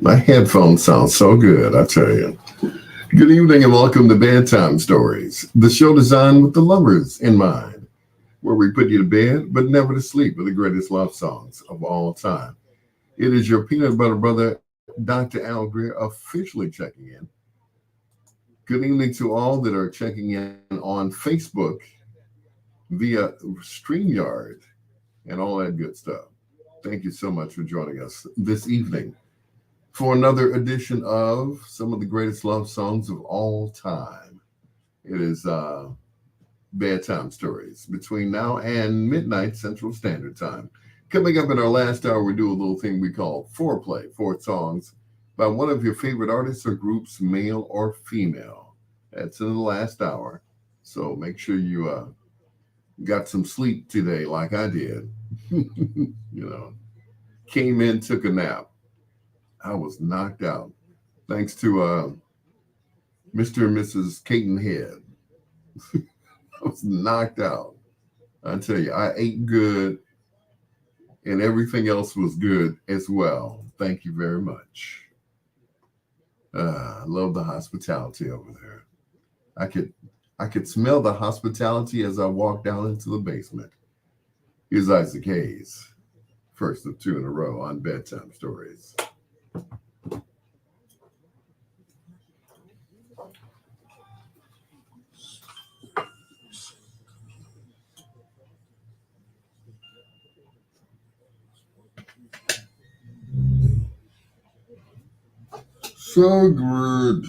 My headphones sound so good, I tell you. Good evening and welcome to Bedtime Stories, the show designed with the lovers in mind, where we put you to bed but never to sleep with the greatest love songs of all time. It is your peanut butter brother, Dr. Al Greer, officially checking in. Good evening to all that are checking in on Facebook via StreamYard and all that good stuff. Thank you so much for joining us this evening for another edition of some of the greatest love songs of all time. It is Bedtime Stories between now and midnight Central Standard Time. Coming up in our last hour, we do a little thing we call foreplay, four songs by one of your favorite artists or groups, male or female. That's in the last hour. So make sure you got some sleep today, like I did. you know, came in, took a nap. I was knocked out. Thanks to Mr. and Mrs. Caton Head. I was knocked out. I tell you, I ate good and everything else was good as well. Thank you very much. I love the hospitality over there. I could I could smell the hospitality as I walked down into the basement. Here's Isaac Hayes, first of two in a row on Bedtime Stories. So good.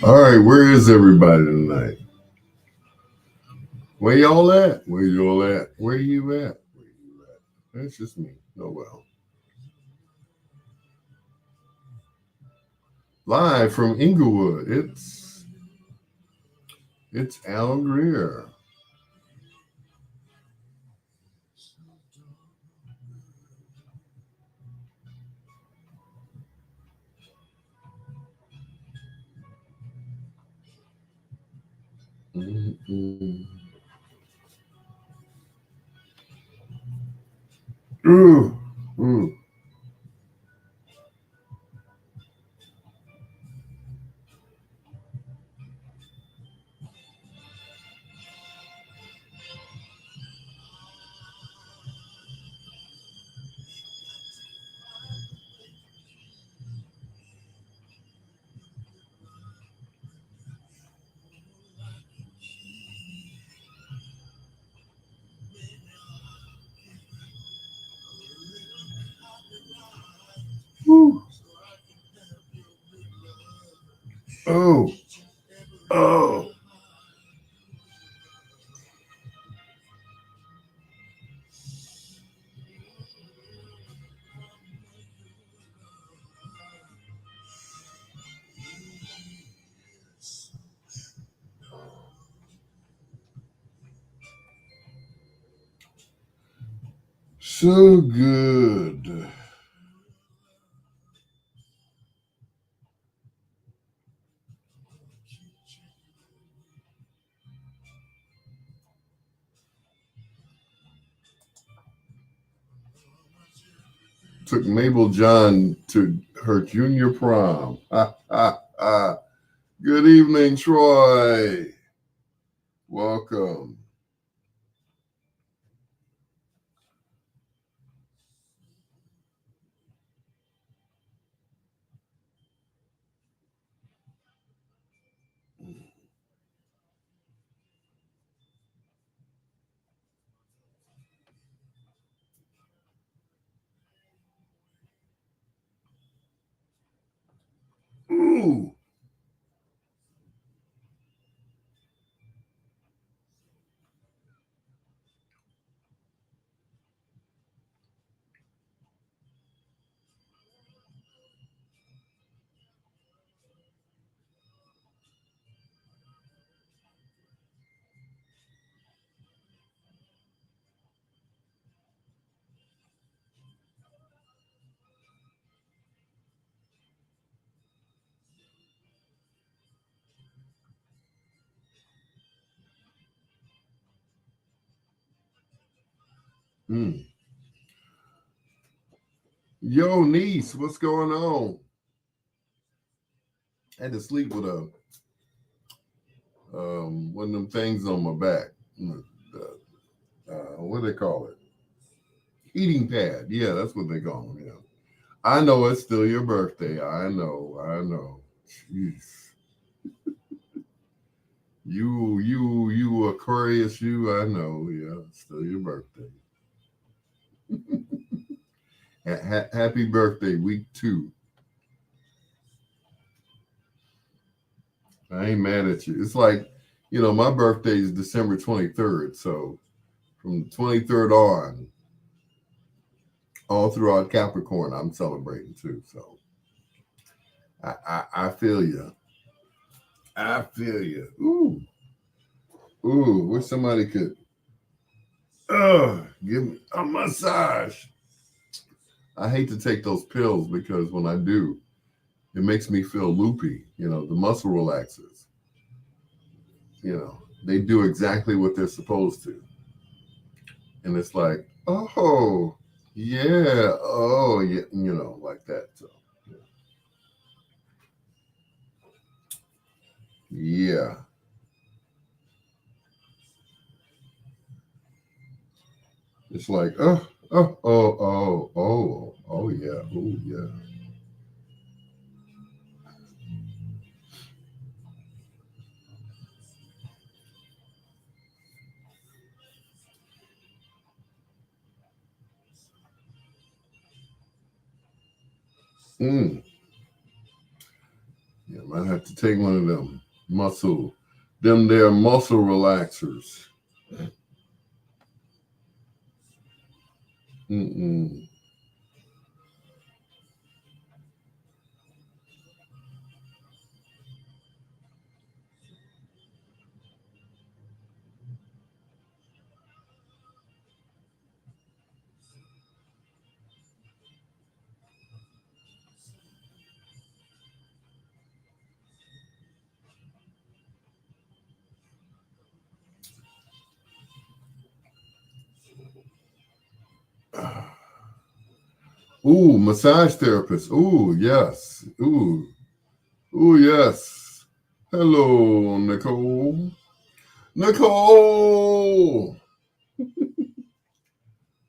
All right, where is everybody tonight? Where y'all at? Where y'all at? Where you at? Where you at? That's just me. Oh well. Live from Inglewood, it's Al Greer. Mm-mm. Ooh, ooh. Woo. Oh, oh. So good. Took Mabel John to her junior prom. Ha, ha, ha. Good evening, Troy. Welcome. Ooh. Mm. Yo, niece, what's going on? I had to sleep with a one of them things on my back. What do they call it? Heating pad. Yeah, that's what they call them. Yeah. I know it's still your birthday. I know. I know. Jeez. You Aquarius. You. I know. Yeah, it's still your birthday. Happy birthday, week 2. I ain't mad at you. It's like, my birthday is December 23rd. So from the 23rd on, all throughout Capricorn, I'm celebrating too. So I feel you. I feel you. Ooh, wish somebody could give me a massage. I hate to take those pills because when I do, it makes me feel loopy. The muscle relaxers, they do exactly what they're supposed to. And it's like, oh, yeah, oh, yeah, like that. So, yeah. Yeah. It's like, oh, yeah. Oh, yeah. Mm. Yeah, might have to take one of them there muscle relaxers. Mm-mm. Ooh, massage therapist. Ooh, yes. Ooh, yes. Hello, Nicole. Nicole.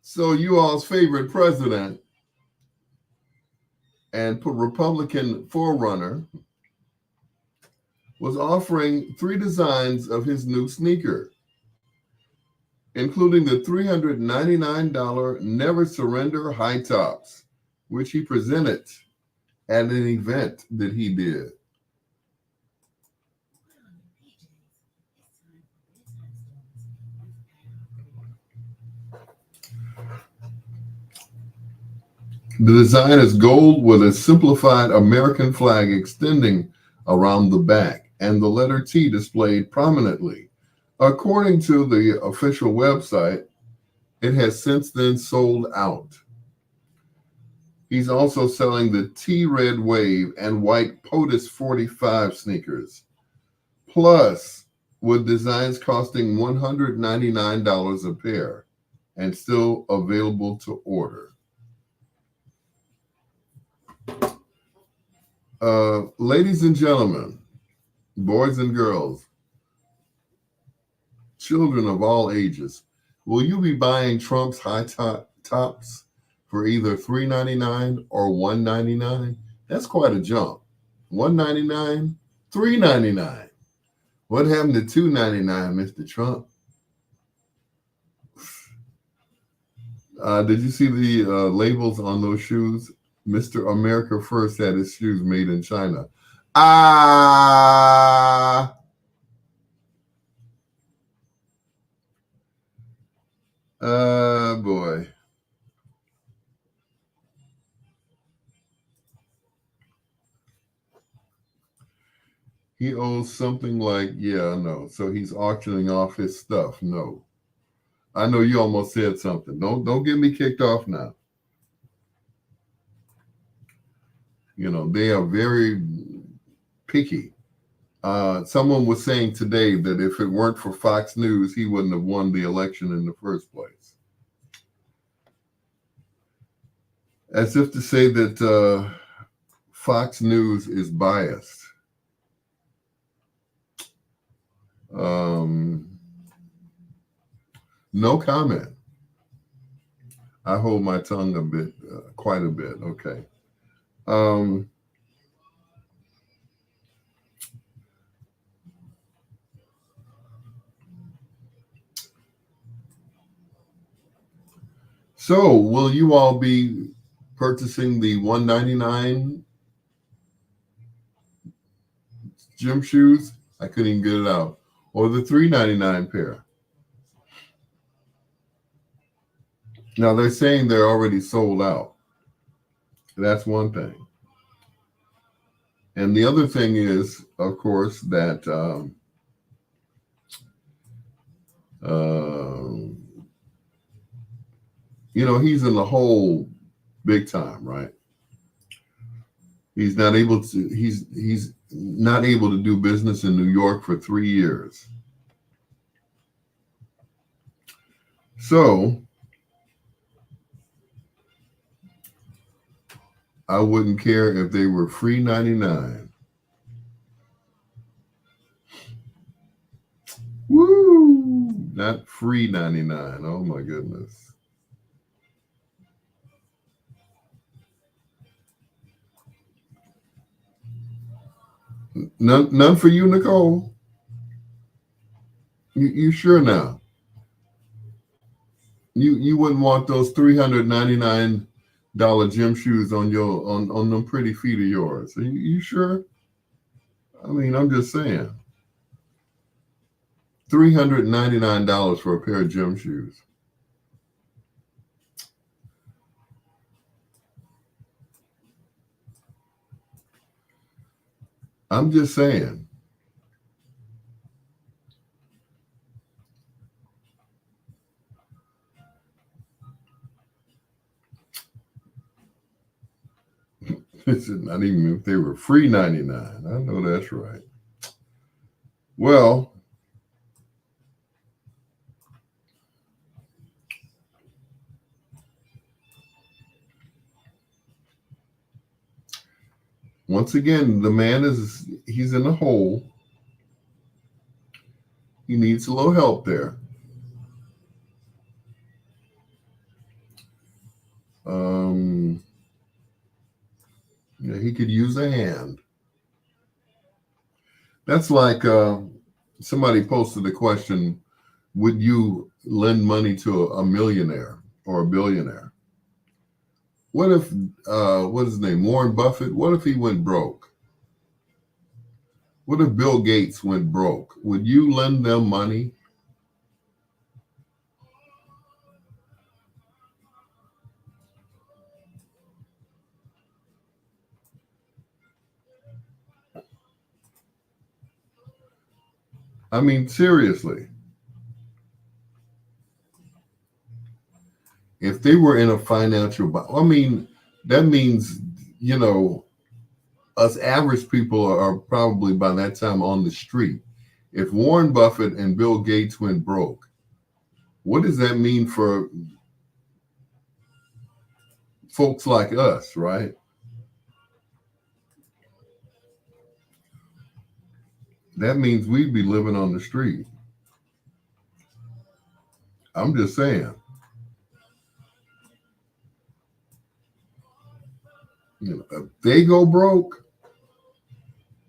So you all's favorite president and Republican forerunner was offering three designs of his new sneaker, including the $399 Never Surrender high tops, which he presented at an event that he did. The design is gold with a simplified American flag extending around the back and the letter T displayed prominently. According to the official website, it has since then sold out. He's also selling the T Red Wave and white POTUS 45 sneakers, plus with designs costing $199 a pair and still available to order. Ladies and gentlemen, boys and girls, children of all ages, will you be buying Trump's tops for either $3.99 or $1.99? That's quite a jump. $1.99, $3.99. What happened to $2.99, Mr. Trump? Did you see the labels on those shoes? Mr. America First had his shoes made in China. Ah, boy. He owes something like, yeah, no. So he's auctioning off his stuff. No. I know you almost said something. Don't get me kicked off now. You know, they are very picky. Someone was saying today that if it weren't for Fox News, he wouldn't have won the election in the first place. As if to say that Fox News is biased. Um, no comment. I hold my tongue a bit, quite a bit. Okay. Um, so, will you all be purchasing the 199 gym shoes? I couldn't even get it out, or the 399 pair? Now they're saying they're already sold out. That's one thing. And the other thing is, of course, that uh, he's in the hole big time, right? He's not able to. He's not able to do business in New York for 3 years. So I wouldn't care if they were free 99. Not free 99. Oh my goodness. None for you, Nicole. You sure now? You wouldn't want those $399 gym shoes on your on them pretty feet of yours. Are you sure? I mean, I'm just saying. $399 for a pair of gym shoes. I'm just saying. It's not even if they were free 99. I know that's right. Well, once again, the man he's in a hole. He needs a little help there. Um, yeah, he could use a hand. That's like somebody posted a question: would you lend money to a millionaire or a billionaire? What if what's his name, Warren Buffett? What if he went broke? What if Bill Gates went broke? Would you lend them money? I mean, seriously, if they were in a financial, I mean, that means, you know, us average people are probably by that time on the street. If Warren Buffett and Bill Gates went broke, what does that mean for folks like us, right? That means we'd be living on the street. I'm just saying, you know, if they go broke,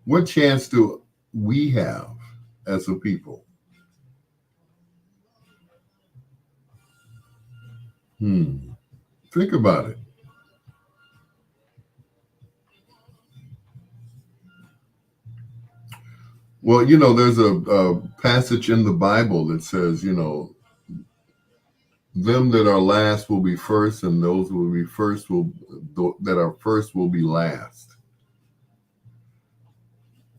what chance do we have as a people? Think about it. Well, you know, there's a passage in the Bible that says, you know, them that are last will be first, and those will be first that are first will be last.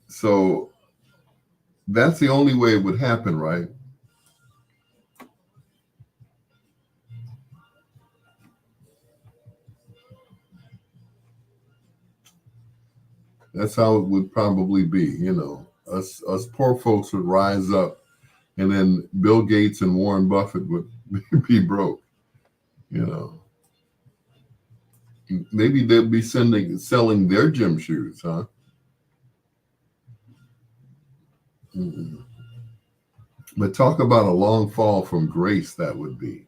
So that's the only way it would happen, right? That's how it would probably be. You know, us poor folks would rise up, and then Bill Gates and Warren Buffett would be broke. You know, maybe they'd be selling their gym shoes, huh? Mm-mm. But talk about a long fall from grace that would be.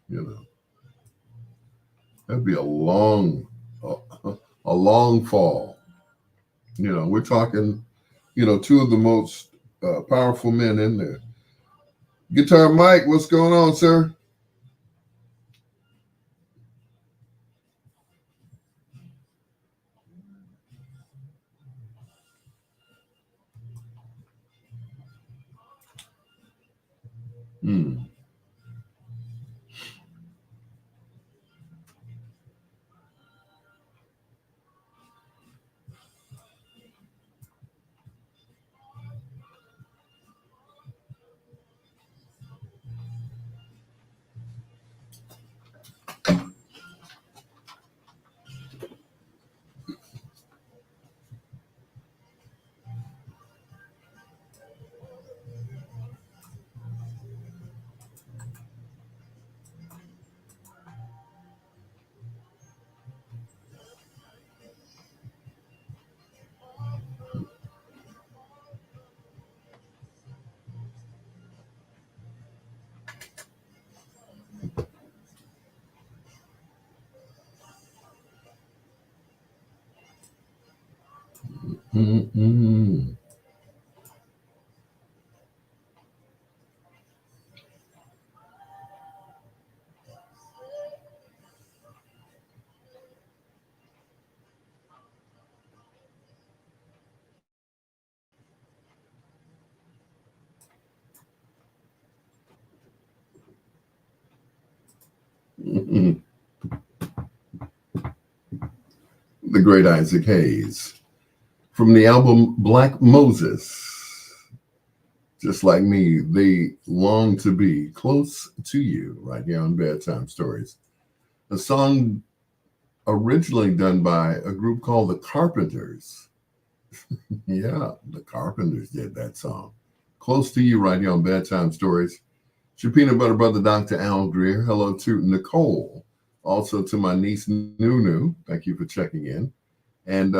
You know, that'd be a long fall. You know, we're talking, you know, two of the most powerful men in there. Guitar Mike, what's going on, sir? Hmm. Mm-mm. Mm-mm. The great Isaac Hayes from the album Black Moses. Just like me, they long to be close to you right here on Bedtime Stories. A song originally done by a group called the Carpenters. Yeah, the Carpenters did that song. Close to you right here on Bedtime Stories. It's your peanut butter brother, Dr. Al Greer. Hello to Nicole. Also to my niece, Nunu. Thank you for checking in. And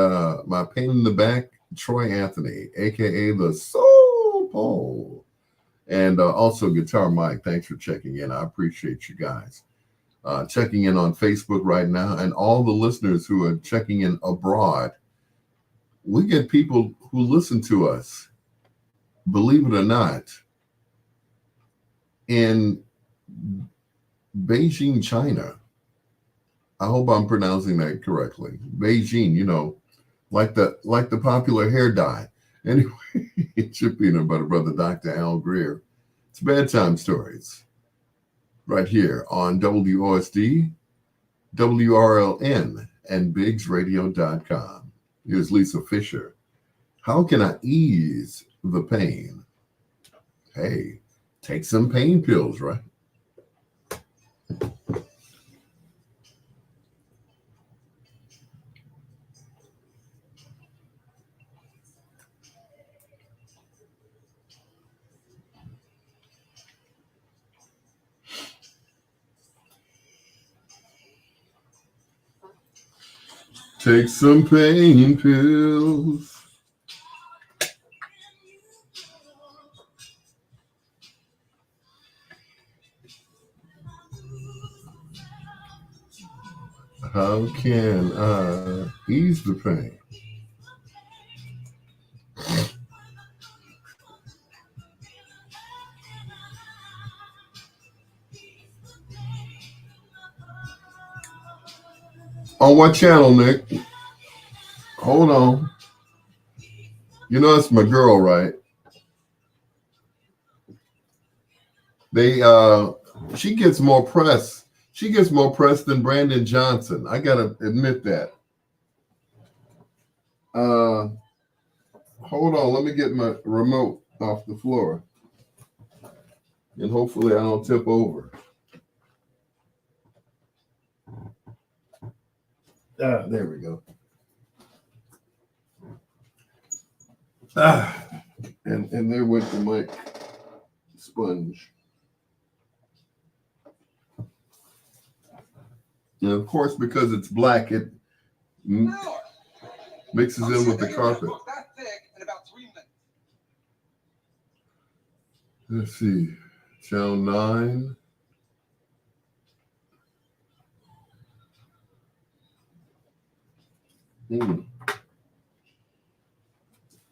my pain in the back, Troy Anthony, aka the Soul Pole. And also Guitar Mike. Thanks for checking in. I appreciate you guys. Checking in on Facebook right now, and all the listeners who are checking in abroad. We get people who listen to us, believe it or not, in Beijing, China. I hope I'm pronouncing that correctly. Beijing, like the popular hair dye. Anyway, it's your peanut butter brother, Dr. Al Greer. It's Bedtime Stories right here on WOSD, WRLN, and BiggsRadio.com. Here's Lisa Fisher. How can I ease the pain? Hey, take some pain pills, right? Take some pain pills. How can I ease the pain? On what channel, Nick? Hold on. You know that's my girl, right? They she gets more press. She gets more press than Brandon Johnson. I gotta admit that. Uh Hold on, let me get my remote off the floor. And hopefully I don't tip over. There we go. And there went the mic sponge. And of course, because it's black, it mixes in with the carpet. Let's see. Channel 9.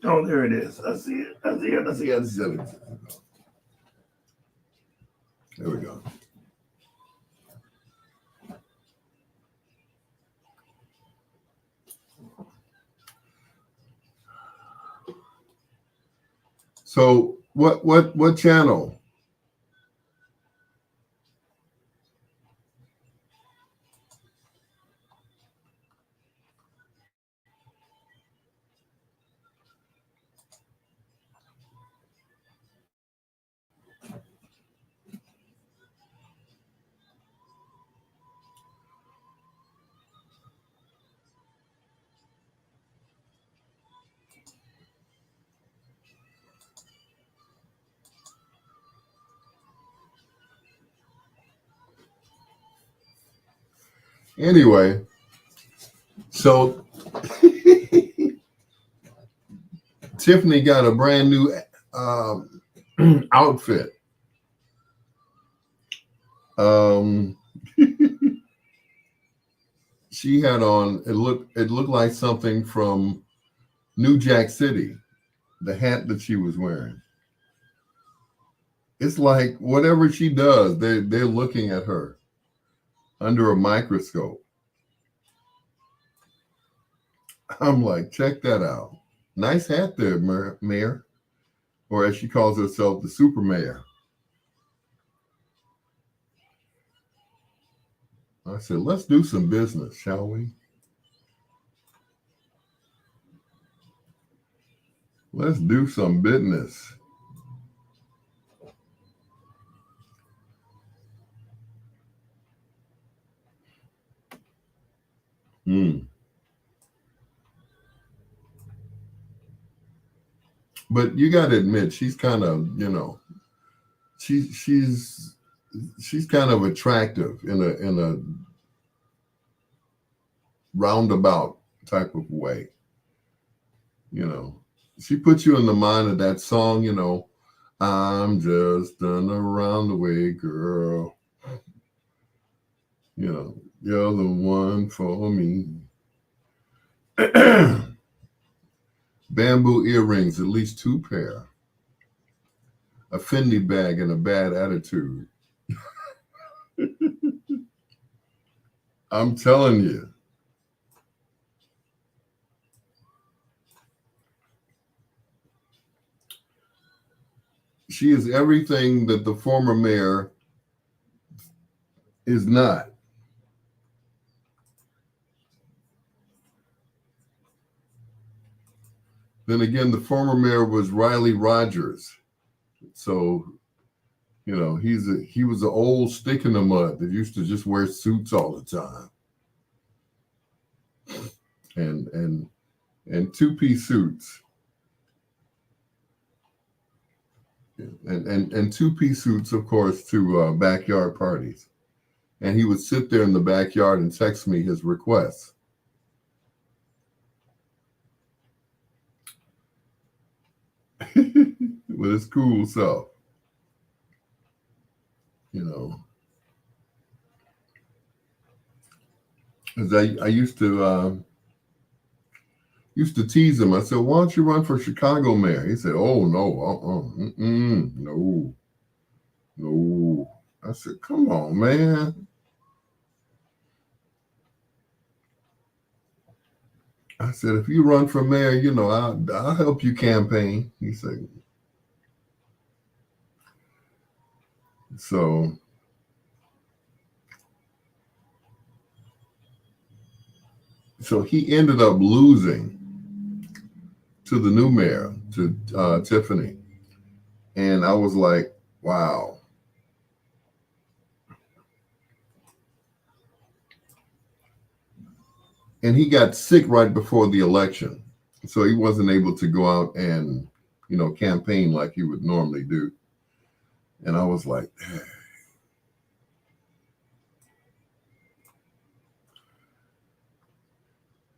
Oh, there it is. I see it. I see it. I see it. I see it. There we go. So what channel? Anyway, so Tiffany got a brand new outfit. She had on it looked like something from New Jack City, the hat that she was wearing. It's like whatever she does, they're looking at her under a microscope. I'm like, check that out. Nice hat there, Mayor, or as she calls herself, the Super Mayor. I said, let's do some business, shall we? Let's do some business. Mm. But you got to admit, she's kind of, she she's kind of attractive in a roundabout type of way. You know, she puts you in the mind of that song. I'm just an around the way girl. You're the one for me. Bamboo earrings, at least 2 pair. A Fendi bag and a bad attitude. I'm telling you. She is everything that the former mayor is not. Then again, the former mayor was Riley Rogers. So, he was an old stick in the mud that used to just wear suits all the time. And two-piece suits. And two-piece suits, of course, to backyard parties. And he would sit there in the backyard and text me his requests. With his cool self. As I used to tease him. I said, "Why don't you run for Chicago mayor?" He said, "Oh no, no." I said, "Come on, man." I said, "If you run for mayor, I'll help you campaign." He said, so. So he ended up losing to the new mayor, to Tiffany. And I was like, wow. And he got sick right before the election. So he wasn't able to go out and, campaign like he would normally do. And I was like,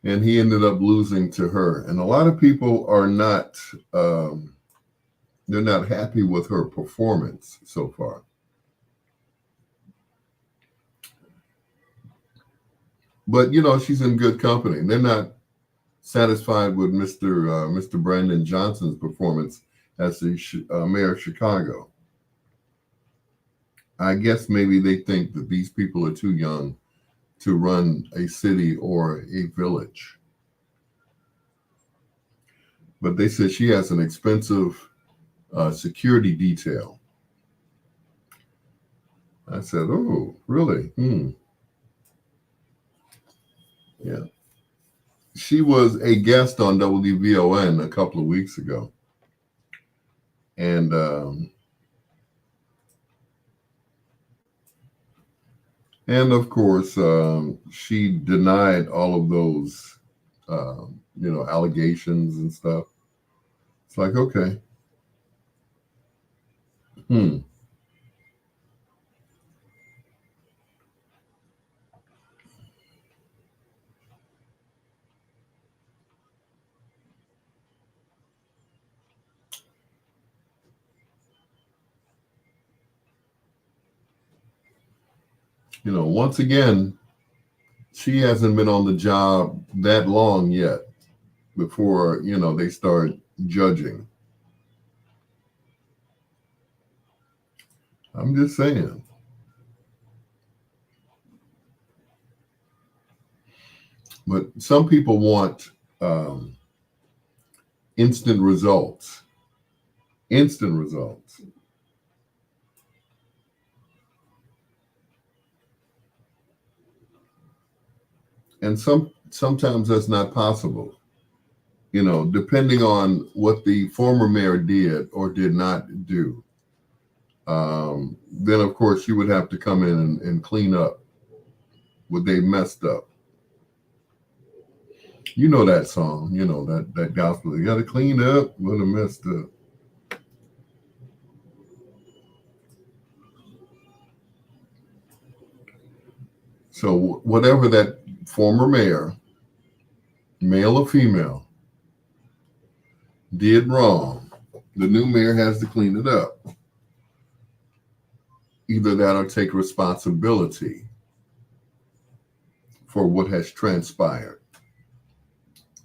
and he ended up losing to her. And a lot of people are not, they're not happy with her performance so far. But, she's in good company. They're not satisfied with Mr. Brandon Johnson's performance as the mayor of Chicago. I guess maybe they think that these people are too young to run a city or a village. But they said she has an expensive security detail. I said, "Oh, really? Yeah." She was a guest on WVON a couple of weeks ago. And of course, she denied all of those, allegations and stuff. It's like, okay. Once again, she hasn't been on the job that long yet. before, they start judging. I'm just saying. But some people want instant results. Instant results. And sometimes that's not possible. Depending on what the former mayor did or did not do. Then of course you would have to come in and clean up what they messed up. You know that song, that gospel. You got to clean up what they messed up. So whatever that former mayor, male or female, did wrong, the new mayor has to clean it up. Either that or take responsibility for what has transpired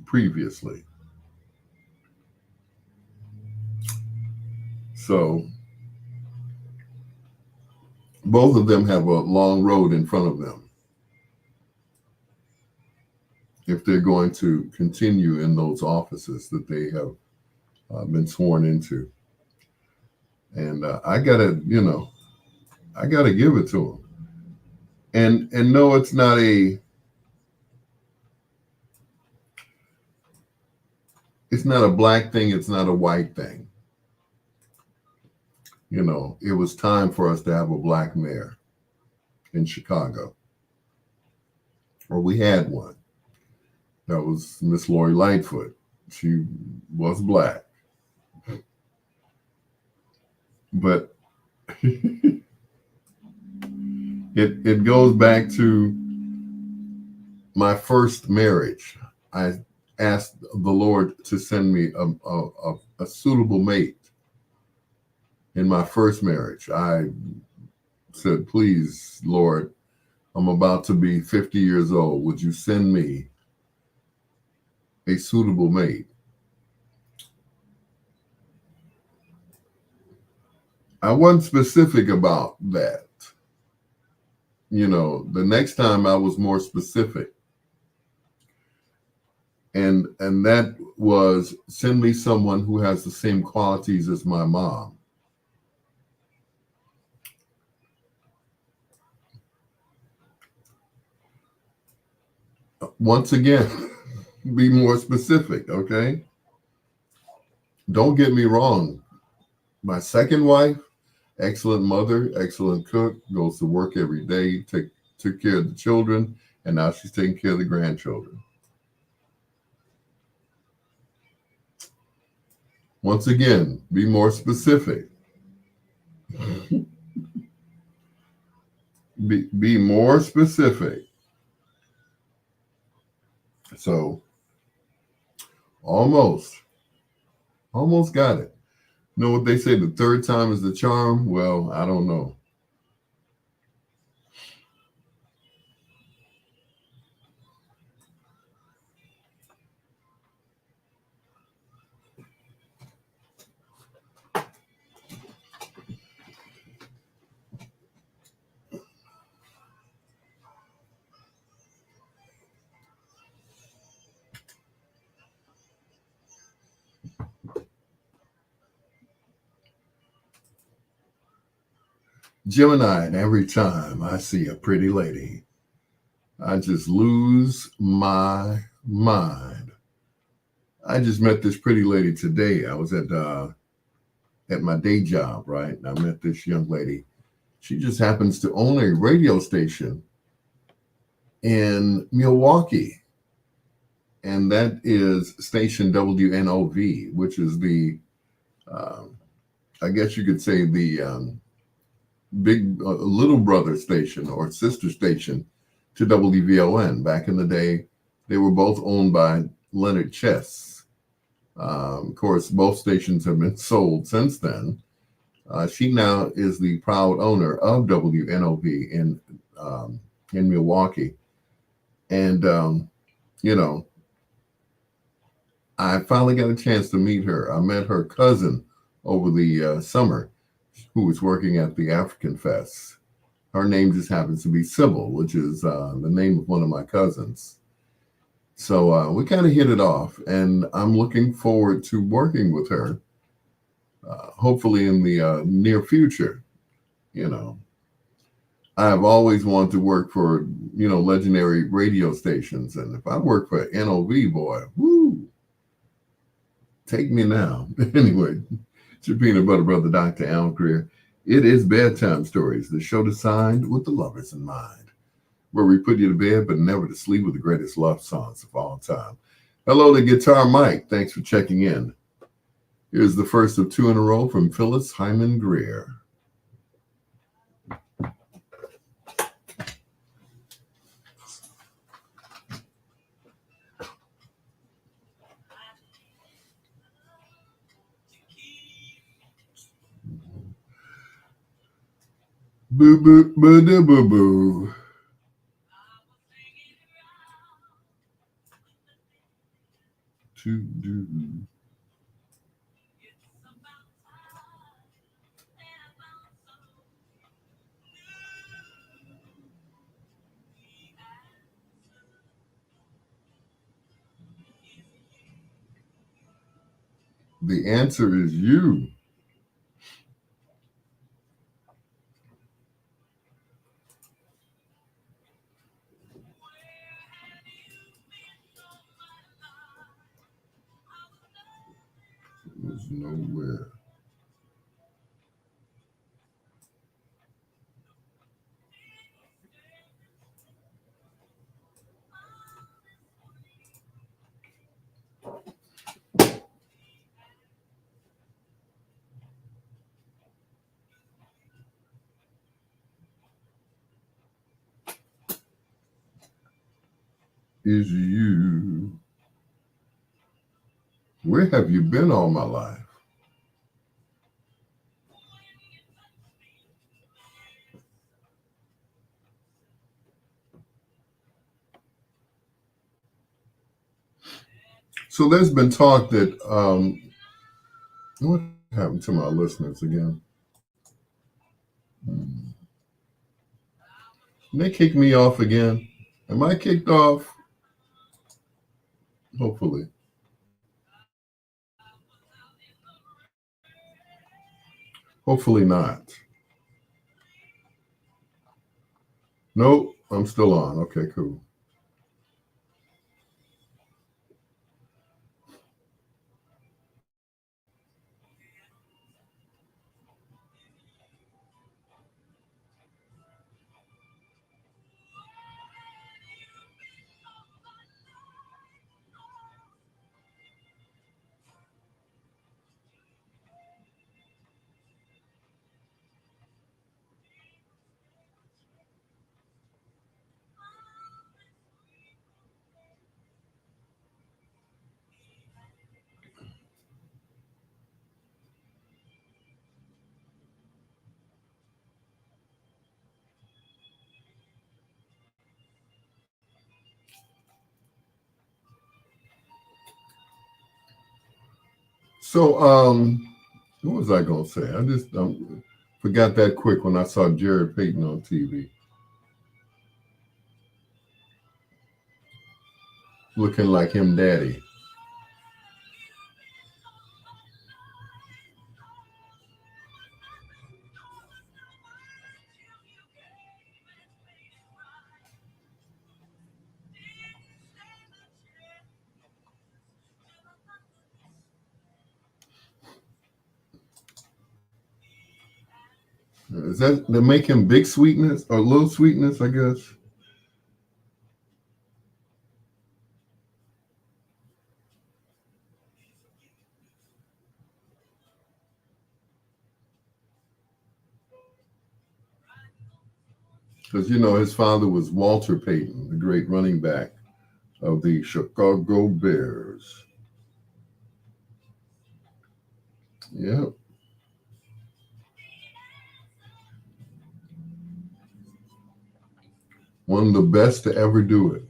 previously. So both of them have a long road in front of them if they're going to continue in those offices that they have been sworn into. And I gotta give it to them. And no, it's not a black thing. It's not a white thing. It was time for us to have a black mayor in Chicago, or we had one. That was Miss Lori Lightfoot. She was black. But it goes back to my first marriage. I asked the Lord to send me a suitable mate in my first marriage. I said, please, Lord, I'm about to be 50 years old. Would you send me a suitable mate? I wasn't specific about that. The next time I was more specific. And that was, send me someone who has the same qualities as my mom. Once again, be more specific, okay? Don't get me wrong. My second wife, excellent mother, excellent cook, goes to work every day, took care of the children, and now she's taking care of the grandchildren. Once again, be more specific. Be more specific. So almost got it. You know what they say, the third time is the charm? Well, I don't know. Gemini, and every time I see a pretty lady, I just lose my mind. I just met this pretty lady today. I was at my day job, right? And I met this young lady. She just happens to own a radio station in Milwaukee. And that is station WNOV, which is the, I guess you could say the big little brother station or sister station to WVON. Back in the day, they were both owned by Leonard Chess. Of course, both stations have been sold since then. She now is the proud owner of WNOV in Milwaukee. And, I finally got a chance to meet her. I met her cousin over the summer who was working at the African Fest. Her name just happens to be Sybil, which is the name of one of my cousins. So we kind of hit it off, and I'm looking forward to working with her, hopefully in the near future. You know, I've always wanted to work for, legendary radio stations. And if I work for NOV, boy, woo, take me now. Anyway, it's your peanut butter brother, Dr. Al Greer. It is Bedtime Stories, the show designed with the lovers in mind, where we put you to bed but never to sleep with the greatest love songs of all time. Hello to Guitar Mike. Thanks for checking in. Here's the first of two in a row from Phyllis Hyman Greer. Boo boo boo doo boo boo. To do. The answer is you. It was nowhere. Is you. Where have you been all my life? So there's been talk that what happened to my listeners again? They kicked me off again. Am I kicked off? Hopefully. Hopefully not. Nope, I'm still on. Okay, cool. So, what was I gonna say? I just forgot that quick when I saw Jared Payton on TV, looking like him, daddy. Is that they make him big sweetness or little sweetness? I guess. Because his father was Walter Payton, the great running back of the Chicago Bears. Yep. One of the best to ever do it.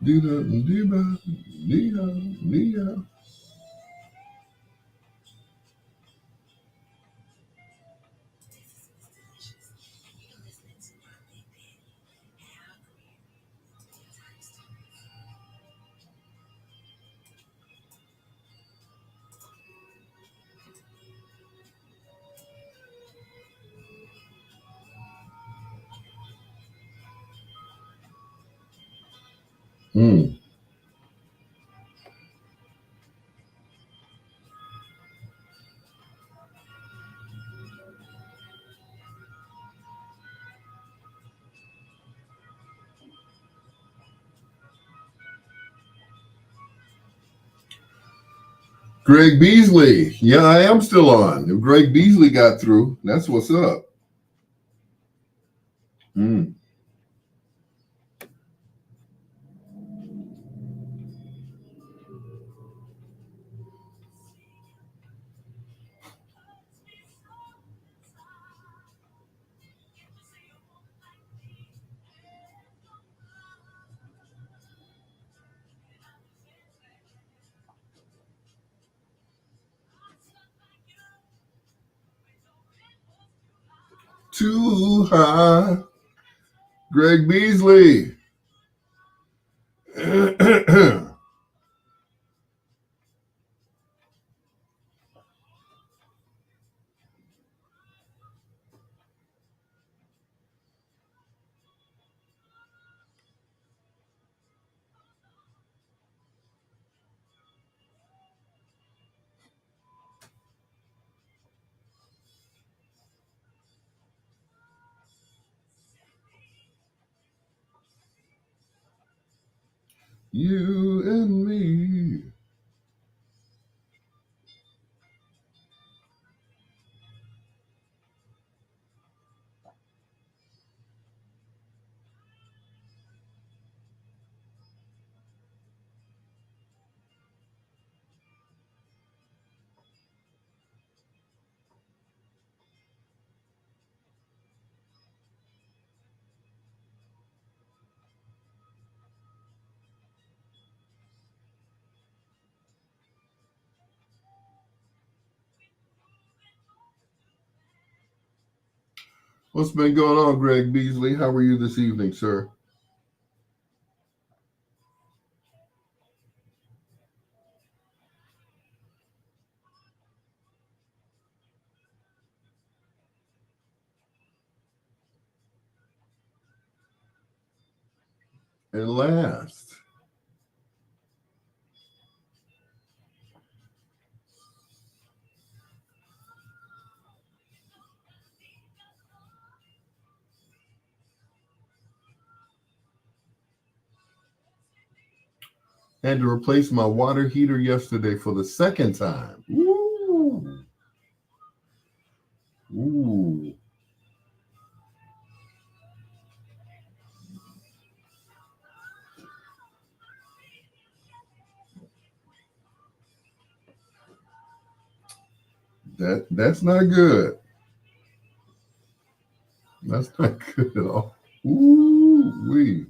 Dee-da, dee-da, dee-da, dee-da. Mm. Greg Beasley. Yeah, I am still on. If Greg Beasley got through, that's what's up. Mm. Too high. Greg Beasley. You and me. What's been going on, Greg Beasley? How are you this evening, sir? At last. Had to replace my water heater yesterday for the second time. Ooh. Ooh. That's not good. That's not good at all. Ooh wee.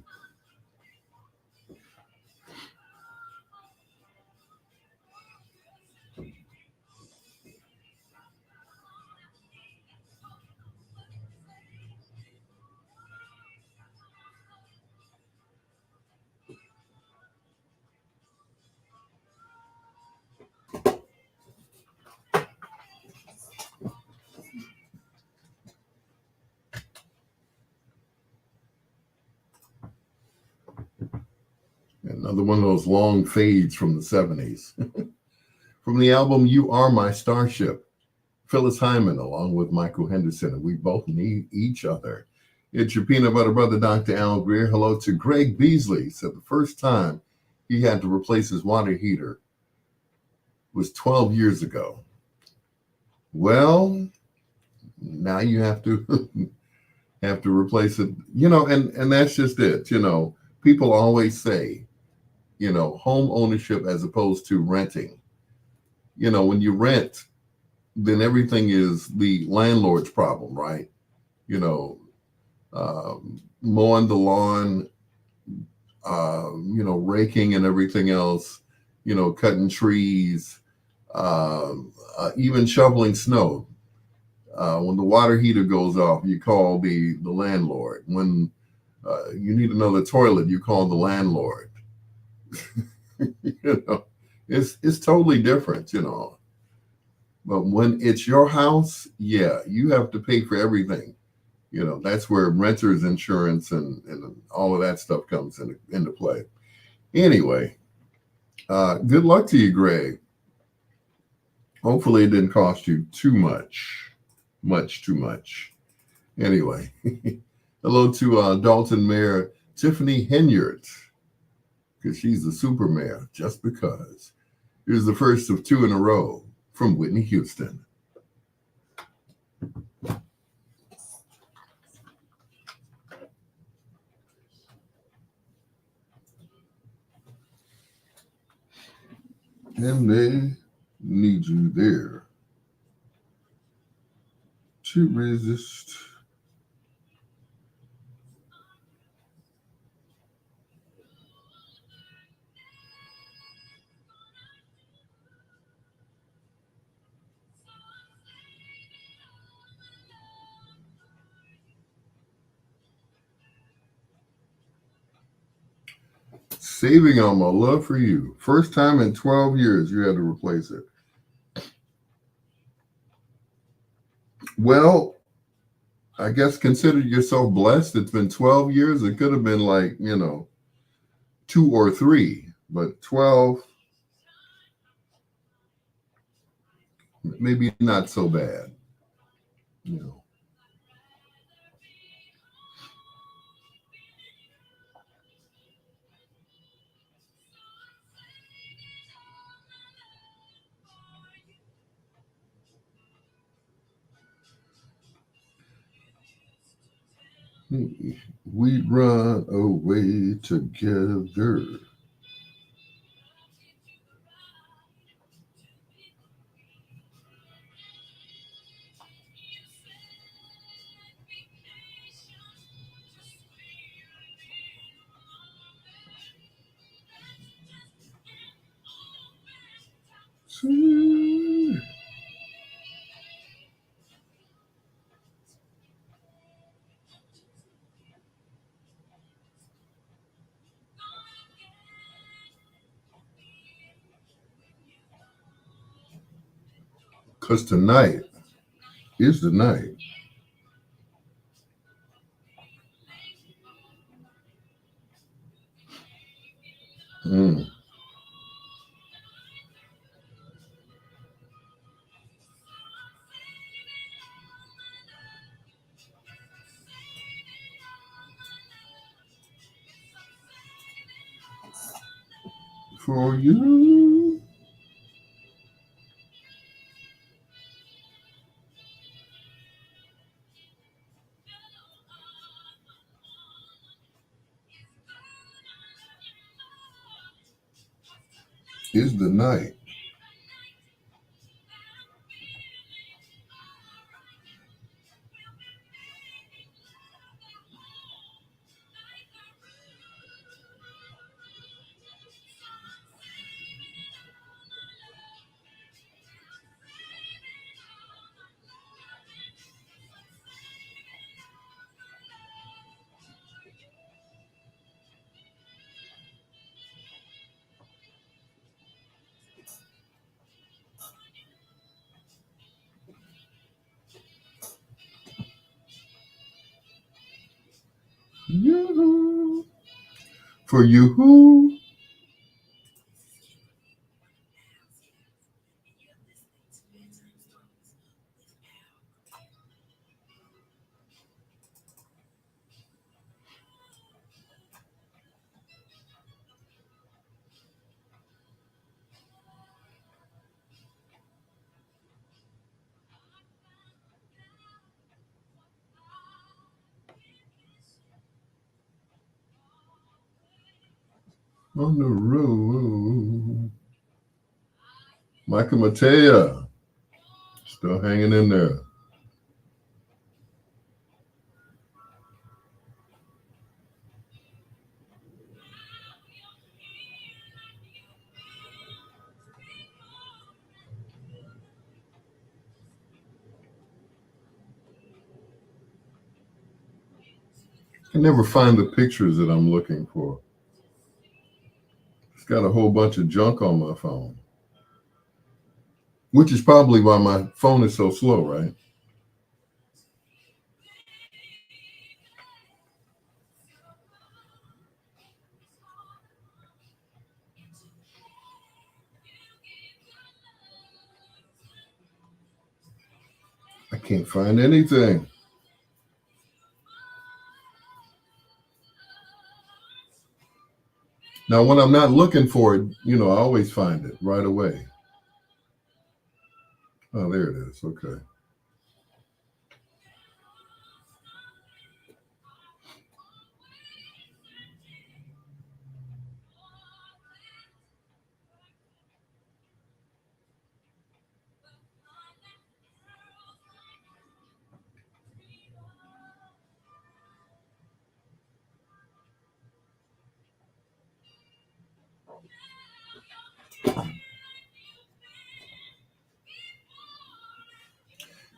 Another one of those long fades from the 70s. From the album You Are My Starship, Phyllis Hyman, along with Michael Henderson, and we both need each other. It's your peanut butter brother, Dr. Al Greer. Hello to Greg Beasley. Said the first time he had to replace his water heater was 12 years ago. Well, now you have to have to replace it, and that's just it. People always say, home ownership as opposed to renting. When you rent, then everything is the landlord's problem, right? Mowing the lawn, raking and everything else, cutting trees, even shoveling snow. When the water heater goes off, you call the landlord. When you need another toilet, you call the landlord. It's totally different, But when it's your house, yeah, you have to pay for everything. That's where renters insurance and all of that stuff comes into play. Anyway, good luck to you, Greg. Hopefully it didn't cost you too much too much. Anyway, hello to Dalton Mayor Tiffany Henyard, because she's the super mayor just because. Here's the first of two in a row from Whitney Houston. And they need you there to resist. Saving on my love for you. First time in 12 years you had to replace it. Well, I guess consider yourself blessed. It's been 12 years. It could have been like, 2 or 3, but 12, maybe not so bad. We'd run away together. Because tonight is the night. For you. Is the night. You. For you who? On the road. Michael Matea. Still hanging in there. can never find the pictures that I'm looking for. It's got a whole bunch of junk on my phone, which is probably why my phone is so slow, right? I can't find anything. Now, when I'm not looking for it, I always find it right away. Oh, there it is. Okay.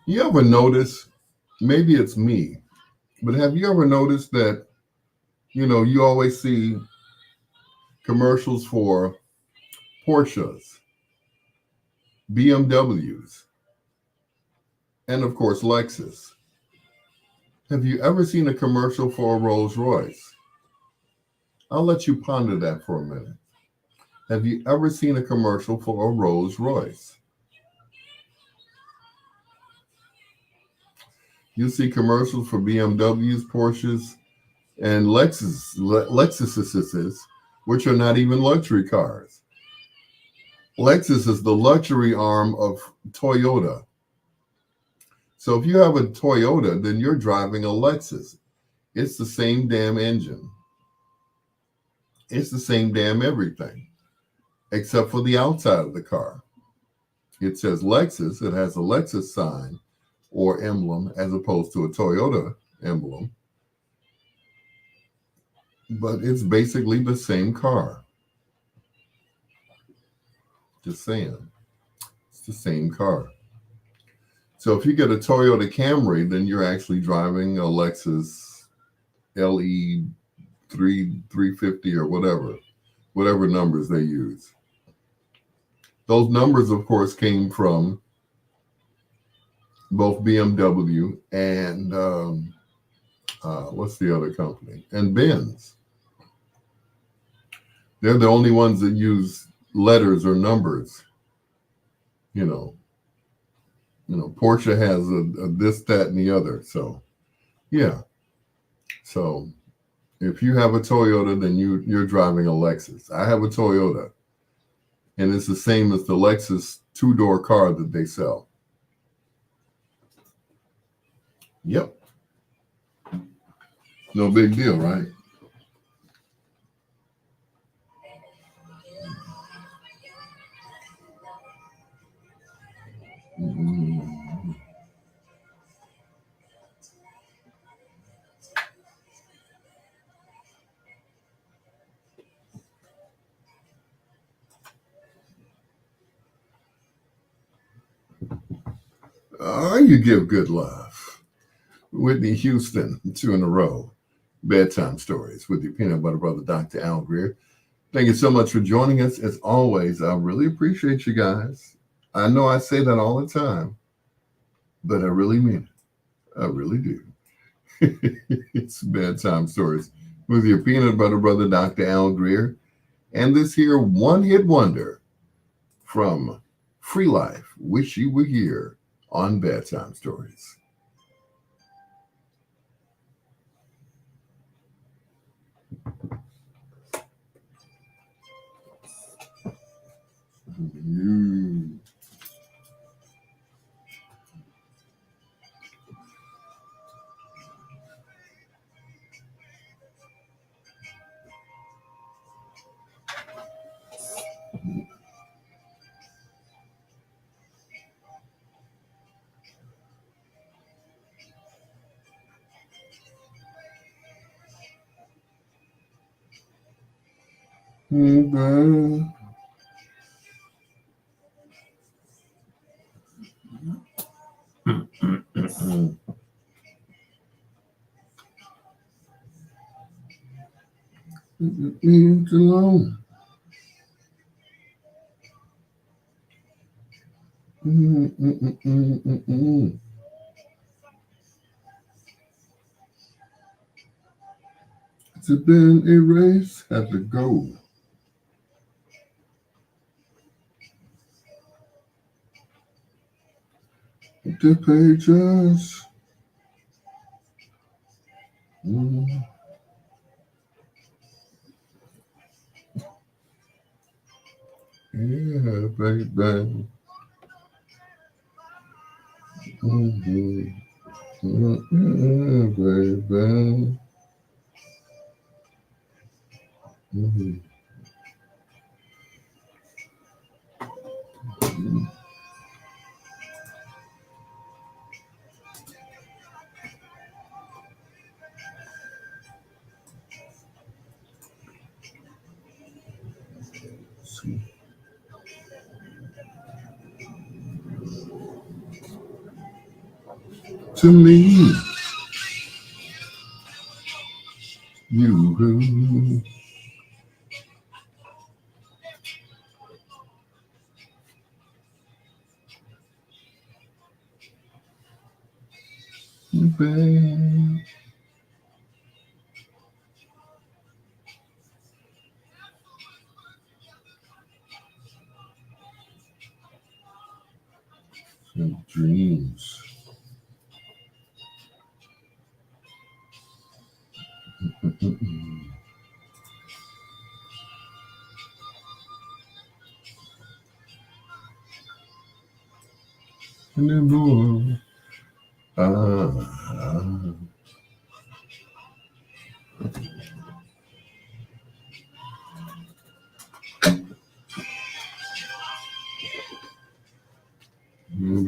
You ever notice, maybe it's me, but have you ever noticed that, you always see commercials for Porsches, BMWs, and of course, Lexus? Have you ever seen a commercial for a Rolls Royce? I'll let you ponder that for a minute. Have you ever seen a commercial for a Rolls Royce? You see commercials for BMWs, Porsches, and Lexuses, which are not even luxury cars. Lexus is the luxury arm of Toyota. So if you have a Toyota, then you're driving a Lexus. It's the same damn engine. It's the same damn everything, except for the outside of the car. It says Lexus. It has a Lexus sign or emblem as opposed to a Toyota emblem. But it's basically the same car. Just saying. It's the same car. So if you get a Toyota Camry, then you're actually driving a Lexus LE 350 or whatever numbers they use. Those numbers, of course, came from both BMW and what's the other company? And Benz. They're the only ones that use letters or numbers. Porsche has a this, that, and the other. So, yeah. So, if you have a Toyota, then you're driving a Lexus. I have a Toyota, and it's the same as the Lexus two-door car that they sell. Yep. No big deal, right? Mm-hmm. You give good love. Whitney Houston, 2 in a row. Bedtime Stories with your peanut butter brother, Dr. Al Greer. Thank you so much for joining us. As always, I really appreciate you guys. I know I say that all the time, but I really mean it. I really do. It's Bedtime Stories with your peanut butter brother, Dr. Al Greer, and this here one-hit wonder from Free Life. Wish you were here on Bedtime Stories. You. Mm-hmm. Leave it alone. It's been erased, had to go. The pages. Yeah, baby. Yeah, baby. To me, you, babe. And dreams. And then more.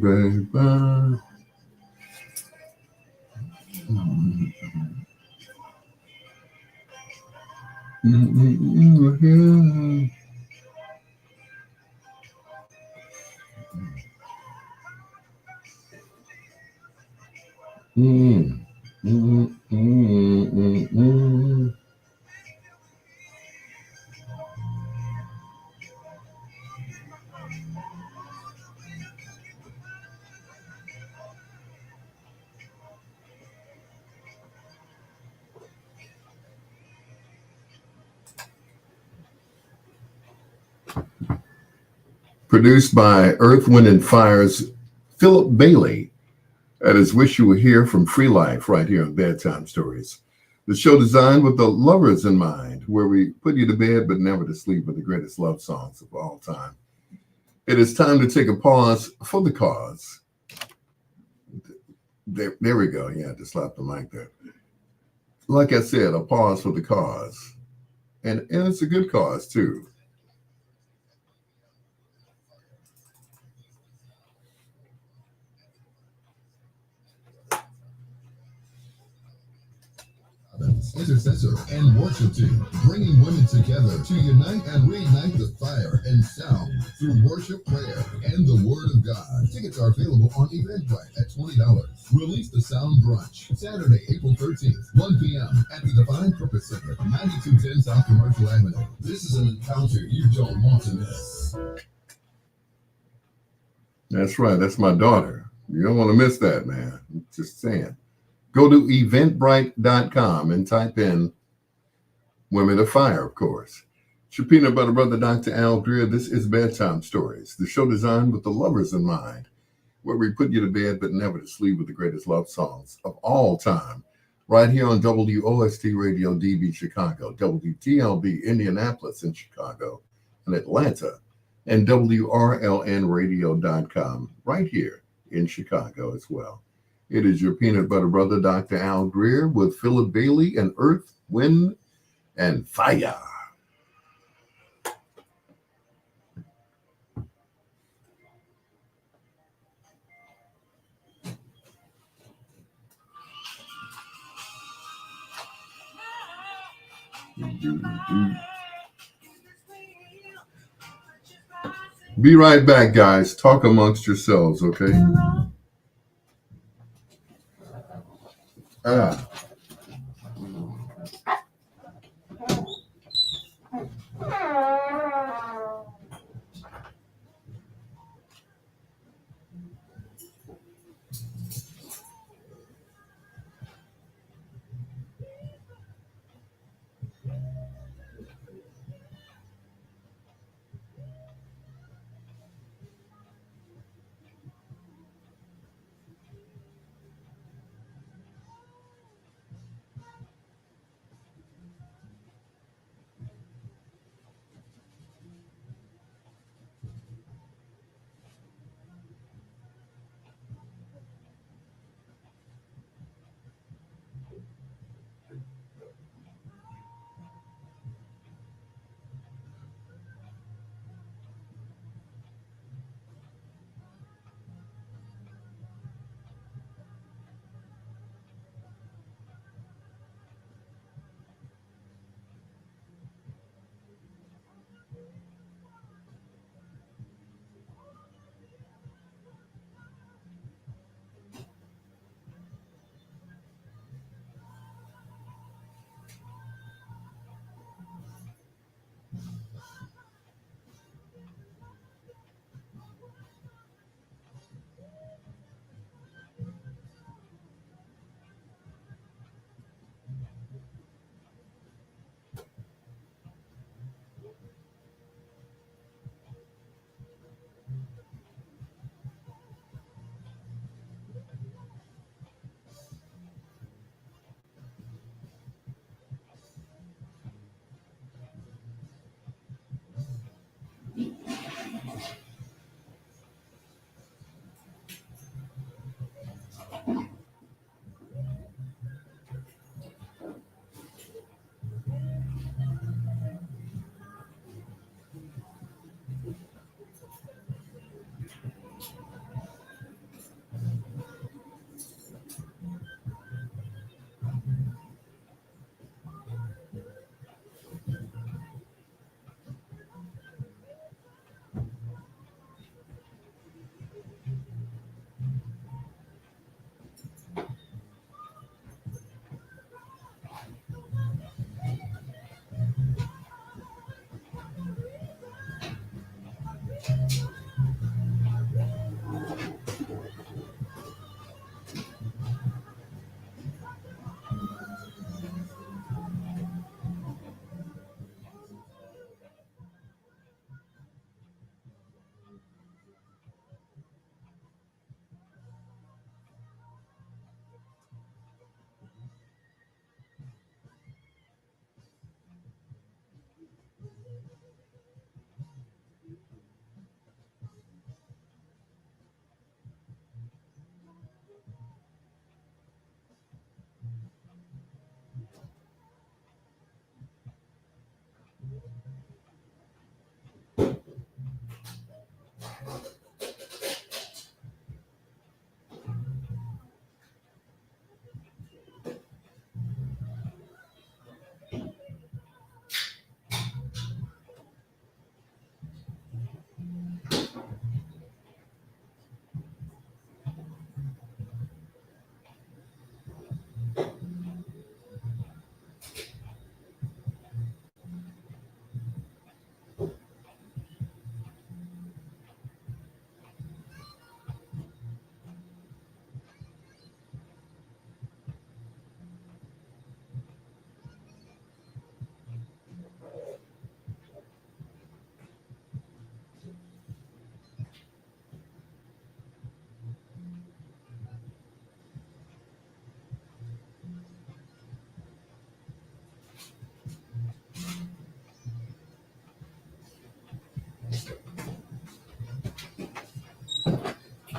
Baby. Yeah. Mm, mm, mm, mm, mm. Produced by Earth, Wind, and Fire's Philip Bailey. That is Wish You Were Here from Free Life, right here on Bedtime Stories. The show designed with the lovers in mind, where we put you to bed but never to sleep with the greatest love songs of all time. It is time to take a pause for the cause. There we go. Yeah, just slap the mic there. Like I said, a pause for the cause. And it's a good cause, too. Intercessor and worship team, bringing women together to unite and reignite the fire and sound through worship, prayer, and the Word of God. Tickets are available on Eventbrite at $20. Release the Sound Brunch, Saturday, April 13th, 1 p.m. at the Divine Purpose Center, 9210 South Commercial Avenue. This is an encounter you don't want to miss. That's right. That's my daughter. You don't want to miss that, man. Just saying. Go to eventbrite.com and type in Women of Fire, of course. It's your peanut butter brother, Dr. Al Greer. This is Bedtime Stories, the show designed with the lovers in mind, where we put you to bed but never to sleep with the greatest love songs of all time. Right here on WOST Radio DB Chicago, WTLB Indianapolis in Chicago and Atlanta, and WRLNradio.com right here in Chicago as well. It is your peanut butter brother, Dr. Al Greer, with Philip Bailey and Earth, Wind, and Fire. Be right back, guys. Talk amongst yourselves, okay? Ah.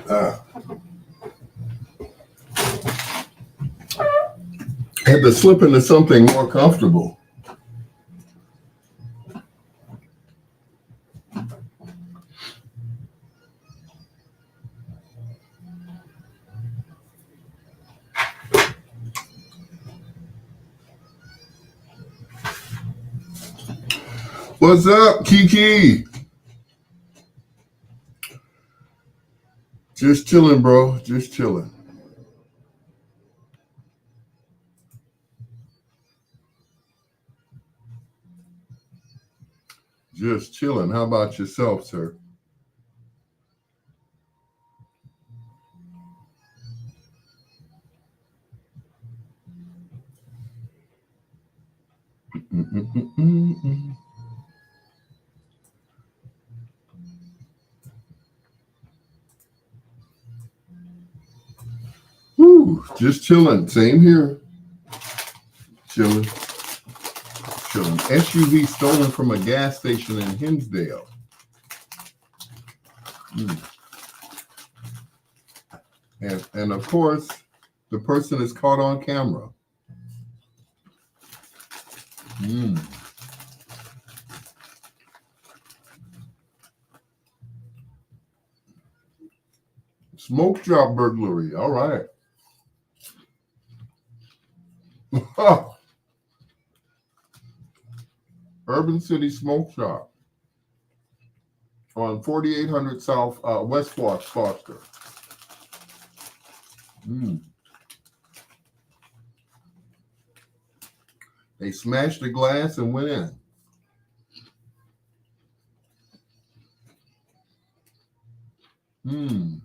Uh, had to slip into something more comfortable. What's up, Kiki? Just chilling, bro. Just chilling. Just chilling. How about yourself, sir? Mm-mm-mm-mm-mm. Woo, just chilling. Same here. Chilling. Chilling. SUV stolen from a gas station in Hinsdale. Mm. And of course, the person is caught on camera. Mm. Smoke shop burglary. All right. Urban City Smoke Shop on 4800 South West Foster. Mm. They smashed the glass and went in. Mm.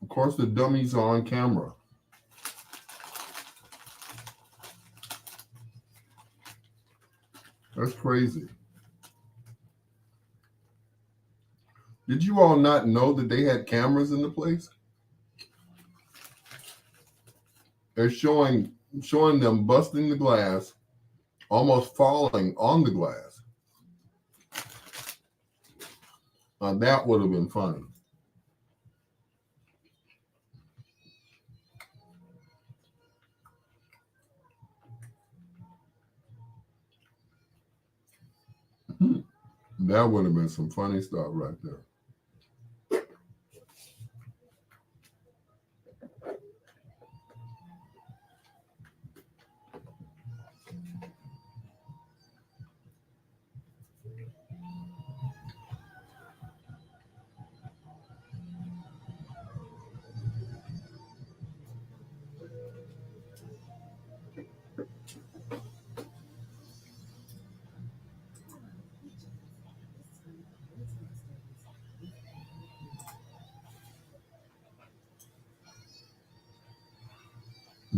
Of course, the dummies are on camera. That's crazy. Did you all not know that they had cameras in the place? They're showing them busting the glass, almost falling on the glass. That would have been funny. That would have been some funny stuff right there.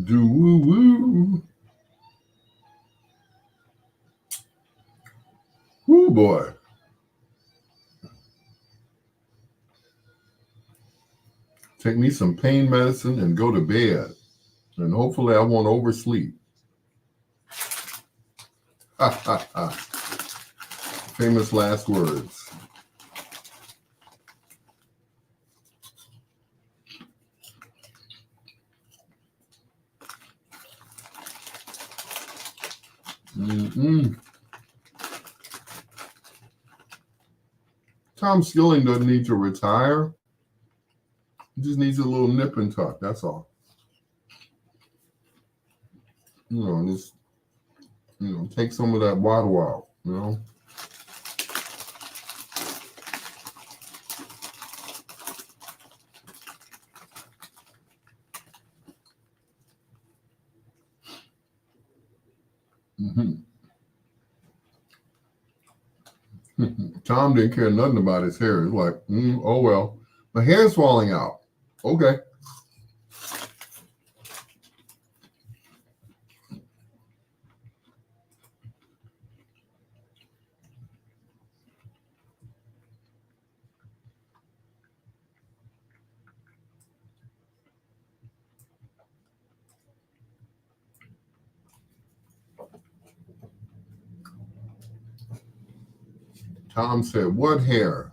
Do woo woo. Woo boy. Take me some pain medicine and go to bed. And hopefully I won't oversleep. Ha ha ha. Famous last words. Mm-mm. Tom Skilling doesn't need to retire. He just needs a little nip and tuck. That's all. Just take some of that water out. Mm-hmm. Tom didn't care nothing about his hair. It's like, oh well, my hair's falling out. Okay. Tom said, "What hair?"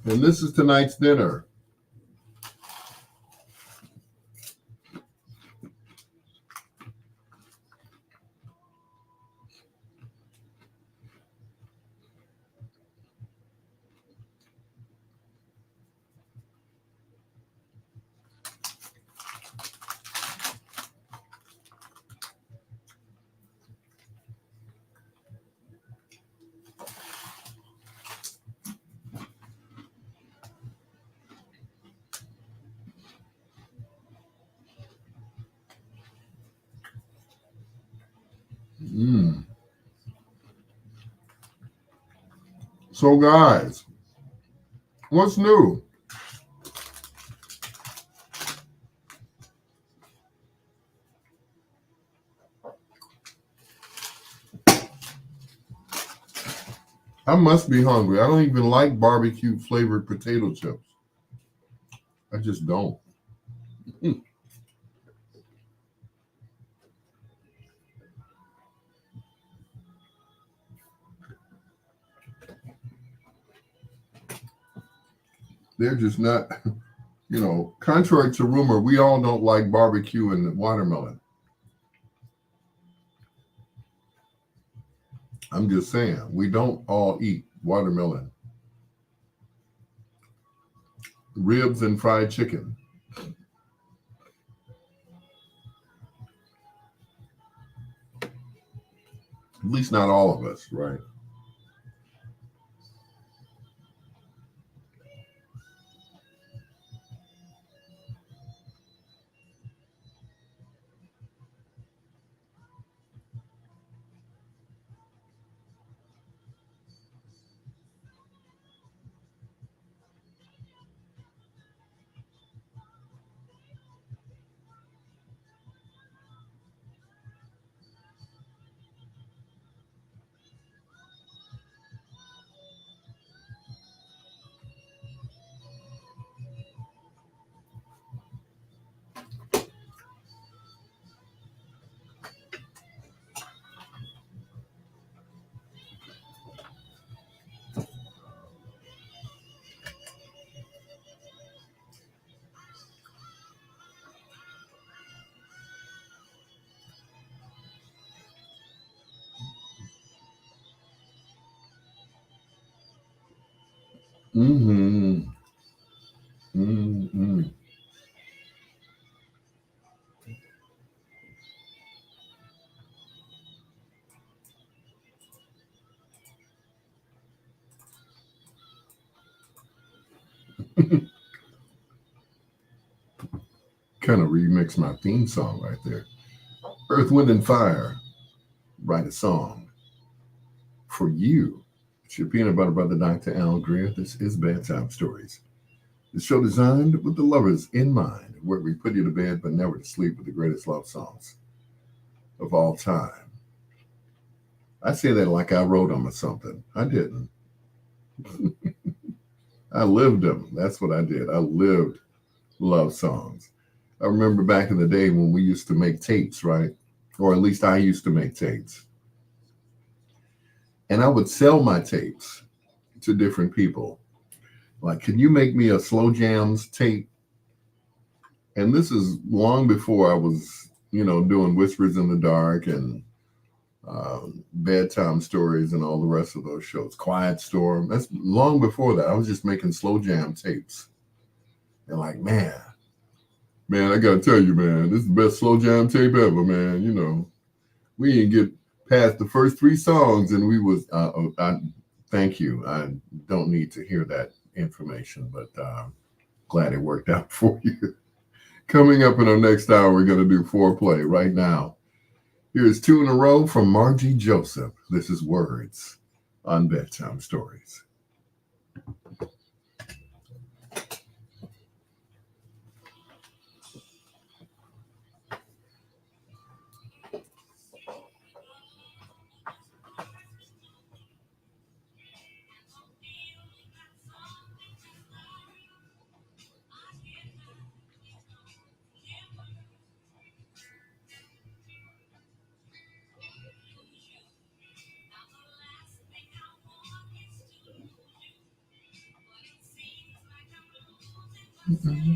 And this is tonight's dinner. So guys, what's new? I must be hungry. I don't even like barbecue flavored potato chips. I just don't. They're just not, contrary to rumor, we all don't like barbecue and watermelon. I'm just saying, we don't all eat watermelon, ribs, and fried chicken. At least not all of us, right? Mm-hmm. Mm-hmm. Kind of remix my theme song right there. Earth, Wind, and Fire, write a song for you. It's your peanut butter brother, Dr. Al Greer. This is Bedtime Stories. The show designed with the lovers in mind, where we put you to bed but never to sleep with the greatest love songs of all time. I say that like I wrote them or something. I didn't. I lived them. That's what I did. I lived love songs. I remember back in the day when we used to make tapes, right? Or at least I used to make tapes. And I would sell my tapes to different people. Like, can you make me a slow jams tape? And this is long before I was, doing Whispers in the Dark and Bedtime Stories and all the rest of those shows. Quiet Storm. That's long before that. I was just making slow jam tapes. And like, man, I gotta tell you, man, this is the best slow jam tape ever, man. We didn't get past the first three songs, and we was. Thank you. I don't need to hear that information, but glad it worked out for you. Coming up in our next hour, we're gonna do foreplay right now. Here's two in a row from Margie Joseph. This is Words on Bedtime Stories. Mm-hmm.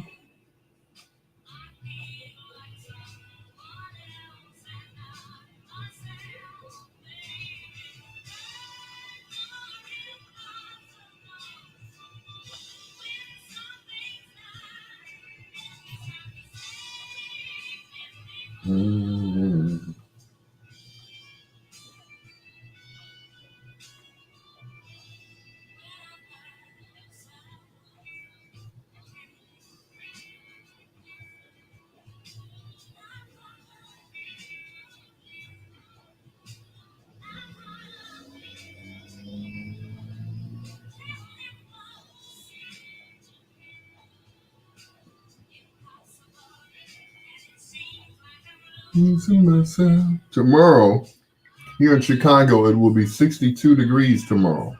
Tomorrow, here in Chicago, it will be 62 degrees tomorrow.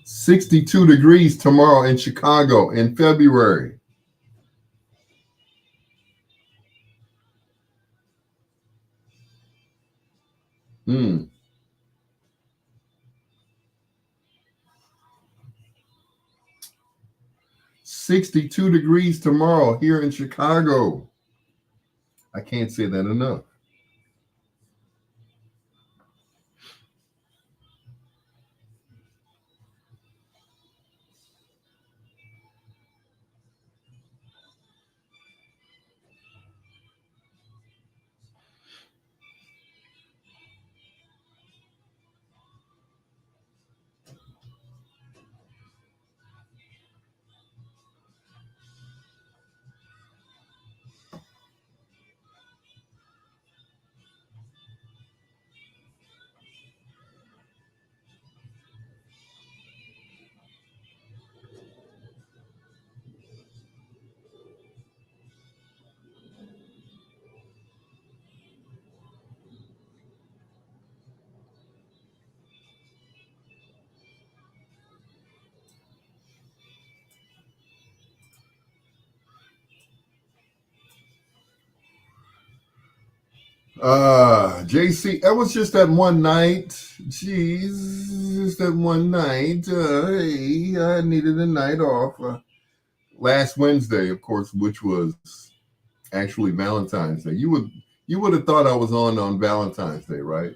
62 degrees tomorrow in Chicago in February. Hmm. 62 degrees tomorrow here in Chicago. I can't say that enough. JC, that was just that one night. Jeez, just that one night. Hey, I needed a night off. Last Wednesday, of course, which was actually Valentine's Day. You would have thought I was on Valentine's Day, right?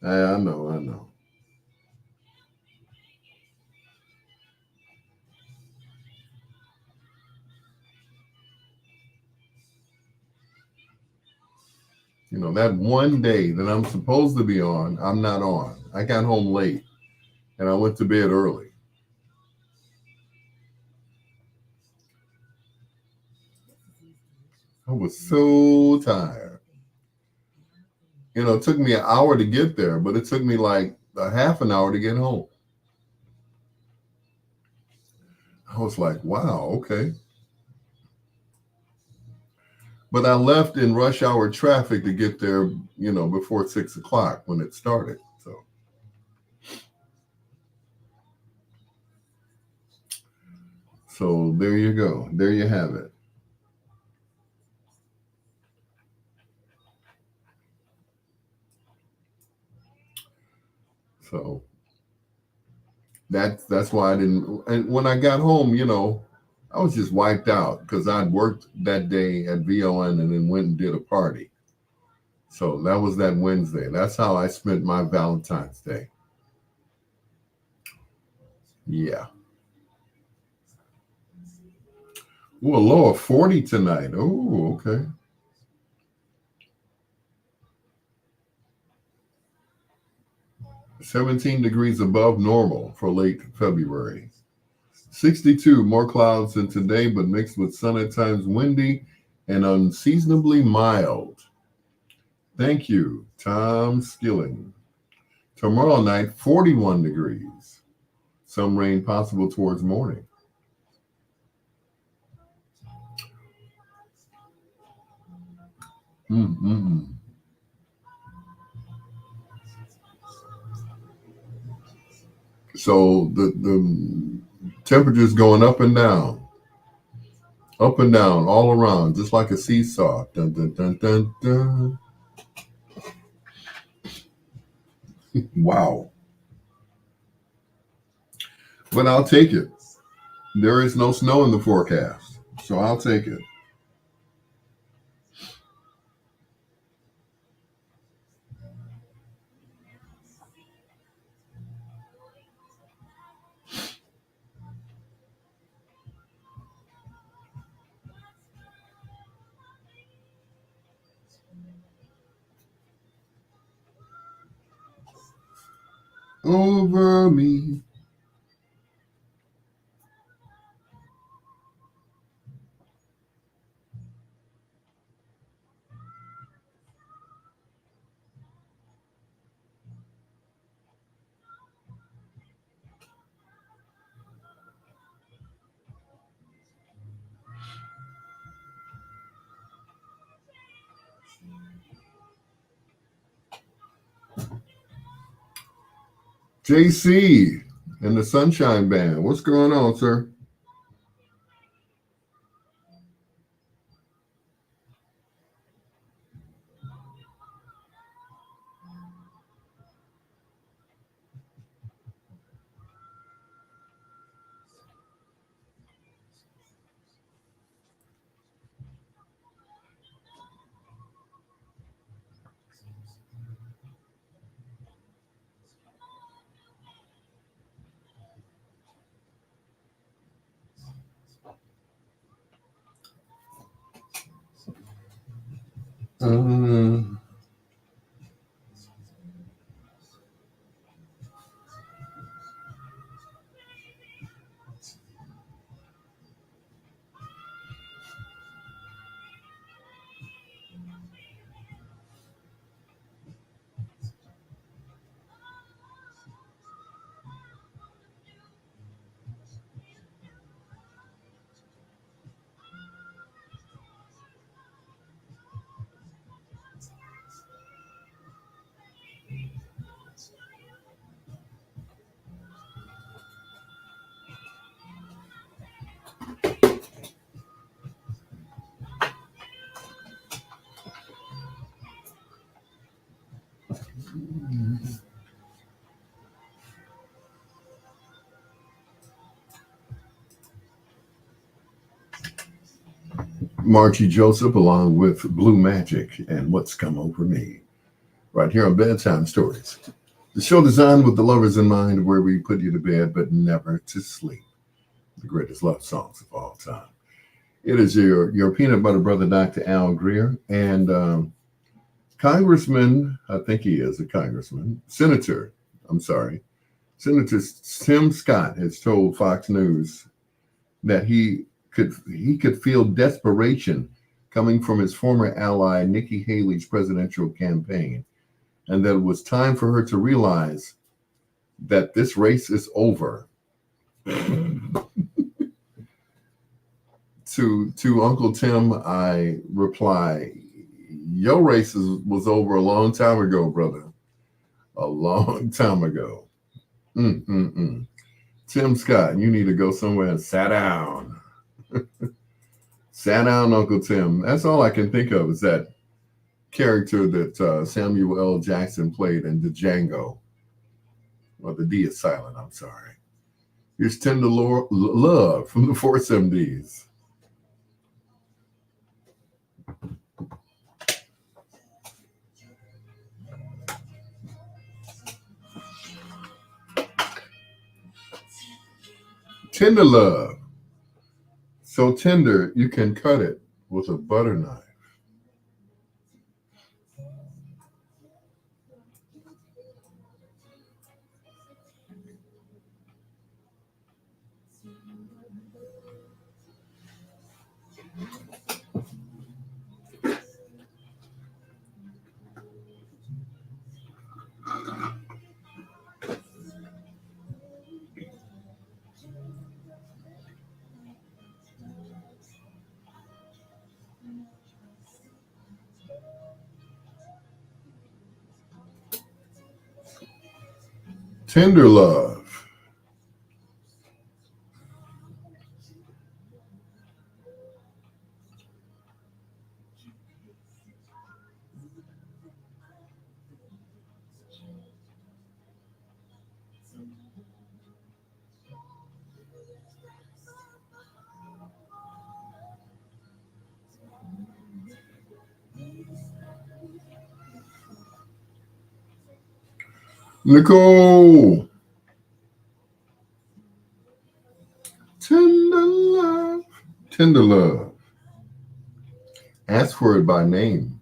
I know, I know. That one day that I'm supposed to be on, I'm not on. I got home late and I went to bed early. I was so tired. It took me an hour to get there, but it took me like a half an hour to get home. I was like, wow, okay. But I left in rush hour traffic to get there, before 6 o'clock when it started. So there you go. There you have it. So that's why I didn't. And when I got home, I was just wiped out because I'd worked that day at VON and then went and did a party. So that was that Wednesday. That's how I spent my Valentine's Day. Yeah. Ooh, a low of 40 tonight. Oh, okay. $17 degrees above normal for late February. 62, more clouds than today, but mixed with sun at times, windy and unseasonably mild. Thank you, Tom Skilling. Tomorrow night, 41 degrees. Some rain possible towards morning. Mm-mm. So the temperature's going up and down, all around, just like a seesaw. Dun, dun, dun, dun, dun. Wow. But I'll take it. There is no snow in the forecast, so I'll take it. Over me. JC and the Sunshine Band. What's going on, sir? Uh, Margie Joseph, along with Blue Magic and What's Come Over Me, right here on Bedtime Stories. The show designed with the lovers in mind, where we put you to bed but never to sleep. The greatest love songs of all time. It is your peanut butter brother, Dr. Al Greer, and Congressman, I think he is a congressman, senator, I'm sorry, Senator Tim Scott has told Fox News that he could feel desperation coming from his former ally Nikki Haley's presidential campaign, and that it was time for her to realize that this race is over. To Uncle Tim, I reply, your race was over a long time ago, brother. A long time ago. Mm-mm-mm. Tim Scott, you need to go somewhere and sat down. Sat down, Uncle Tim. That's all I can think of is that character that Samuel L. Jackson played in the Django. Well, the D is silent, I'm sorry. Here's Tender Love from the Force MDs. Tender Love. So tender, you can cut it with a butter knife. Tender Love. Nicole. Tender Love. Tender Love. Ask for it by name.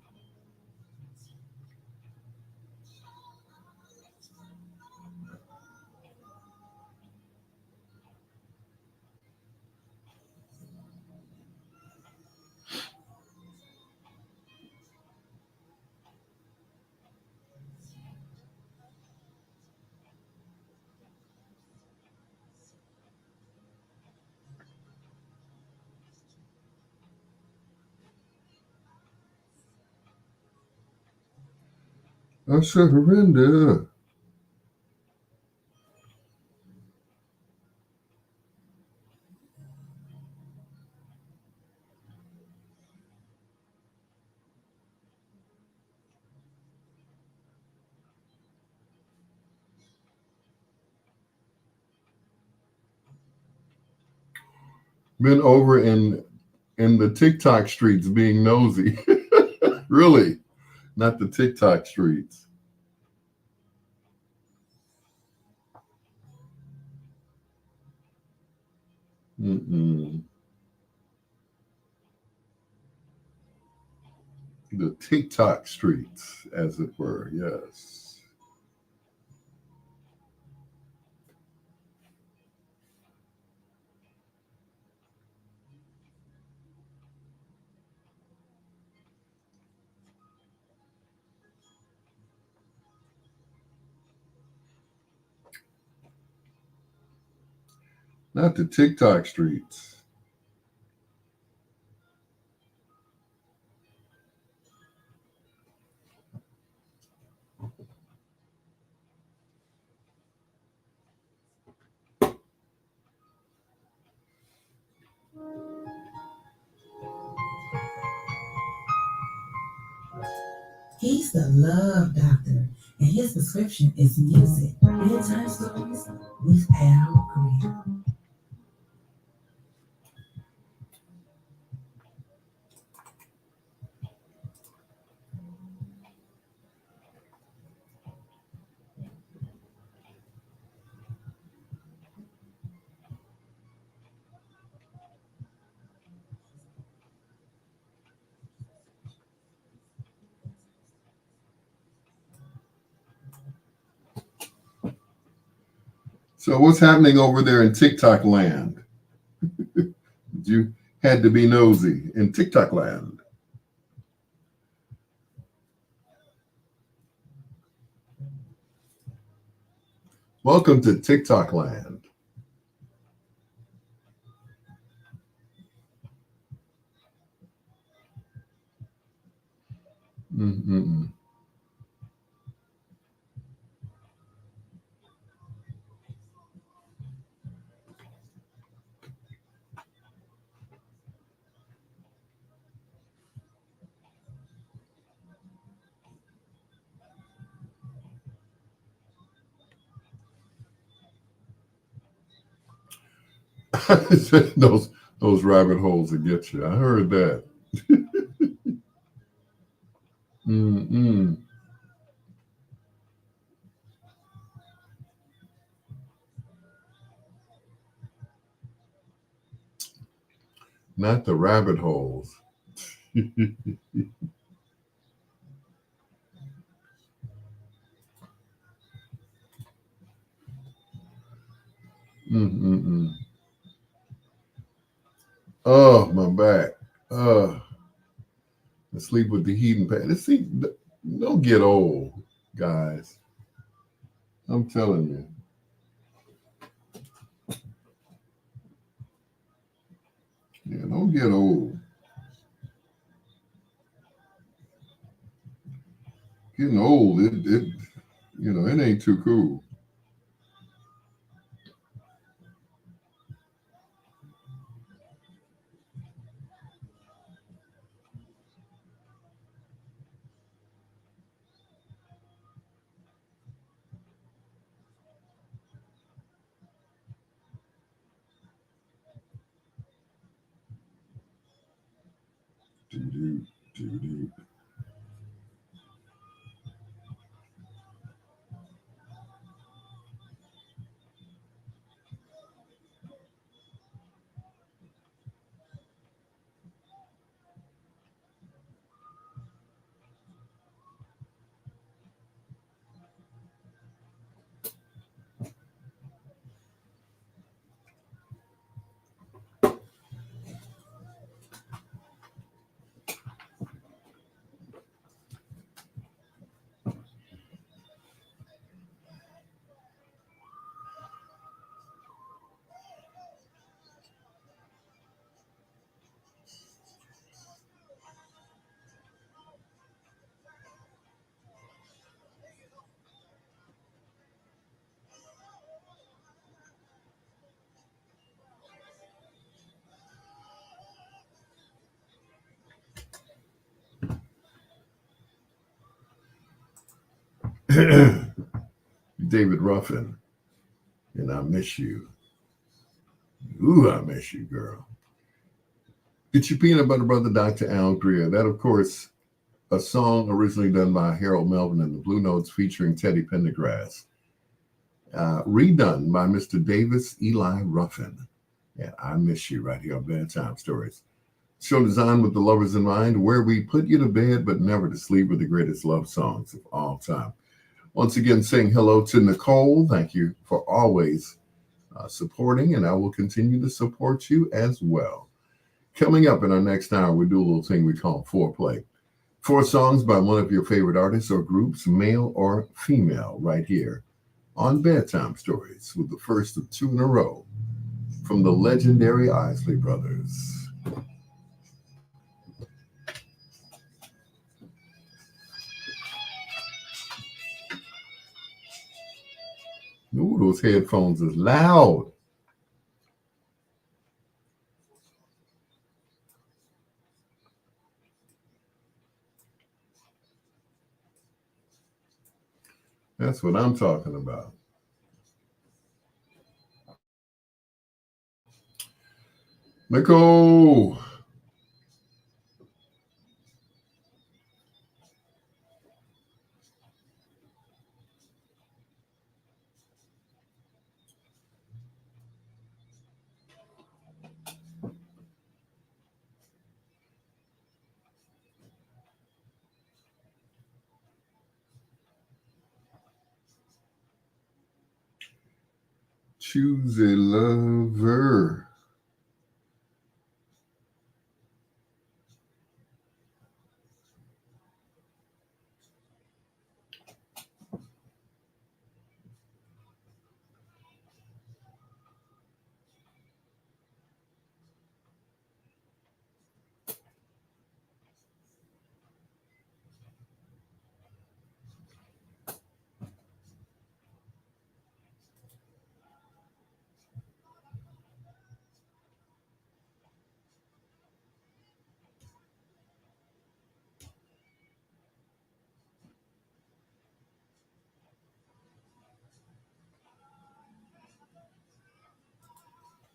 I surrender. Been over in the TikTok streets being nosy. Really, not the TikTok streets. Mm-mm. The TikTok streets, as it were. Yes, not the TikTok streets. He's the love doctor, and his prescription is music. Bedtime stories with Al Greer. So what's happening over there in TikTok land? You had to be nosy in TikTok land. Welcome to TikTok land. Mm-mm-mm. those rabbit holes that get you. I heard that. Mm-mm. Not the rabbit holes. Mm-mm-mm. Oh, my back. Uh, sleep with the heating pad. See, don't get old, guys. I'm telling you. Yeah, don't get old. Getting old, it ain't too cool. Doo-doo, doo-doo. David Ruffin, and I miss you. Ooh, I miss you, girl. It's your peanut butter brother, Dr. Al Greer. That, of course, a song originally done by Harold Melvin and the Blue Notes featuring Teddy Pendergrass, redone by Mr. Davis Eli Ruffin. And I miss you right here on Bedtime Stories. Show designed with the lovers in mind, where we put you to bed but never to sleep with the greatest love songs of all time. Once again, saying hello to Nicole. Thank you for always supporting, and I will continue to support you as well. Coming up in our next hour, we do a little thing we call foreplay. 4 songs by one of your favorite artists or groups, male or female, right here on Bedtime Stories, with the first of 2 in a row from the legendary Isley Brothers. Ooh, those headphones is loud. That's what I'm talking about. Nicole. Choose a lover.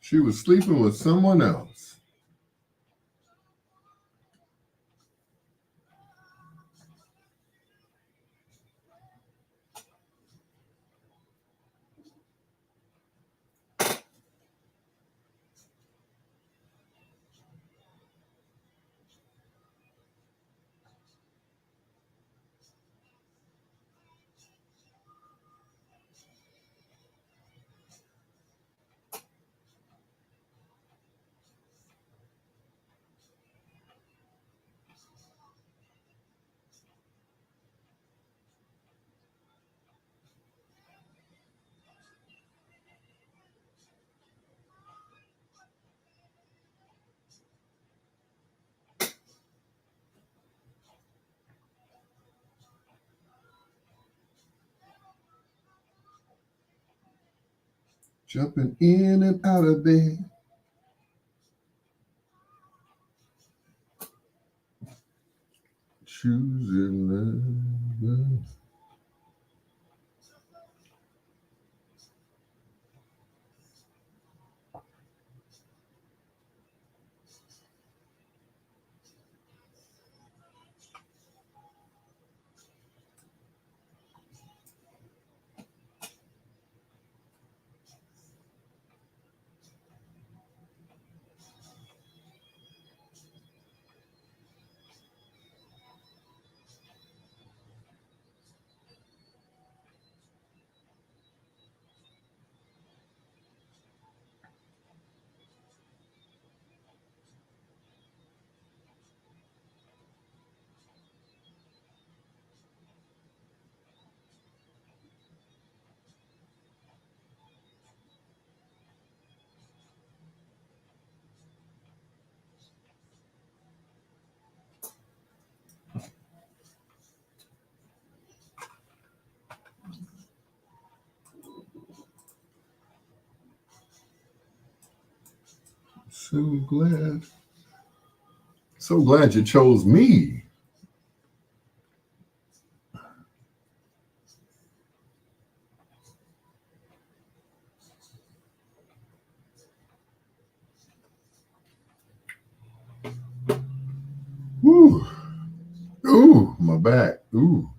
She was sleeping with someone else. Jumping in and out of bed. Choosing love. So glad. So glad you chose me. Woo. Ooh, my back. Ooh.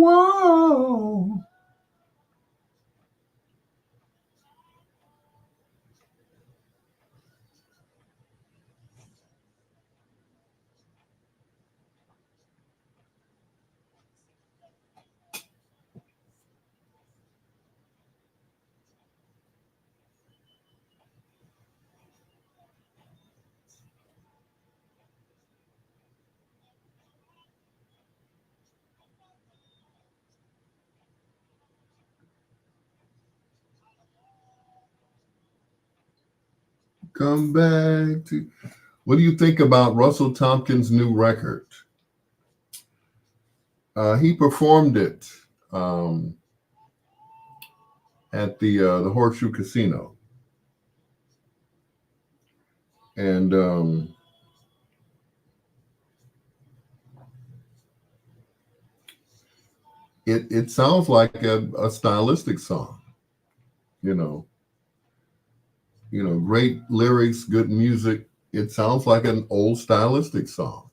Whoa. Come back to. What do you think about Russell Tompkins' new record? He performed it at the Horseshoe Casino, and it sounds like a stylistic song. You know, great lyrics, good music. It sounds like an old stylistic song.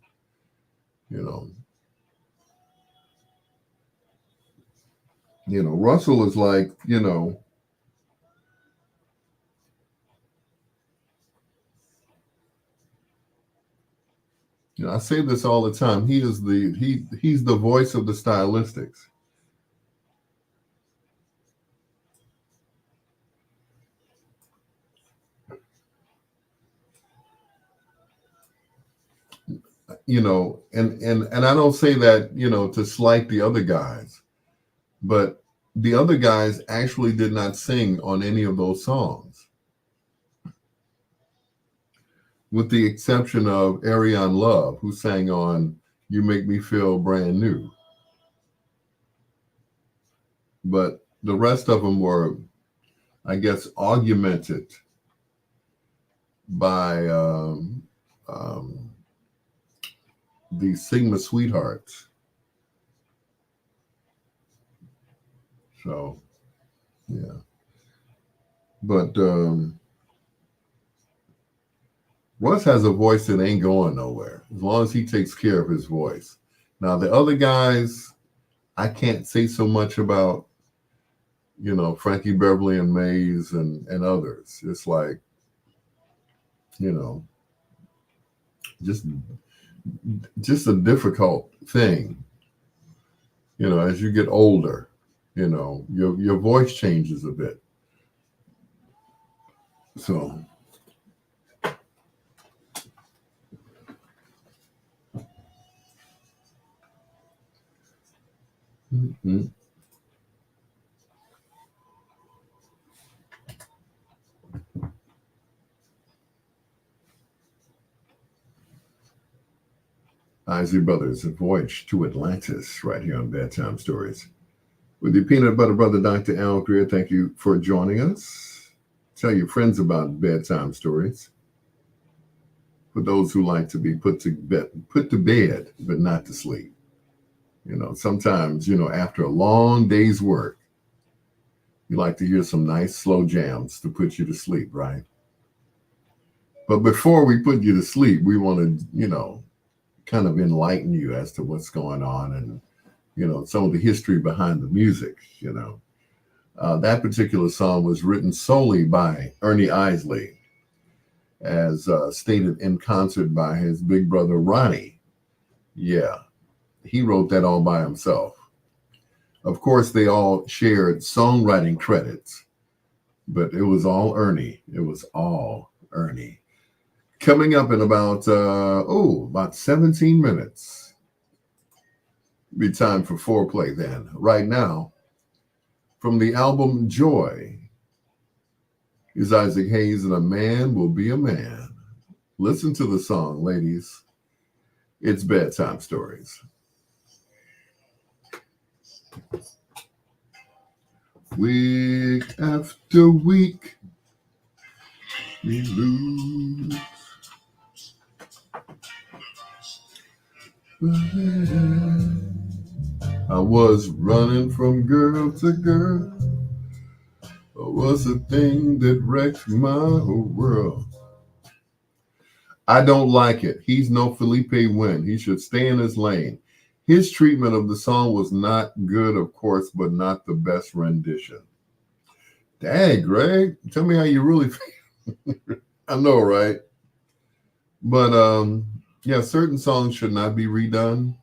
You know, Russell is like, I say this all the time. He's the voice of the stylistics. And I don't say that, to slight the other guys, but the other guys actually did not sing on any of those songs, with the exception of Ariane Love, who sang on You Make Me Feel Brand New. But the rest of them were, I guess, augmented by the Sigma Sweethearts. So, yeah. But Russ has a voice that ain't going nowhere as long as he takes care of his voice. Now, the other guys, I can't say so much about, Frankie Beverly and Mays and others. It's like, just a difficult thing, as you get older, your voice changes a bit. So Isley Brothers, a voyage to Atlantis, right here on Bedtime Stories. With your peanut butter brother, Dr. Al Greer, thank you for joining us. Tell your friends about Bedtime Stories. For those who like to be put to bed, but not to sleep. Sometimes, after a long day's work, you like to hear some nice slow jams to put you to sleep, right? But before we put you to sleep, we want to, kind of enlighten you as to what's going on and, some of the history behind the music, That particular song was written solely by Ernie Isley, as stated in concert by his big brother, Ronnie. Yeah, he wrote that all by himself. Of course, they all shared songwriting credits, but it was all Ernie. It was all Ernie. Coming up in about 17 minutes. Be time for foreplay then. Right now, from the album Joy, is Isaac Hayes and A Man Will Be a Man. Listen to the song, ladies. It's Bedtime Stories. Week after week, we lose. I was running from girl to girl. It was a thing that wrecked my whole world. I don't like it. He's no Felipe Wynn. He should stay in his lane. His treatment of the song was not good, of course, but not the best rendition. Dang, Greg, tell me how you really feel. I know, right? But yeah, certain songs should not be redone.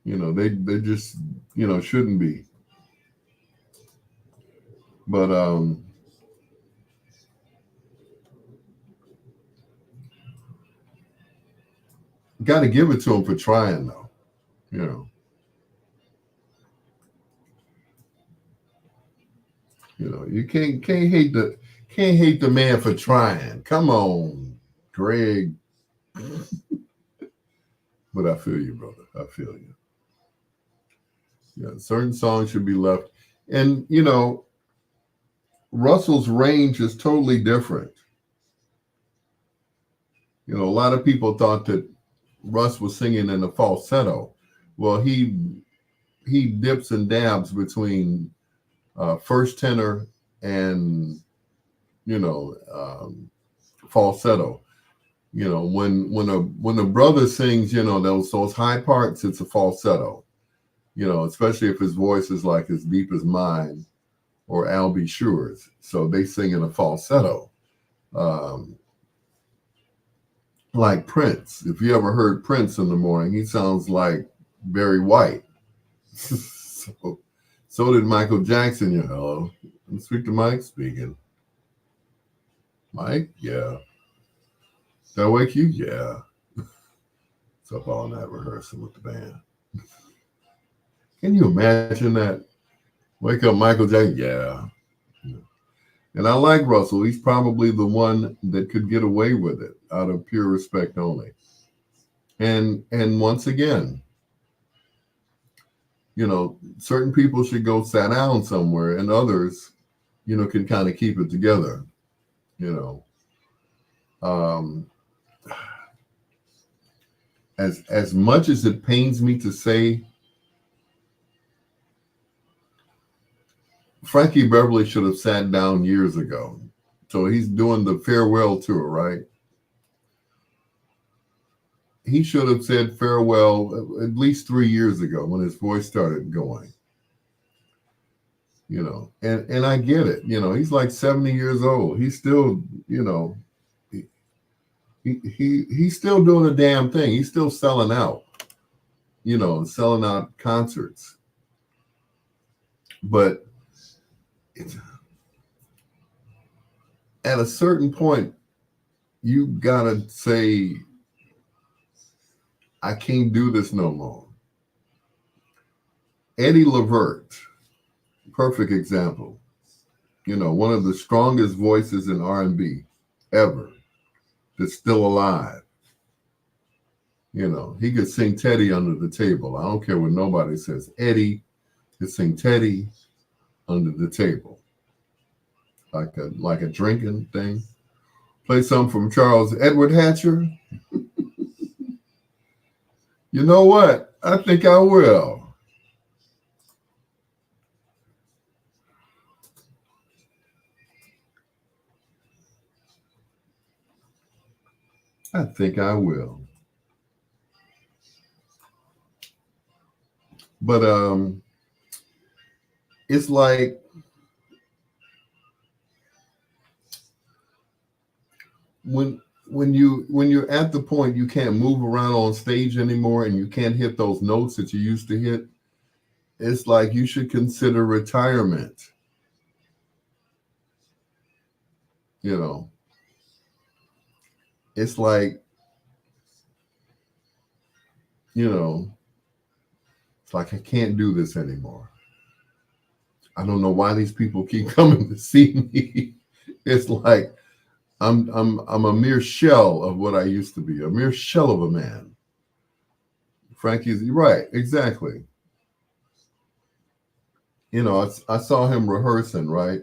They just shouldn't be. But got to give it to him for trying, though. You can't hate the man for trying. Come on, Greg. But I feel you, brother. I feel you. Yeah, certain songs should be left. And Russell's range is totally different. A lot of people thought that Russ was singing in a falsetto. Well, he dips and dabs between first tenor and falsetto. When a brother sings, those high parts, it's a falsetto. Especially if his voice is like as deep as mine or Al B. Sure's. So they sing in a falsetto. Like Prince. If you ever heard Prince in the morning, he sounds like Barry White. So did Michael Jackson. Hello. Speak to Mike. Speaking. Mike? Yeah. Did I wake you? Yeah. It's up all night rehearsing with the band. Can you imagine that? Wake up Michael Jackson? Yeah. And I like Russell. He's probably the one that could get away with it out of pure respect only. And once again, certain people should go sit down somewhere and others, can kind of keep it together, As much as it pains me to say, Frankie Beverly should have sat down years ago. So he's doing the farewell tour, right? He should have said farewell at least 3 years ago when his voice started going. And I get it. He's like 70 years old. He's still, he's still doing a damn thing. He's still selling out, selling out concerts. But at a certain point, you gotta say, I can't do this no more. Eddie Levert, perfect example. One of the strongest voices in R&B ever that's still alive. He could sing Teddy under the table. I don't care what nobody says. Eddie could sing Teddy under the table. Like a drinking thing. Play something from Charles Edward Hatcher. You know what? I think I will. I think I will. But it's like when you're at the point you can't move around on stage anymore and you can't hit those notes that you used to hit, it's like you should consider retirement. It's like, it's like I can't do this anymore. I don't know why these people keep coming to see me. It's like I'm a mere shell of what I used to be, a mere shell of a man. Frankie's right, exactly. I saw him rehearsing, right?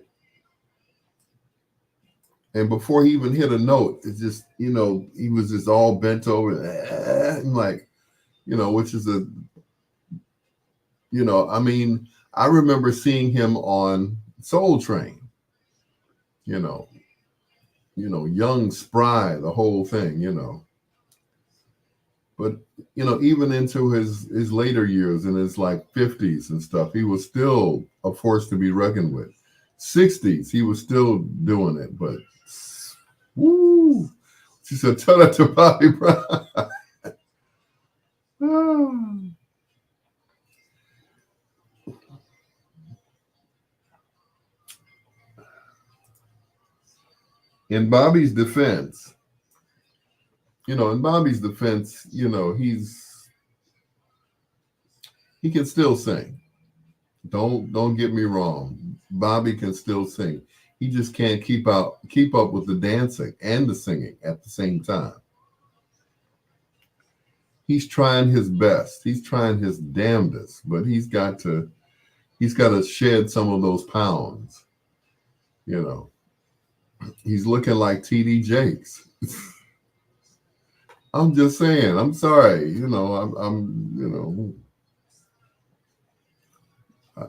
And before he even hit a note, it's just, he was just all bent over, and like, which is I remember seeing him on Soul Train, young, spry, the whole thing, But even into his later years, in his like 50s and stuff, he was still a force to be reckoned with. 60s, he was still doing it. But woo, she said, "Tell that to Bobby Brown." In Bobby's defense, he can still sing. Don't get me wrong. Bobby can still sing. He just can't keep up with the dancing and the singing at the same time. He's trying his best. He's trying his damnedest, but he's got to shed some of those pounds. He's looking like TD Jakes. I'm just saying. I'm sorry.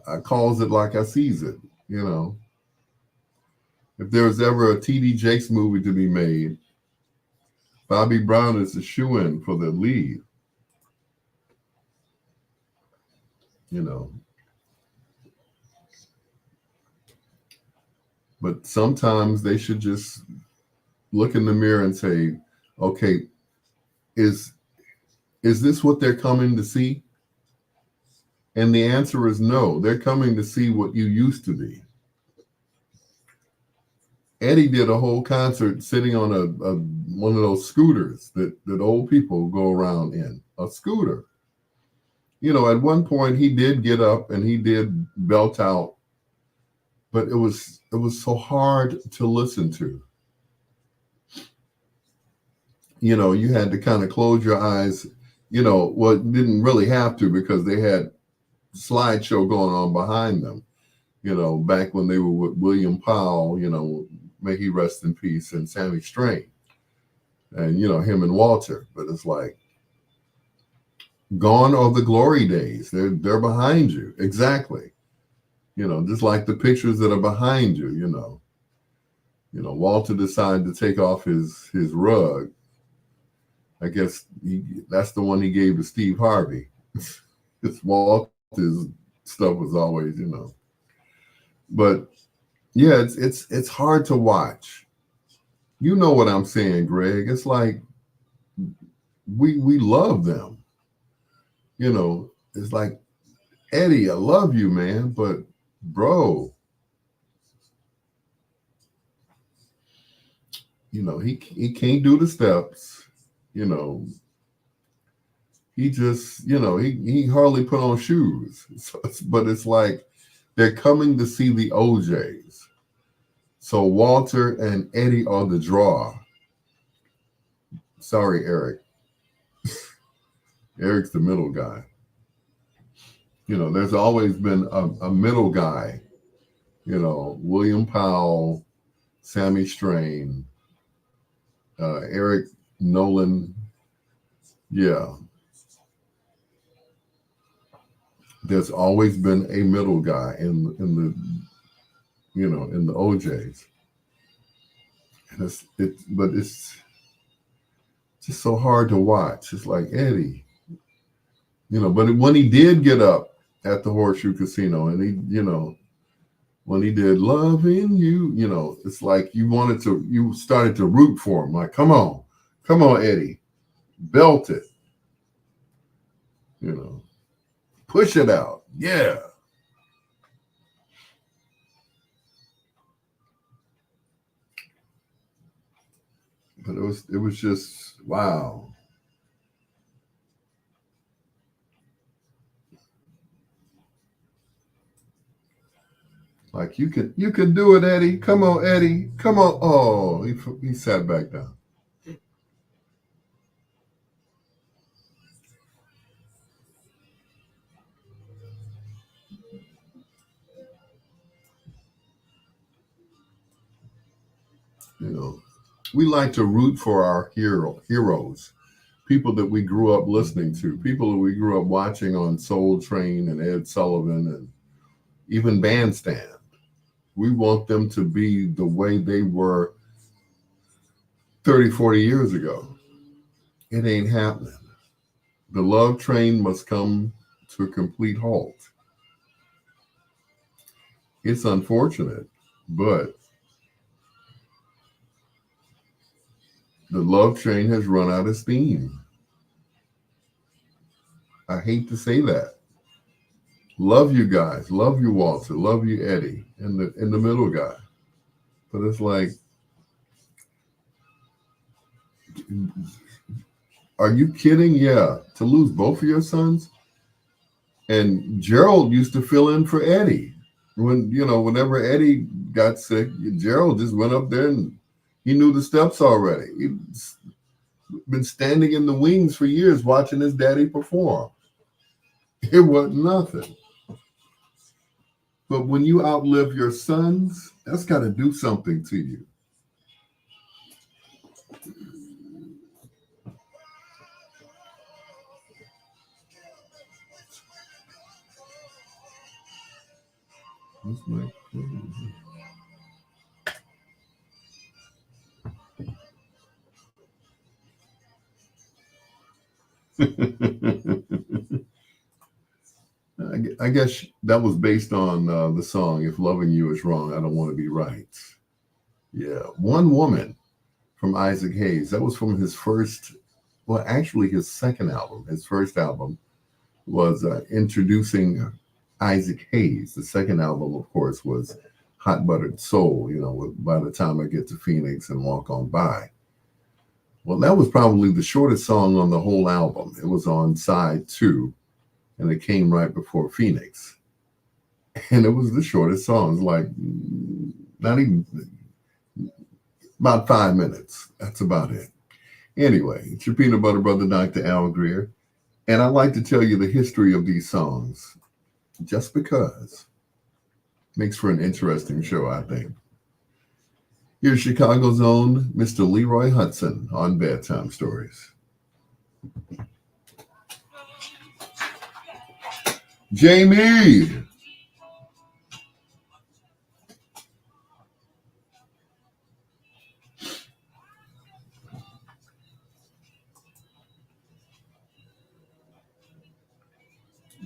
I calls it like I sees it. If there's ever a TD Jakes movie to be made, Bobby Brown is a shoe-in for the lead. But sometimes they should just look in the mirror and say, okay, is this what they're coming to see? And the answer is no. They're coming to see what you used to be. Eddie did a whole concert sitting on a one of those scooters that old people go around in, a scooter. At one point he did get up and he did belt out, but it was so hard to listen to. You had to kind of close your eyes. Well, didn't really have to, because they had slideshow going on behind them. Back when they were with William Powell, may he rest in peace, and Sammy Strain, and him and Walter. But it's like, gone are the glory days. They're behind you. Exactly. Just like the pictures that are behind you. Walter decided to take off his rug. I guess that's the one he gave to Steve Harvey. It's Walter's stuff was always, But yeah, it's hard to watch. You know what I'm saying, Greg? It's like we love them. It's like, Eddie, I love you, man, but bro, he can't do the steps. He just, he hardly put on shoes. But it's like they're coming to see the OJs. So Walter and Eddie are the draw. Sorry, Eric. Eric's the middle guy. There's always been a middle guy. William Powell, Sammy Strain, Eric Nolan. Yeah. There's always been a middle guy in the OJs. And it's just so hard to watch. It's like, Eddie, but when he did get up at the Horseshoe Casino, and he, when he did Loving You, it's like you started to root for him. Like, come on, Eddie, belt it, push it out. Yeah. But it was just, wow. Like, you can do it, Eddie. Come on, Eddie. Come on. Oh, he sat back down. We like to root for our heroes, people that we grew up listening to, people that we grew up watching on Soul Train and Ed Sullivan and even Bandstand. We want them to be the way they were 30, 40 years ago. It ain't happening. The love train must come to a complete halt. It's unfortunate, but the love train has run out of steam. I hate to say that. Love you guys, love you Walter, love you Eddie, and the middle guy. But it's like, are you kidding? Yeah, to lose both of your sons. And Gerald used to fill in for Eddie. Whenever Eddie got sick, Gerald just went up there and he knew the steps already. He'd been standing in the wings for years watching his daddy perform. It wasn't nothing. But when you outlive your sons, that's got to do something to you. What's my I guess that was based on the song "If Loving You Is Wrong, I Don't Want to Be Right." Yeah, One Woman from Isaac Hayes. That was from his first, well, actually his second album. His first album was introducing Isaac Hayes. The second album, of course, was Hot Buttered Soul. By the time I get to Phoenix and Walk On By. Well, that was probably the shortest song on the whole album. It was on side 2. And it came right before Phoenix. And it was the shortest song. Like not even about 5 minutes. That's about it. Anyway, it's your peanut butter brother, Dr. Al Greer. And I like to tell you the history of these songs just because. Makes for an interesting show, I think. Here's Chicago's own Mr. Leroy Hudson on Bedtime Stories. Jamie!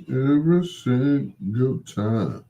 Every single time.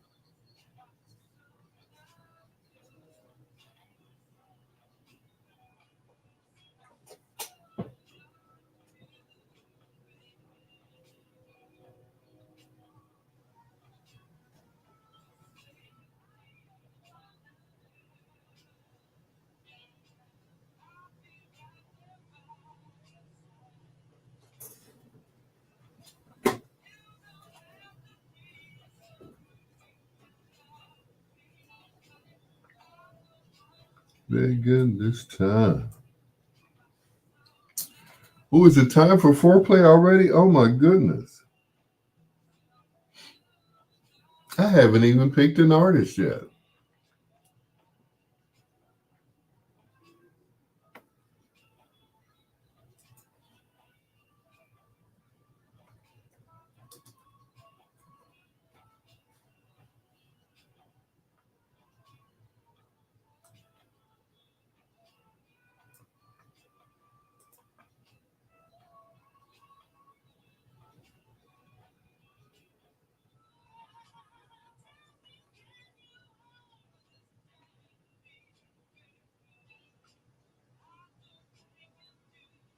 Begging this time. Oh, is it time for foreplay already? Oh my goodness. I haven't even picked an artist yet.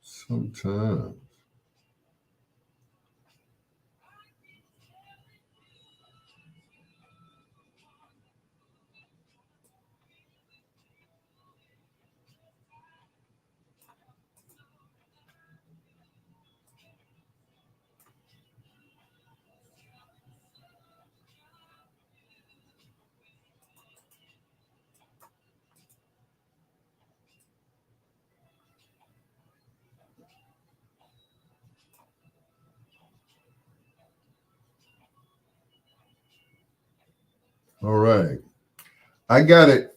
Sometimes. All right. I got it.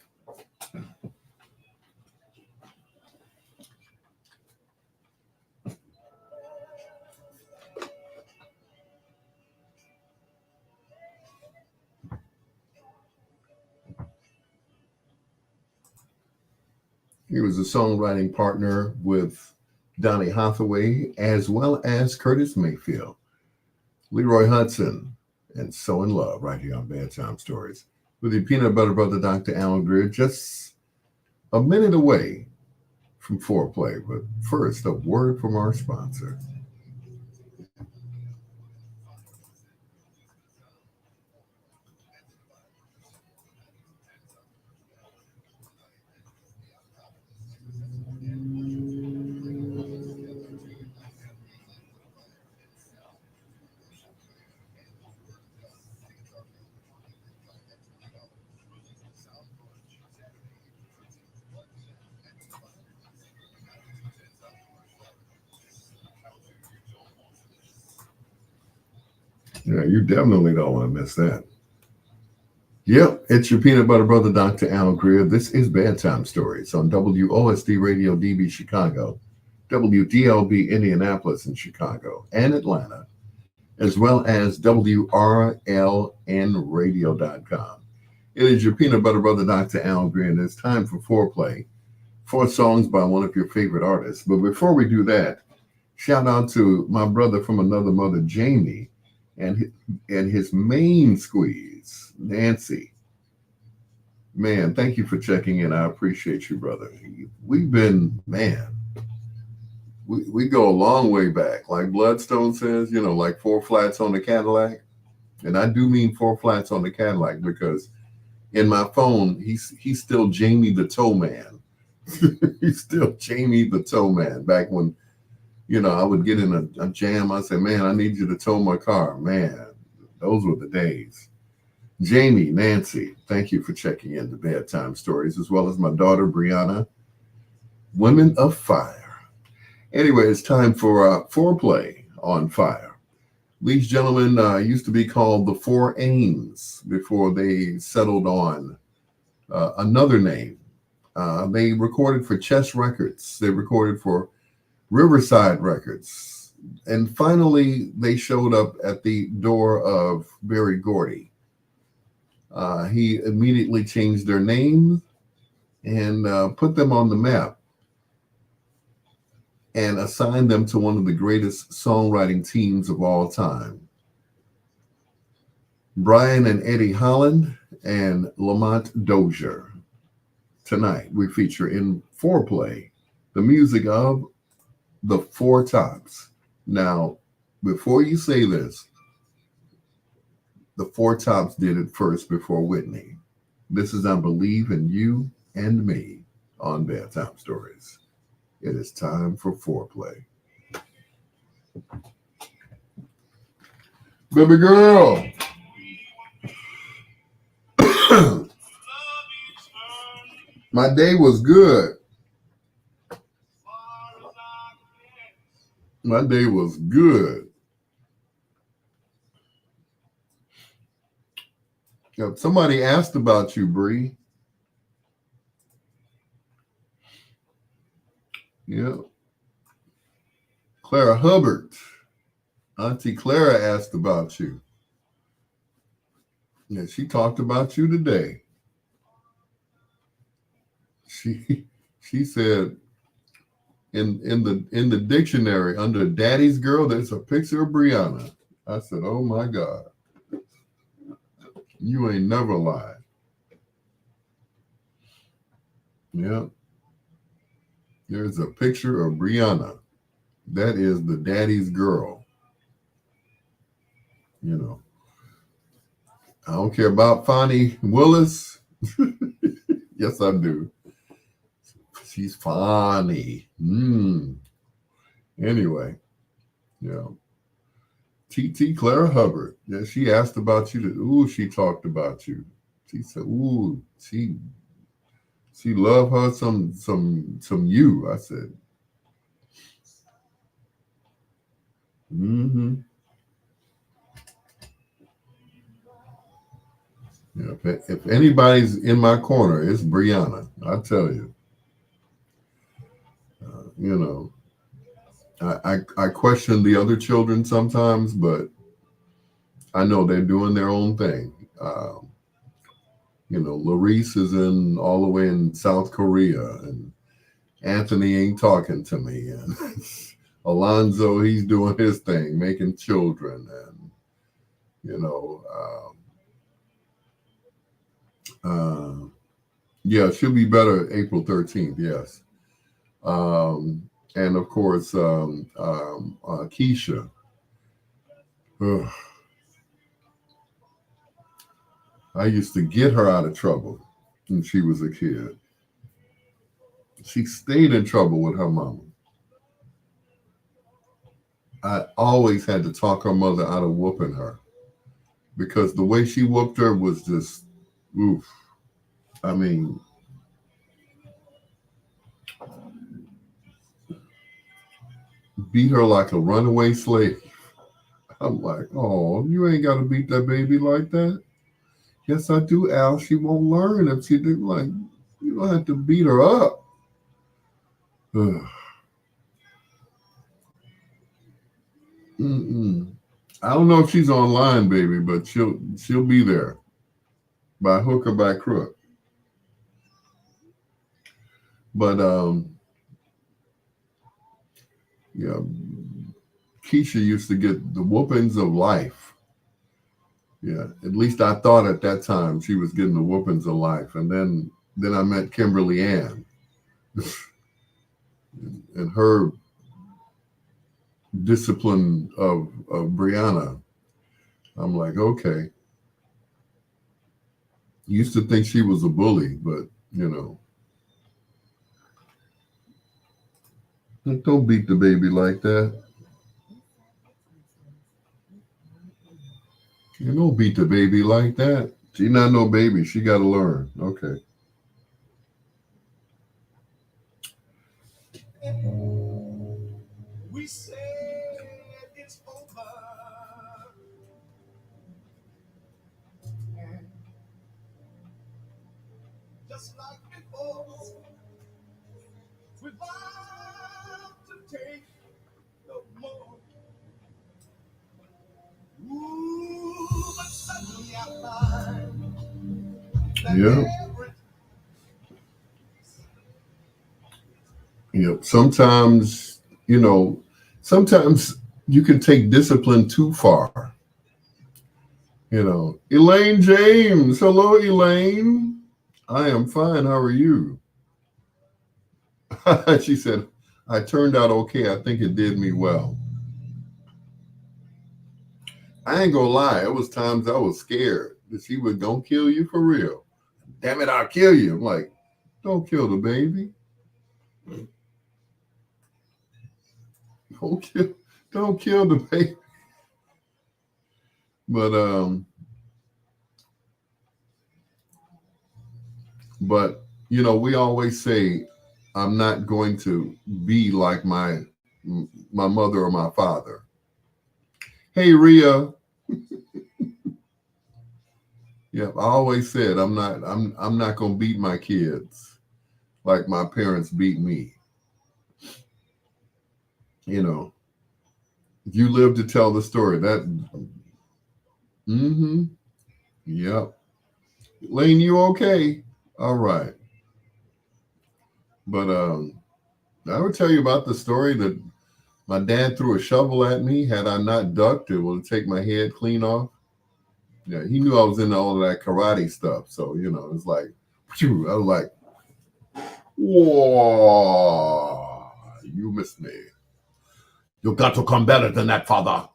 He was a songwriting partner with Donny Hathaway, as well as Curtis Mayfield, Leroy Hudson, and So in Love right here on Bedtime Stories. With your peanut butter brother, Dr. Alan Greer, just a minute away from foreplay. But first, a word from our sponsor. Yeah, you definitely don't want to miss that. Yep, it's your peanut butter brother, Dr. Al Greer. This is Bedtime Stories on WOSD Radio DB Chicago, WDLB Indianapolis and Chicago and Atlanta, as well as WRLNradio.com. It is your peanut butter brother, Dr. Al Greer, and it's time for foreplay. Four songs by one of your favorite artists. But before we do that, shout out to my brother from another mother, Jamie, and his main squeeze, Nancy. Man, thank you for checking in. I appreciate you, brother. We've been, man, we go a long way back. Like Bloodstone says, like four flats on the Cadillac. And I do mean four flats on the Cadillac because in my phone, he's still Jamie the Tow Man. He's still Jamie the Tow Man. Back when, I would get in a jam. I say, man, I need you to tow my car. Man, those were the days. Jamie, Nancy, thank you for checking in to Bedtime Stories, as well as my daughter, Brianna, Women of Fire. Anyway, it's time for foreplay on fire. These gentlemen used to be called the Four Ames before they settled on another name. They recorded for Chess Records. They recorded for Riverside Records. And finally, they showed up at the door of Berry Gordy. He immediately changed their name and put them on the map and assigned them to one of the greatest songwriting teams of all time. Brian and Eddie Holland and Lamont Dozier. Tonight, we feature in foreplay the music of the Four Tops. Now, before you say this, the Four Tops did it first before Whitney. This is I Believe in You and Me on Bedtime Stories. It is time for foreplay. Baby girl. My day was good. My day was good. Somebody asked about you, Bree. Yeah. Clara Hubbard. Auntie Clara asked about you. Yeah, she talked about you today. She said in the dictionary under Daddy's Girl, there's a picture of Brianna. I said, oh my God. You ain't never lied. Yeah. There's a picture of Brianna. That is the Daddy's Girl. I don't care about Fonnie Willis. Yes, I do. She's funny. Anyway, T.T. Clara Hubbard. Yeah, she asked about you. She talked about you. She said, she loved her some you. I said, if anybody's in my corner, it's Brianna. I tell you. I question the other children sometimes, but I know they're doing their own thing. Larice is all the way in South Korea, Anthony ain't talking to me. And Alonzo, he's doing his thing, making children. And, you know, yeah, she'll be better April 13th. Yes. And of course, Keisha. Ugh. I used to get her out of trouble when she was a kid. She stayed in trouble with her mama. I always had to talk her mother out of whooping her because the way she whooped her was just, oof. I mean, beat her like a runaway slave. I'm like, oh, you ain't got to beat that baby like that. Yes, I do, Al. She won't learn if she didn't like. You don't have to beat her up. Ugh. Mm-mm. I don't know if she's online, baby, but she'll be there by hook or by crook. But yeah, Keisha used to get the whoopings of life. Yeah, at least I thought at that time she was getting the whoopings of life. And then I met Kimberly Ann and her discipline of Brianna. I'm like, okay. Used to think she was a bully, but you know, don't beat the baby like that. You don't beat the baby like that. She not no baby. She got to learn. Okay. We say it's over. And just like before, we're about to take no more. Ooh, but suddenly I find that Yeah. Yep. Sometimes, you know, sometimes you can take discipline too far. You know, Elaine James. Hello, Elaine. I am fine. How are you? She said, I turned out okay. I think it did me well. I ain't gonna lie. It was times I was scared that she was gonna kill you for real. Damn it, I'll kill you. I'm like, don't kill the baby. Don't kill the baby. But you know, we always say, I'm not going to be like my mother or my father. Hey, Rhea. Yeah, I always said I'm not gonna beat my kids like my parents beat me. You know, you live to tell the story. That mm-hmm. Yep. Lane, you okay? All right. But I would tell you about the story that my dad threw a shovel at me. Had I not ducked, it would take my head clean off. Yeah, he knew I was into all of that karate stuff. So, you know, it's like, phew, I was like, whoa, you missed me. You got to come better than that, father.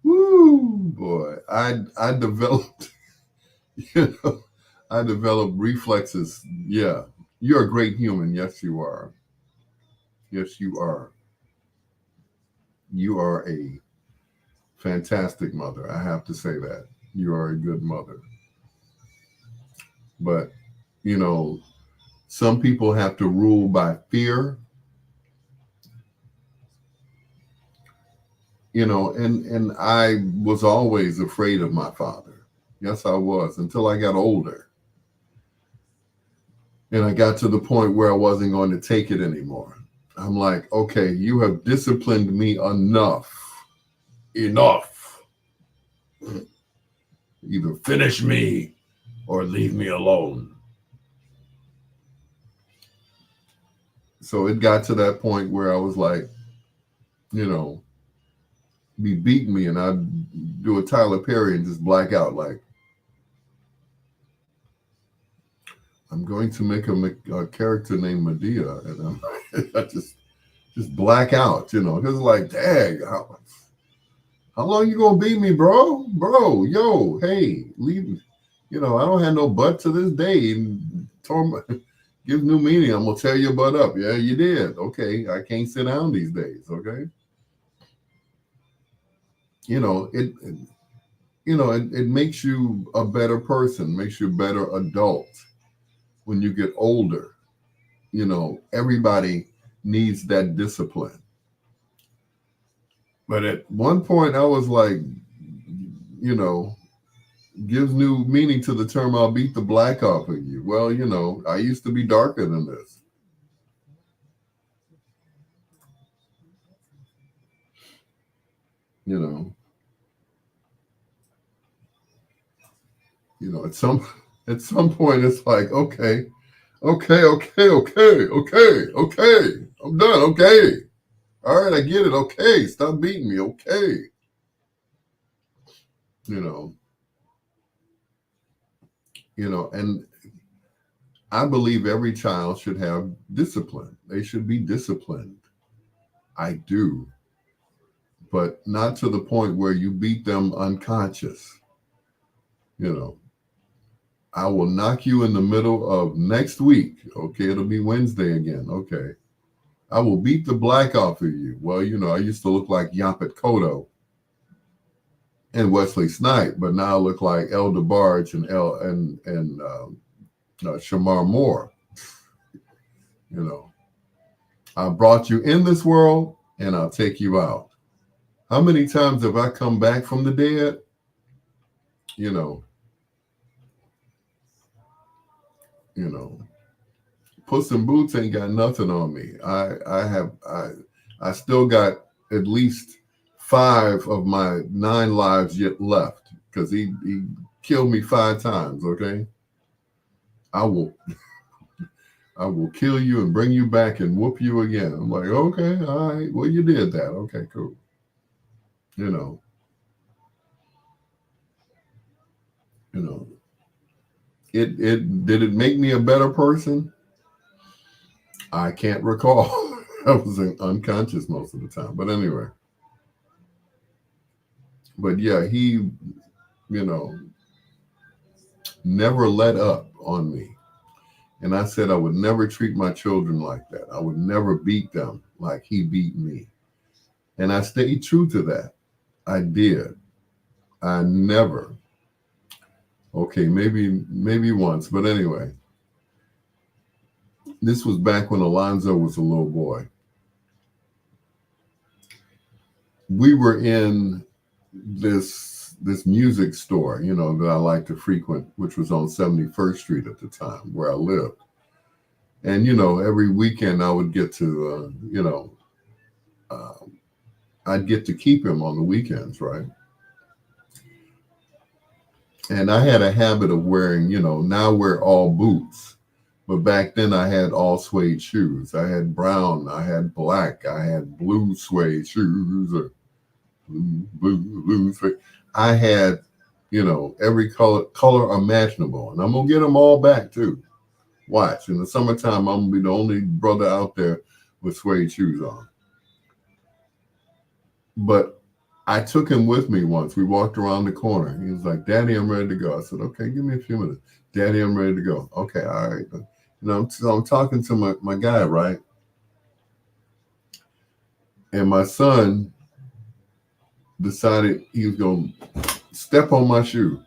Woo, boy. I developed, you know, I developed reflexes. Yeah. You're a great human. Yes, you are. Yes, you are. You are a fantastic mother. I have to say that. You are a good mother. But, you know, some people have to rule by fear, you know, and I was always afraid of my father. Yes, I was until I got older. And I got to the point where I wasn't going to take it anymore. I'm like, okay, you have disciplined me enough. Enough. Either finish me or leave me alone. So it got to that point where I was like, you know, be beating me and I'd do a Tyler Perry and just black out like, I'm going to make a character named Medea, and I just black out, because like, dang, how long you gonna beat me, bro? Bro, yo, hey, leave me. I don't have no butt to this day. And gives new meaning. I'm gonna tear your butt up. Yeah, you did. Okay, I can't sit down these days. Okay, it makes you a better person, makes you a better adult when you get older. Everybody needs that discipline. But at one point, I was like, you know, gives new meaning to the term "I'll beat the black off of you." Well, I used to be darker than this. You know, at some point, it's like, okay, okay, okay, okay, okay, okay, I'm done. Okay, all right, I get it. Okay, stop beating me. Okay, you know, and I believe every child should have discipline. They should be disciplined. I do, but not to the point where you beat them unconscious. You know, I will knock you in the middle of next week. Okay, it'll be Wednesday again. Okay, I will beat the black off of you. Well, I used to look like Yaphet Kotto and Wesley Snipes, but now I look like El DeBarge and Shamar Moore. You know, I brought you in this world, and I'll take you out. How many times have I come back from the dead? You know, you know, Puss in Boots ain't got nothing on me. I still got at least 5 of my 9 lives yet left because he killed me 5 times. Okay, I will kill you and bring you back and whoop you again. I'm like, okay, all right, well, you did that. Okay, cool. You know, it did it make me a better person? I can't recall. I was unconscious most of the time. But anyway. But yeah, he, never let up on me. And I said I would never treat my children like that. I would never beat them like he beat me. And I stayed true to that. I did. I never. Okay, maybe once. But anyway, this was back when Alonzo was a little boy. We were in this music store, that I like to frequent, which was on 71st Street at the time where I lived. And, every weekend I would get to, I'd get to keep him on the weekends, right? And I had a habit of wearing, now wear all boots. But back then I had all suede shoes. I had brown, I had black, I had blue suede shoes, or blue suede. I had, every color imaginable. And I'm going to get them all back too. Watch. In the summertime, I'm going to be the only brother out there with suede shoes on. But I took him with me once. We walked around the corner. He was like, Daddy, I'm ready to go. I said, okay, give me a few minutes. Daddy, I'm ready to go. Okay, all right. So I'm talking to my guy, right? And my son decided he was going to step on my shoe.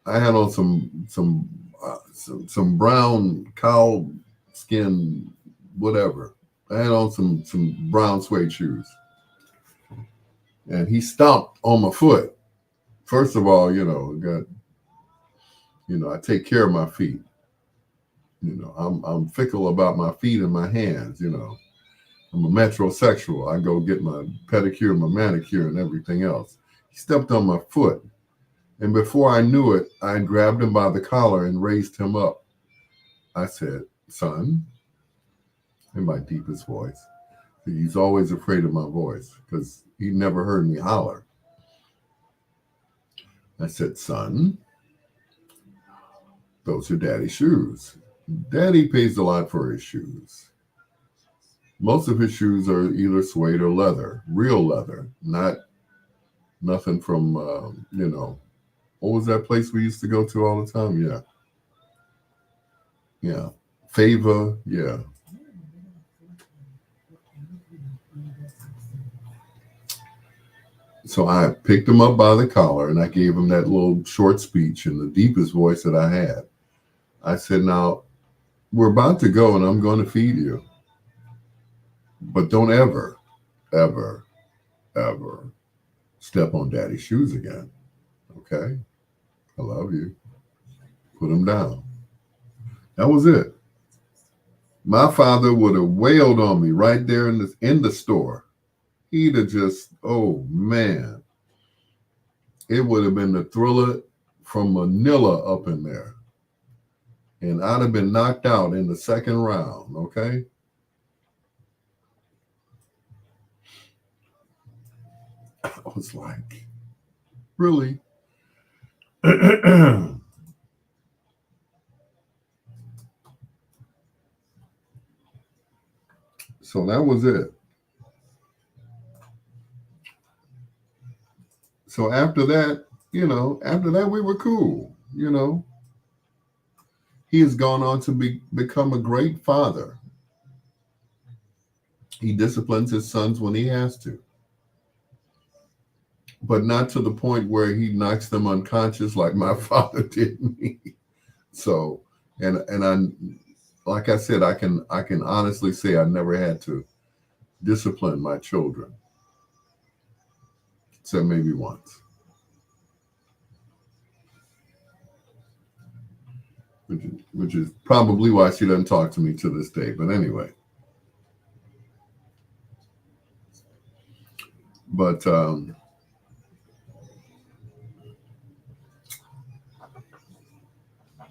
I had on some brown cow skin, whatever. I had on some brown suede shoes. And he stomped on my foot. First of all, I take care of my feet. I'm fickle about my feet and my hands. I'm a metrosexual. I go get my pedicure, my manicure, and everything else. He stepped on my foot. And before I knew it, I grabbed him by the collar and raised him up. I said, son, in my deepest voice. He's always afraid of my voice because he never heard me holler. I said, son, those are daddy's shoes. Daddy pays a lot for his shoes. Most of his shoes are either suede or leather, real leather, not nothing from, what was that place we used to go to all the time? Yeah. Yeah. Favor. Yeah. So I picked him up by the collar and I gave him that little short speech in the deepest voice that I had. I said, now we're about to go and I'm going to feed you, but don't ever, ever, ever step on daddy's shoes again. Okay. I love you. Put him down. That was it. My father would have wailed on me right there in the store. He'd have just, oh man, it would have been the Thriller from Manila up in there. And I'd have been knocked out in the second round, okay? I was like, really? So that was it. So after that, we were cool, He has gone on to become a great father. He disciplines his sons when he has to, but not to the point where he knocks them unconscious like my father did me. So, and I, like I said, I can honestly say I never had to discipline my children, except maybe once, which is probably why she doesn't talk to me to this day. But anyway, but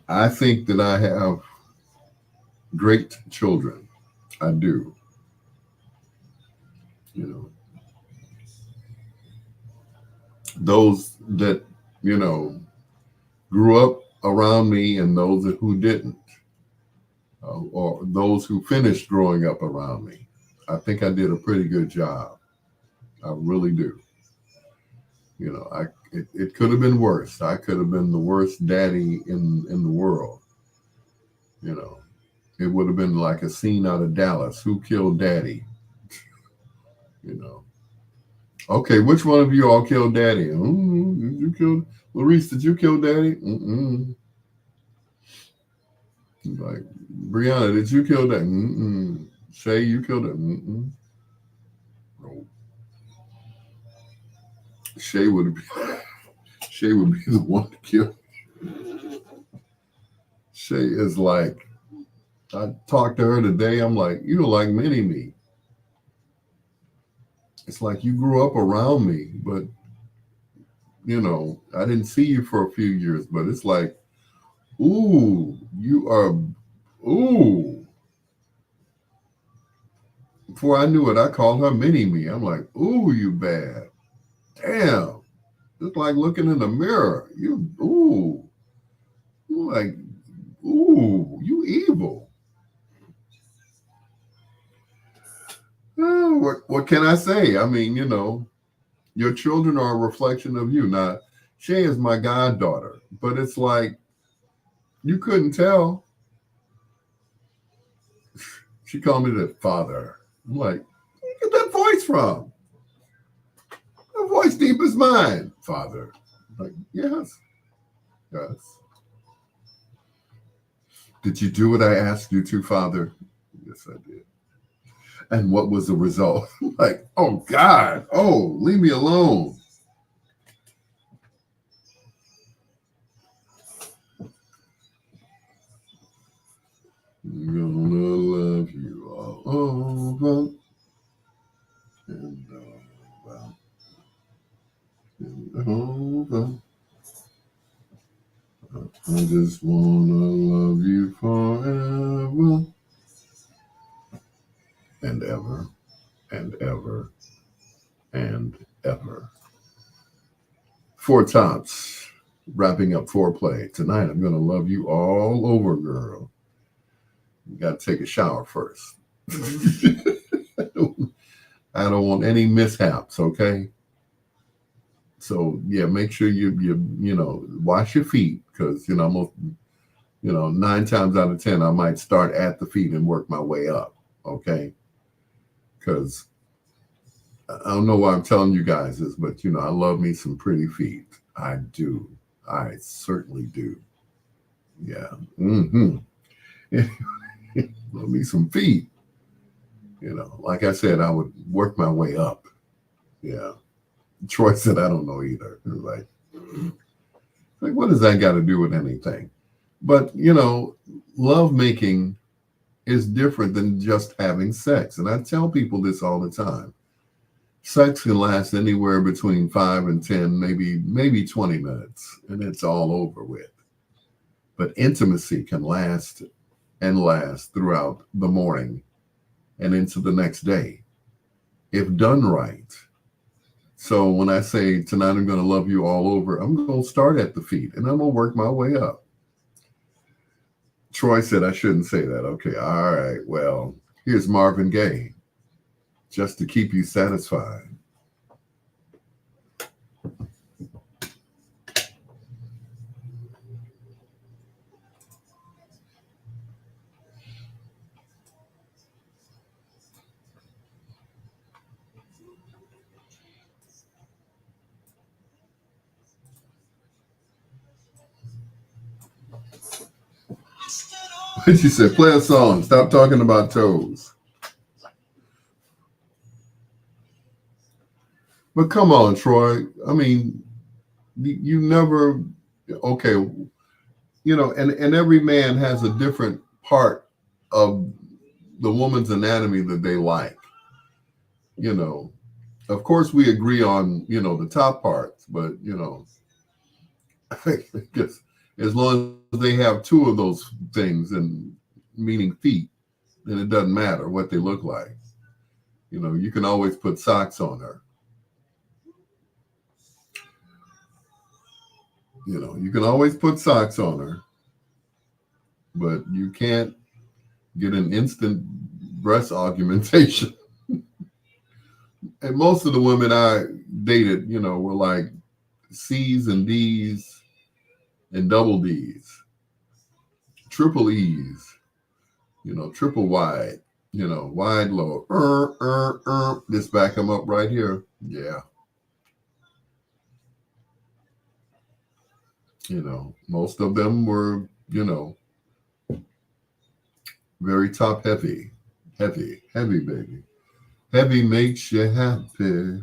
I think that I have great children. I do. Those that, grew up around me and those who didn't, or those who finished growing up around me. I think I did a pretty good job. I really do. It could have been worse. I could have been the worst daddy in the world. It would have been like a scene out of Dallas. Who killed daddy? Okay, which one of you all killed daddy? Did you kill Maurice? Did you kill daddy? Like, Brianna, did you kill daddy? Shay, you killed it? No. Shay would be the one to kill. Shay is like, I talked to her today. I'm like, you don't like mini me. It's like you grew up around me, but I didn't see you for a few years, but it's like, ooh, you are, ooh. Before I knew it, I called her mini me. I'm like, ooh, you bad. Damn. It's like looking in the mirror. Ooh. You're like, ooh, you evil. What can I say? I mean, your children are a reflection of you. Now, Shay is my goddaughter, but it's like, you couldn't tell. She called me the father. I'm like, where you get that voice from? Her voice deep as mine, father. I'm like, yes. Did you do what I asked you to, father? Yes, I did. And what was the result? Like, oh God, oh, leave me alone. I'm gonna love you all over and over and over. I just wanna love you forever. and ever and ever and ever. Four Tops, wrapping up foreplay. Tonight, I'm going to love you all over, girl. You got to take a shower first. I don't want any mishaps, okay? So, yeah, make sure you wash your feet because, almost, 9 times out of 10, I might start at the feet and work my way up, okay? Because I don't know why I'm telling you guys this, but, I love me some pretty feet. I do. I certainly do. Yeah. Mm-hmm. Love me some feet. Like I said, I would work my way up. Yeah. Troy said, I don't know either. Like, what does that got to do with anything? But, love making is different than just having sex. And I tell people this all the time. Sex can last anywhere between 5 and 10, maybe 20 minutes, and it's all over with. But intimacy can last and last throughout the morning and into the next day, if done right. So when I say tonight I'm going to love you all over, I'm going to start at the feet and I'm going to work my way up. Troy said I shouldn't say that. Okay, all right. Well, here's Marvin Gaye, just to keep you satisfied. She said, play a song. Stop talking about toes. But come on, Troy. I mean, you never, okay, and every man has a different part of the woman's anatomy that they like. Of course we agree on, the top parts, but, I guess as long as they have two of those things, and meaning feet, then it doesn't matter what they look like. You can always put socks on her. You can always put socks on her, but you can't get an instant breast augmentation. And most of the women I dated, were like C's and D's and double D's, triple E's, triple wide, wide low. Just back them up right here. Yeah. Most of them were, very top heavy, baby. Heavy makes you happy.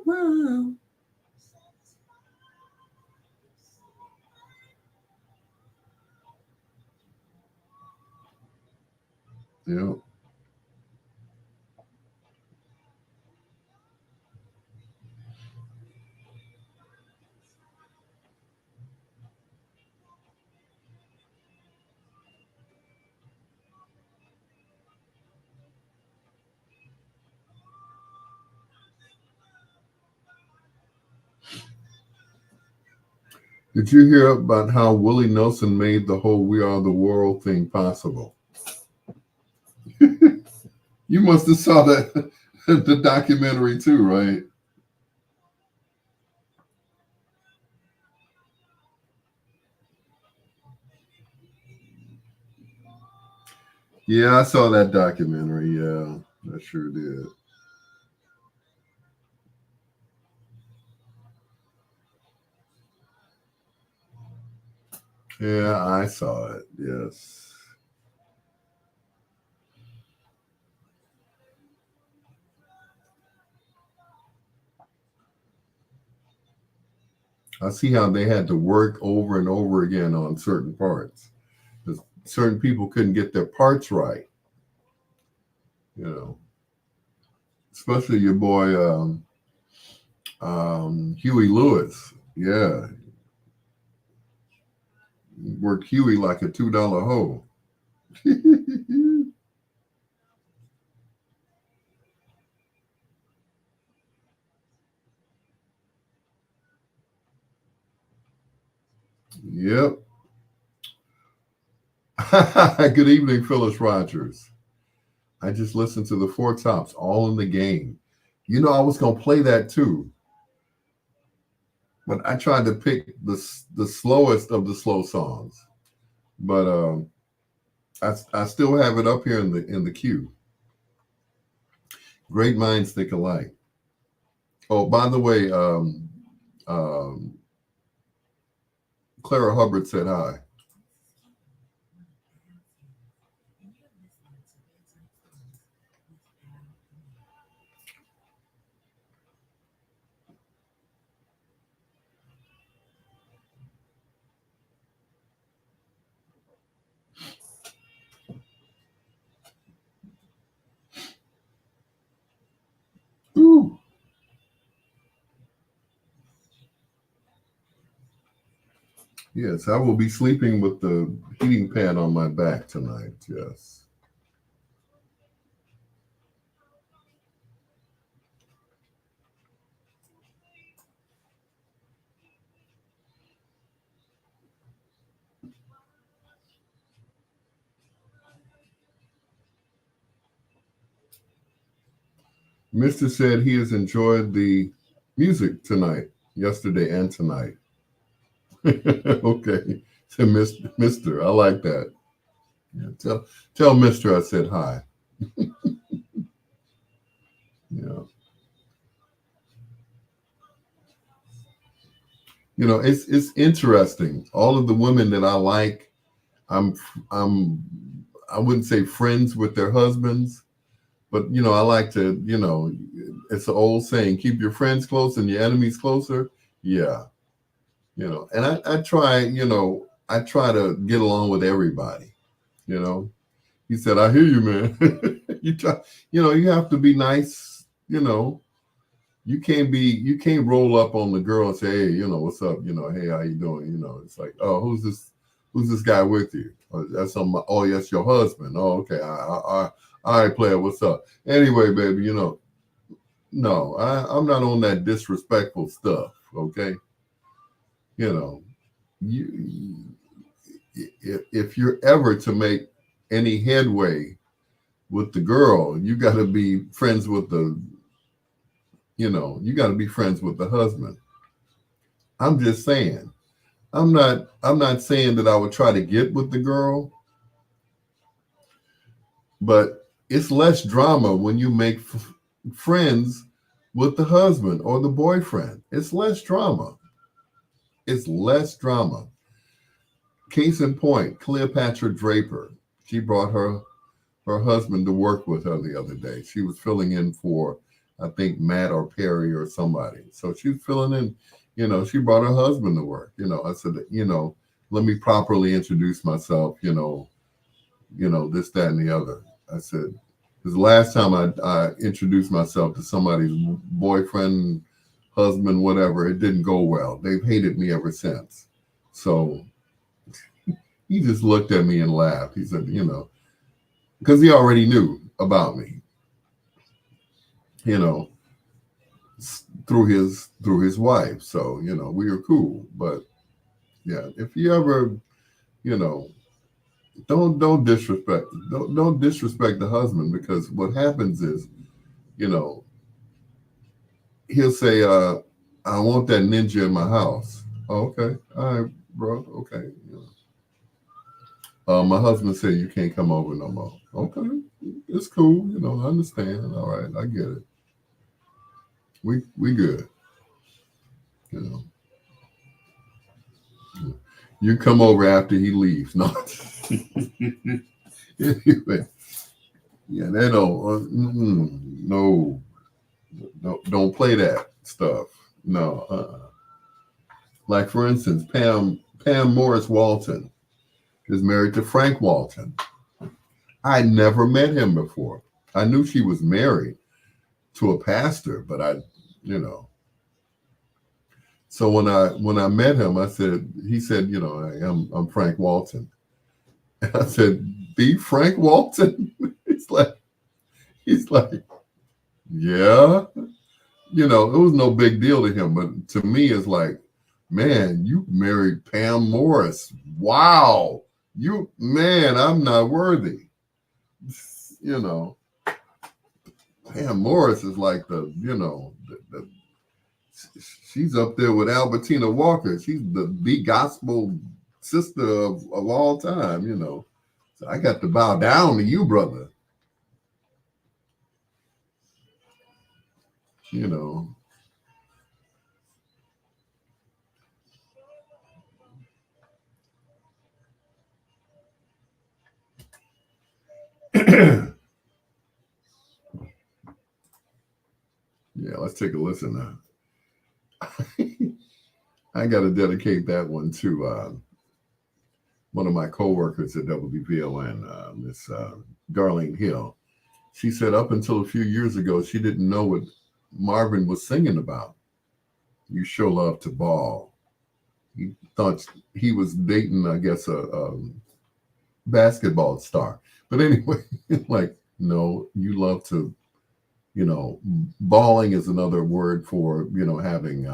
Well. Yeah. Did you hear about how Willie Nelson made the whole "We Are the World" thing possible? You must have saw that the documentary too, right? Yeah, I saw that documentary. Yeah, I sure did. Yeah, I saw it. Yes. I see how they had to work over and over again on certain parts. Because certain people couldn't get their parts right. Especially your boy Huey Lewis. Yeah, worked Huey like a $2 hoe. Yep. Good evening, Phyllis Rogers. I just listened to the Four Tops, All in the Game. You know, I was gonna play that too, but I tried to pick the slowest of the slow songs. But I still have it up here in the queue. Great minds think alike. Oh, by the way, um, Clara Hubbard said hi. Ooh. Yes, I will be sleeping with the heating pad on my back tonight. Yes. Mr. said he has enjoyed the music tonight, yesterday and tonight. Okay. So Mr. I like that. Yeah, tell Mr. I said hi. Yeah. You know, it's interesting. All of the women that I like, I'm I'm I wouldn't say friends with their husbands, but you know, I like to, you know, it's an old saying, keep your friends close and your enemies closer. Yeah. You know, and I try, you know, I try to get along with everybody, you know. He said, I hear you, man. You try, you know, you have to be nice, you know. You can't roll up on the girl and say, hey, you know, what's up? You know, hey, how you doing? You know, it's like, oh, who's this guy with you? Oh, that's oh, yes, your husband. Oh, okay. All right, player, what's up? Anyway, baby, you know, no, I'm not on that disrespectful stuff, okay? You know, you if you're ever to make any headway with the girl, you got to be friends with the, you know, you got to be friends with the husband. I'm just saying. I'm not saying that I would try to get with the girl, but it's less drama when you make friends with the husband or the boyfriend. It's less drama. It's less drama. Case in point, Cleopatra Draper. She brought her husband to work with her the other day. She was filling in for, I think, Matt or Perry or somebody. So she was filling in, you know, she brought her husband to work. You know, I said, you know, let me properly introduce myself, you know, this, that, and the other. I said, because the last time I introduced myself to somebody's boyfriend, husband, whatever, it didn't go well. They've hated me ever since. So he just looked at me and laughed. He said, you know, because he already knew about me, you know, through his wife. So, you know, we were cool. But yeah, if you ever, you know, don't disrespect the husband, because what happens is, you know, he'll say, I want that ninja in my house. Oh, okay. All right, bro. Okay. You know. My husband said you can't come over no more. Okay. It's cool. You know, I understand. All right. I get it. We good. You know. You come over after he leaves. No. Anyway, yeah, they don't. No, don't play that stuff. No. Like for instance, Pam Morris Walton is married to Frank Walton. I never met him before. I knew she was married to a pastor, but you know. So when I met him, he said, you know, hey, I'm Frank Walton. And I said, the Frank Walton? he's like, yeah. You know, it was no big deal to him, but to me, it's like, Man, you married Pam Morris. Wow. Man, I'm not worthy. You know, Pam Morris is like she's up there with Albertina Walker. She's the gospel sister of all time, So I got to bow down to you, brother. You know. Yeah, let's take a listen now. I got to dedicate that one to one of my coworkers at WVLN, Miss Darlene Hill. She said up until a few years ago, she didn't know what Marvin was singing about. You show love to ball. He thought he was dating, I guess, a basketball star. But anyway, like, no, you love to, balling is another word for, having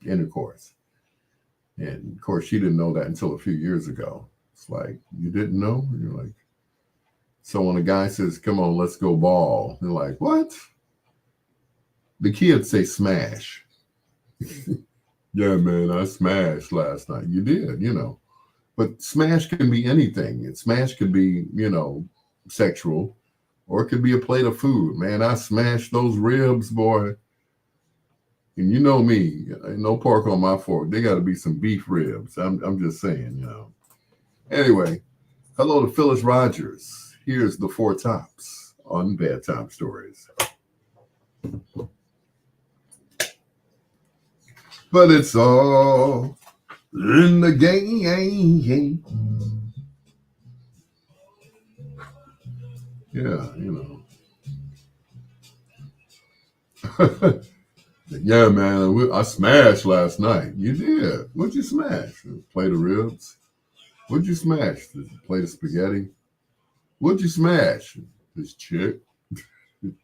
intercourse. And of course, she didn't know that until a few years ago. It's like, you didn't know? You're like, so when a guy says, come on, let's go ball, they're like, what? The kids say smash. Yeah, man, I smashed last night. You did, But smash can be anything. And smash could be, sexual, or it could be a plate of food. Man, I smashed those ribs, boy. And you know me, no pork on my fork. They got to be some beef ribs. I'm just saying, Anyway, hello to Phyllis Rogers. Here's the Four Tops on Bedtime Stories. But it's all in the game. Yeah, Yeah, man, I smashed last night. You did. What'd you smash? A plate of ribs? What'd you smash? A plate of spaghetti? What'd you smash? This chick. And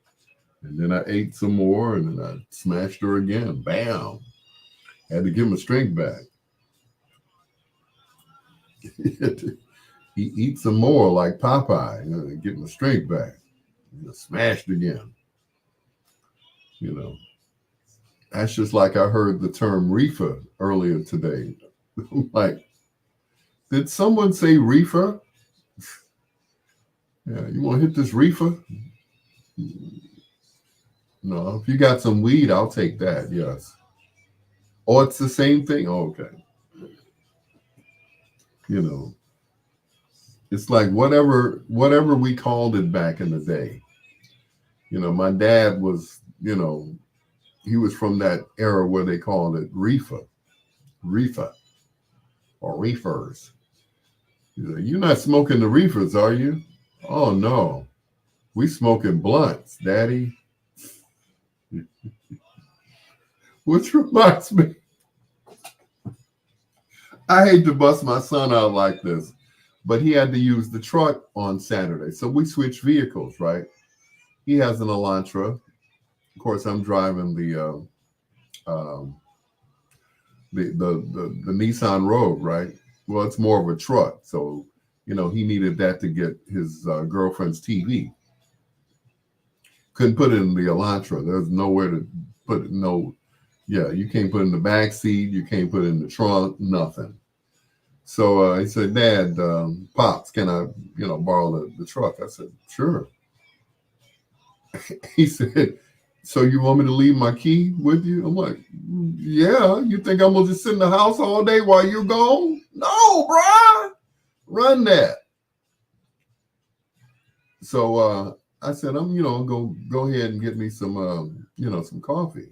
then I ate some more, and then I smashed her again. Bam. Had to give my strength back. He eat some more like Popeye, get my strength back. Smashed again. That's just like I heard the term reefer earlier today. Like, did someone say reefer? Yeah, you want to hit this reefer? No, if you got some weed, I'll take that, yes. Or it's the same thing? Oh, okay. It's like whatever we called it back in the day. My dad was, he was from that era where they called it reefer, or reefers. You're not smoking the reefers, are you? Oh, no. We smoking blunts, Daddy. Which reminds me, I hate to bust my son out like this, but he had to use the truck on Saturday. So we switched vehicles, right? He has an Elantra. Of course, I'm driving the Nissan Rogue, right? Well, it's more of a truck. So, he needed that to get his girlfriend's TV. Couldn't put it in the Elantra. There's nowhere to put it. You can't put it in the back seat. You can't put it in the trunk, nothing. So he said, Dad, Pops, can I, borrow the truck? I said, sure. He said, so you want me to leave my key with you? I'm like, yeah. You think I'm going to just sit in the house all day while you're gone? No, bruh. Run that. So I said, I'm, go ahead and get me some, some coffee.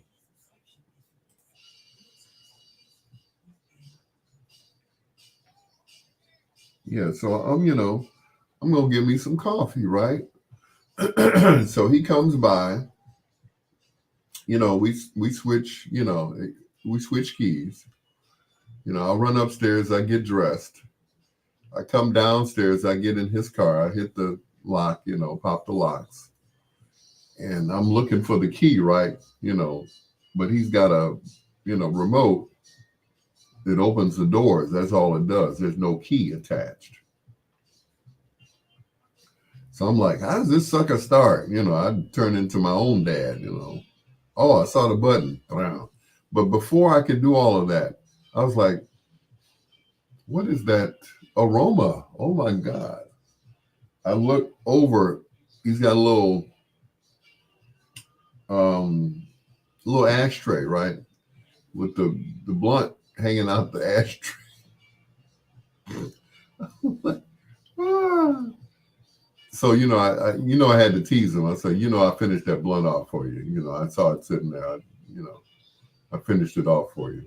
Yeah, so I'm going to give me some coffee, right? So he comes by, we switch, we switch keys. I'll run upstairs, I get dressed. I come downstairs, I get in his car, I hit the lock, pop the locks. And I'm looking for the key, right? But he's got a, remote. It opens the doors. That's all it does. There's no key attached. So I'm like, how does this sucker start? I turn into my own dad. Oh, I saw the button. Wow. But before I could do all of that, I was like, what is that aroma? Oh my God. I look over. He's got a little ashtray, right? With the blunt hanging out the ashtray. Ah. So I had to tease him. I said, I finished that blunt off for you. I saw it sitting there. I finished it off for you.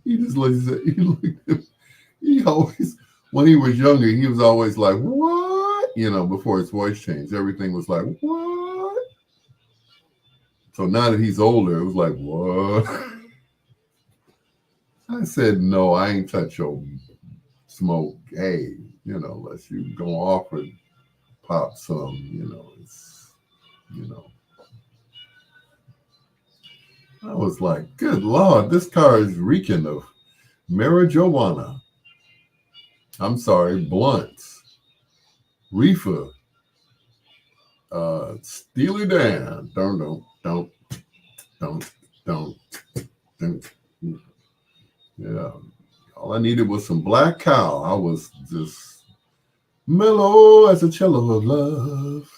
He just looks at he always, when he was younger, he was always like, what? Before his voice changed, everything was like, what? So now that he's older, it was like, what? I said, no, I ain't touch your smoke. Hey, unless you go off and pop some, it's, I was like, good Lord, this car is reeking of marijuana. I'm sorry, blunts, reefer, Steely Dan. Don't. Yeah. All I needed was some Black Cow. I was just mellow as a cello of love.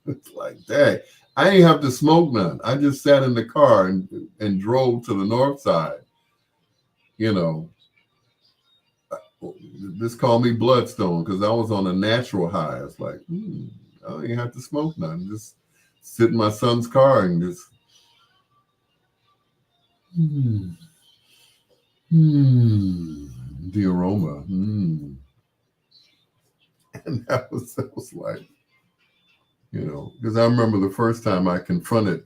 It's like that. I ain't have to smoke none. I just sat in the car and drove to the north side. This called me Bloodstone because I was on a natural high. It's like, I ain't have to smoke none. Just sit in my son's car and just, the aroma. And that was like, because I remember the first time I confronted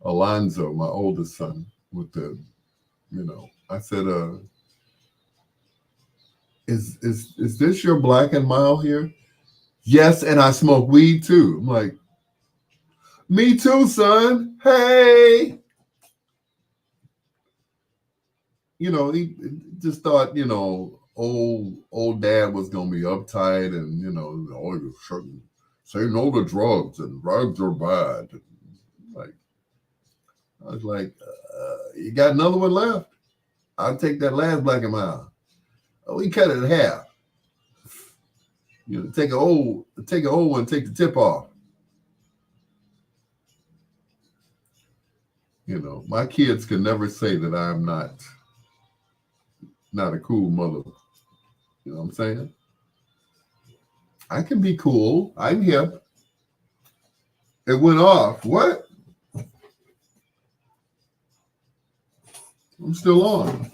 Alonzo, my oldest son, with I said, is this your Black and Mild here? Yes, and I smoke weed too. I'm like, me too, son. Hey. He just thought, old dad was gonna be uptight and you shouldn't say no to drugs and drugs are bad. Like I was like, you got another one left? I'll take that last Black and Mild. We cut it in half. Take an old one, take the tip off. My kids can never say that I'm not a cool mother. You know what I'm saying? I can be cool. I'm hip. It went off. What? I'm still on.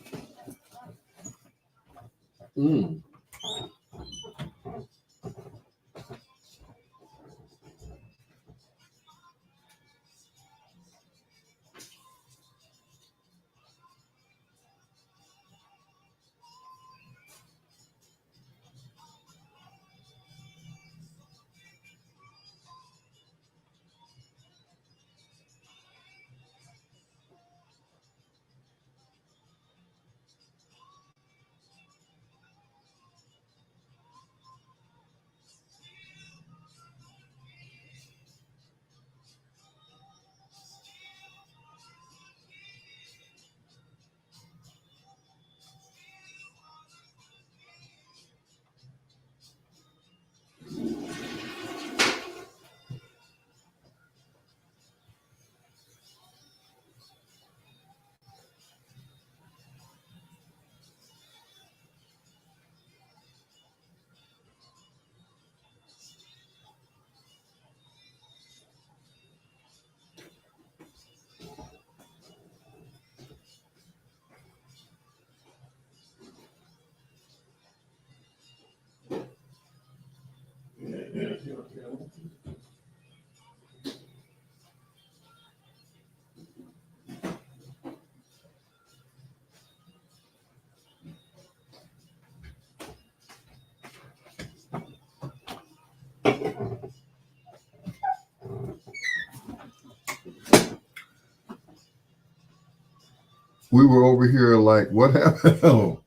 we were over here like, what happened? Oh,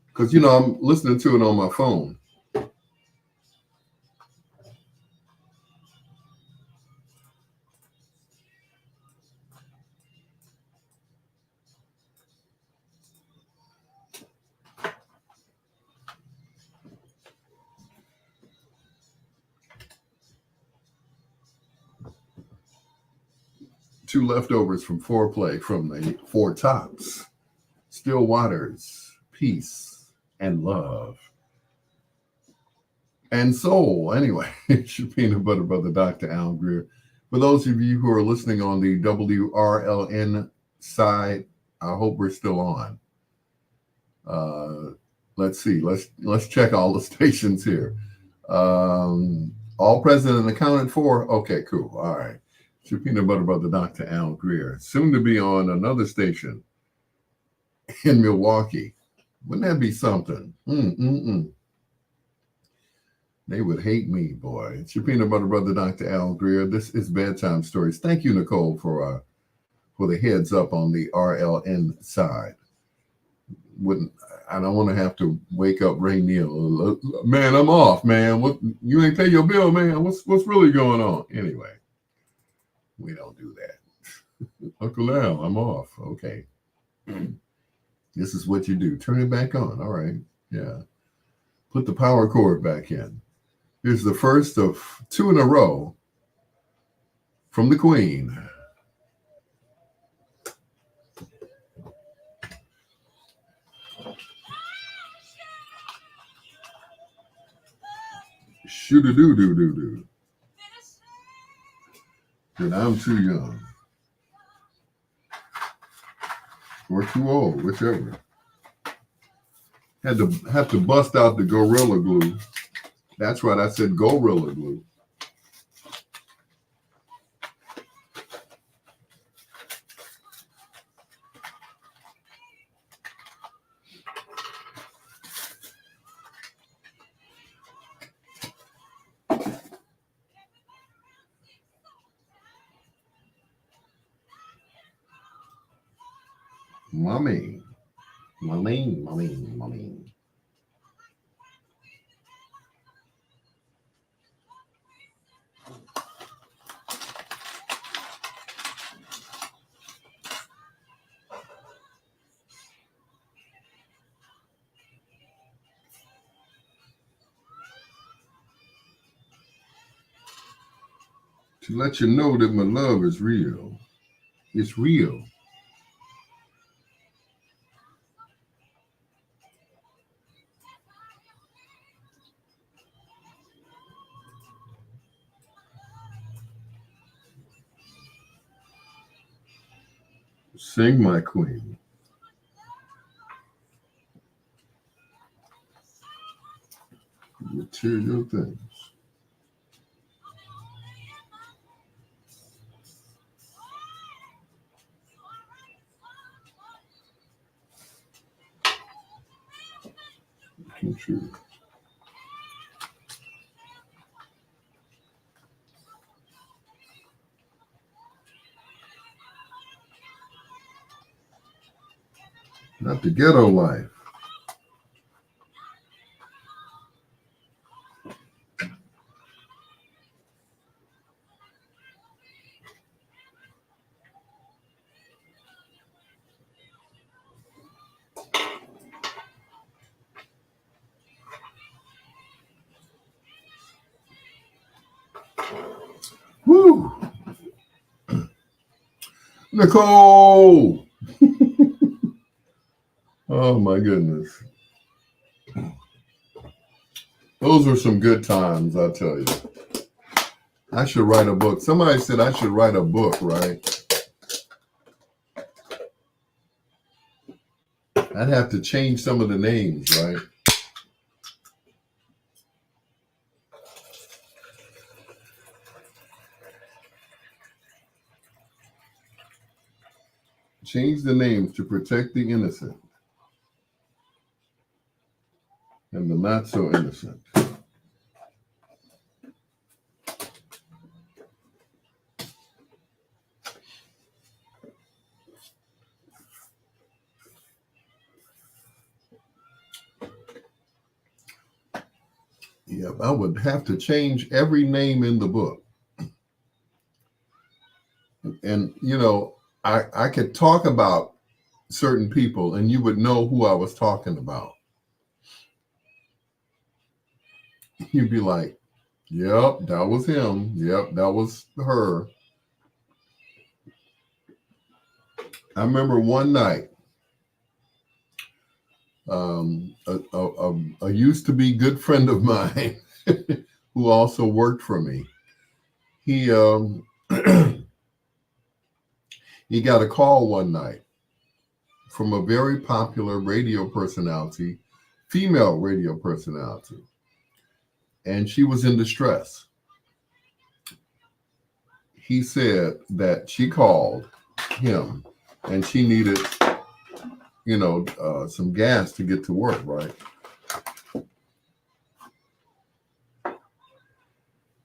because I'm listening to it on my phone. Two leftovers from foreplay from the Four Tops. Still waters, peace, and love. And soul. Anyway, it's your peanut butter brother, Dr. Al Greer. For those of you who are listening on the WRLN side, I hope we're still on. Let's see. Let's check all the stations here. All present and accounted for. Okay, cool. All right. It's your peanut butter brother, Dr. Al Greer. Soon to be on another station in Milwaukee. Wouldn't that be something? They would hate me, boy. It's your peanut butter brother, Dr. Al Greer. This is Bedtime Stories. Thank you, Nicole, for the heads up on the RLN side. I don't want to have to wake up Ray Neal. Man, I'm off, man. What, you ain't pay your bill, man? What's really going on? Anyway, we don't do that. Uncle Al, I'm off. Okay. This is what you do. Turn it back on. All right. Yeah. Put the power cord back in. Here's the first of two in a row from the Queen. Shoot-a-doo-doo-doo-doo. And I'm too young. Or too old, whichever. Have to bust out the Gorilla Glue. That's right, I said Gorilla Glue. Mommy. To let you know that my love is real. It's real. Sing, my queen. Material things. True. Not the ghetto life. Woo! Nicole! Oh my goodness. Those were some good times, I tell you. I should write a book. Somebody said I should write a book, right? I'd have to change some of the names, right? Change the names to protect the innocent and the not so innocent. Yep, I would have to change every name in the book. And, I could talk about certain people and you would know who I was talking about. You'd be like, yep, that was him. Yep, that was her. I remember one night, a used to be good friend of mine who also worked for me. He he got a call one night from a very popular radio personality, female radio personality, and she was in distress. He said that she called him and she needed, some gas to get to work, right?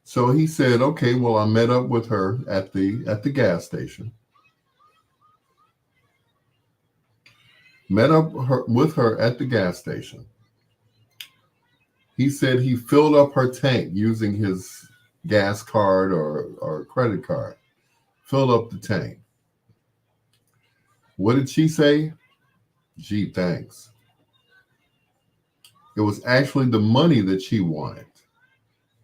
So he said, okay, well, I met up with her at the gas station. Met up with her at the gas station. He said he filled up her tank using his gas card or credit card. Filled up the tank. What did she say? Gee, thanks. It was actually the money that she wanted.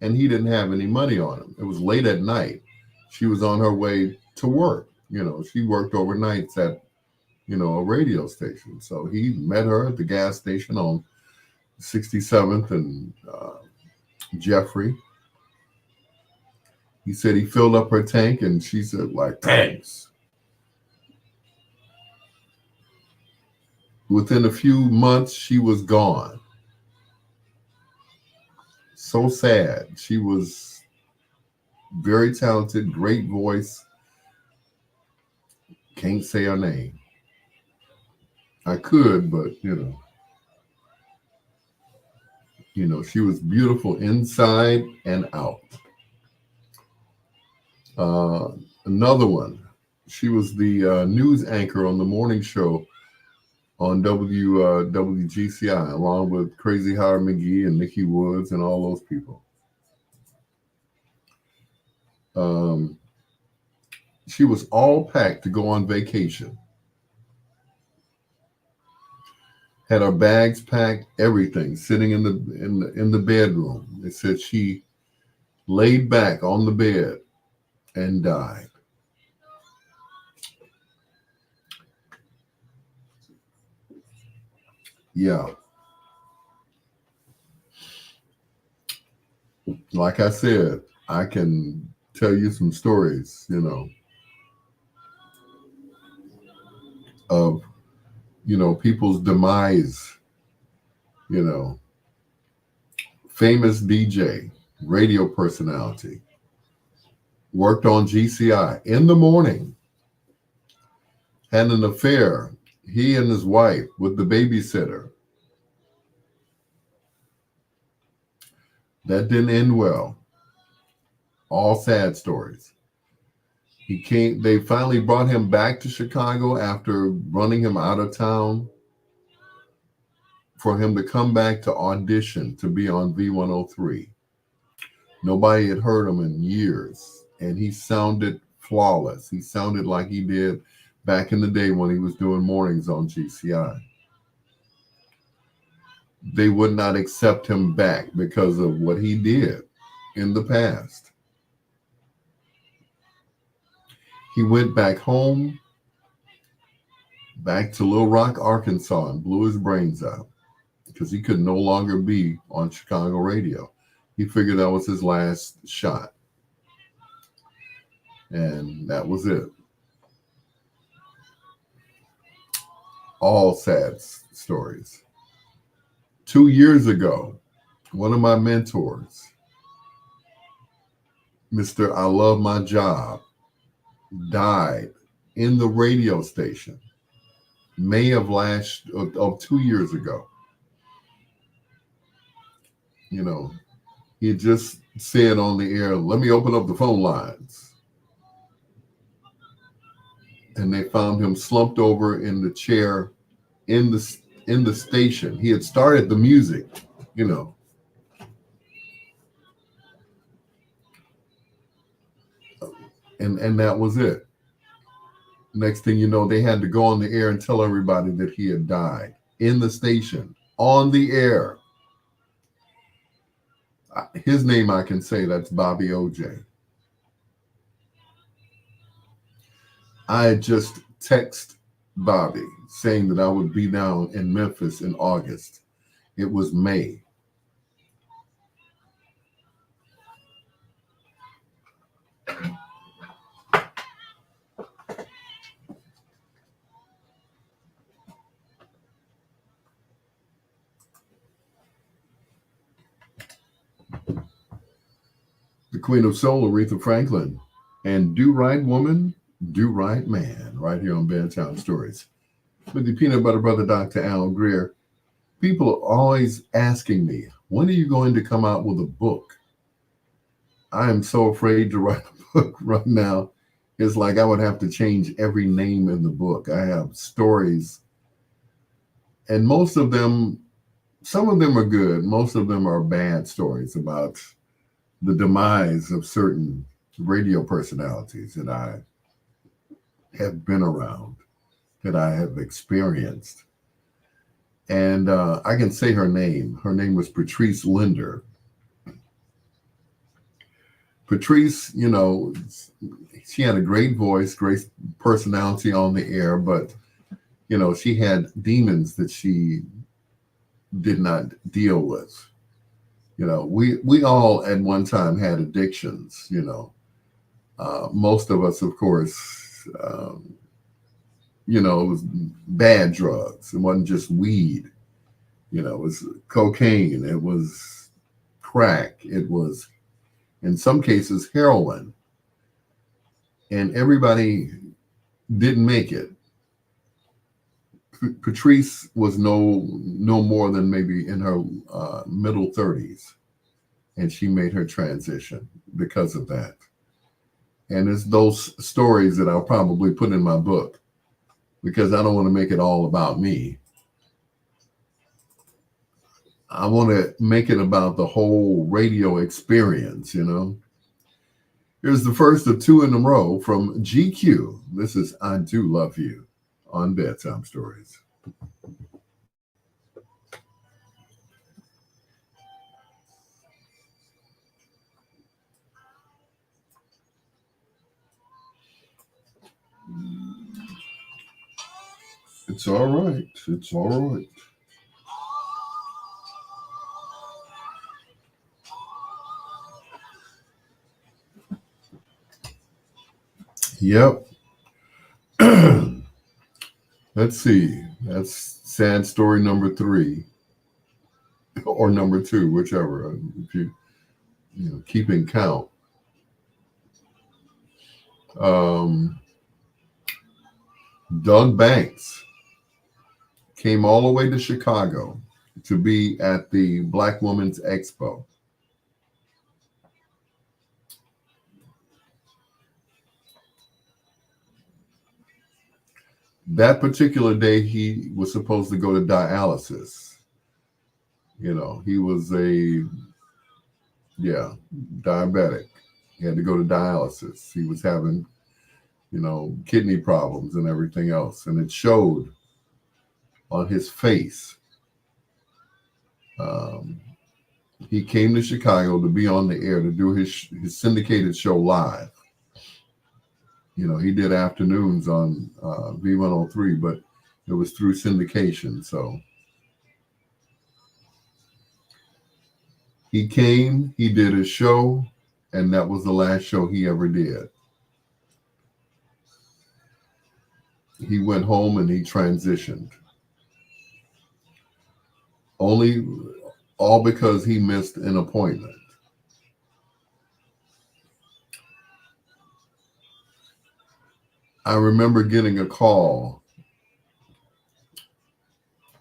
And he didn't have any money on him. It was late at night. She was on her way to work. She worked overnights at, a radio station. So he met her at the gas station on 67th and Jeffrey. He said he filled up her tank and she said, like, thanks. Within a few months, she was gone. So sad. She was very talented, great voice. Can't say her name. I could, but she was beautiful inside and out. Another one. She was the news anchor on the morning show on WGCI, along with Crazy Howard McGee and Nikki Woods and all those people. She was all packed to go on vacation. Had her bags packed, everything, sitting in the bedroom. They said she laid back on the bed and died. Yeah. Like I said, I can tell you some stories, of, people's demise, famous DJ, radio personality, worked on GCI in the morning, had an affair, he and his wife, with the babysitter. That didn't end well. All sad stories. They finally brought him back to Chicago after running him out of town for him to come back to audition to be on V103. Nobody had heard him in years, and he sounded flawless. He sounded like he did back in the day when he was doing mornings on GCI. They would not accept him back because of what he did in the past. He went back home, back to Little Rock, Arkansas, and blew his brains out because he could no longer be on Chicago radio. He figured that was his last shot. And that was it. All sad stories. 2 years ago, one of my mentors, Mr. I Love My Job, died in the radio station, May of 2 years ago. He just said on the air, let me open up the phone lines. And they found him slumped over in the chair in the station. He had started the music, And that was it. Next thing you know, they had to go on the air and tell everybody that he had died in the station, on the air. His name I can say, that's Bobby OJ. I had just texted Bobby saying that I would be down in Memphis in August. It was May. The Queen of Soul, Aretha Franklin, and Do Right Woman, Do Right Man, right here on Bedtime Stories. With the peanut butter brother, Dr. Al Greer. People are always asking me, when are you going to come out with a book? I am so afraid to write a book right now. It's like I would have to change every name in the book. I have stories, and most of them, some of them are good. Most of them are bad stories about the demise of certain radio personalities that I have been around, that I have experienced. And I can say her name. Her name was Patrice Linder. Patrice, you know, she had a great voice, great personality on the air, but, you know, she had demons that she did not deal with. You know, we all at one time had addictions, you know. Most of us, of course, you know, it was bad drugs. It wasn't just weed. You know, it was cocaine. It was crack. It was, in some cases, heroin. And everybody didn't make it. Patrice was no more than maybe in her middle 30s. And she made her transition because of that. And it's those stories that I'll probably put in my book, because I don't want to make it all about me. I want to make it about the whole radio experience, you know. Here's the first of two in a row from GQ. This is I Do Love You on Bedtime Stories. It's all right. It's all right. Yep. Let's see. That's sad story number 3 or number 2, whichever. If you know, keeping count. Doug Banks came all the way to Chicago to be at the Black Women's Expo. That particular day, he was supposed to go to dialysis. You know, he was diabetic. He had to go to dialysis. He was having, you know, kidney problems and everything else. And it showed on his face. He came to Chicago to be on the air to do his syndicated show live. You know, he did afternoons on V103, but it was through syndication. So he came, he did his show, and that was the last show he ever did. He went home and he transitioned. All because he missed an appointment. I remember getting a call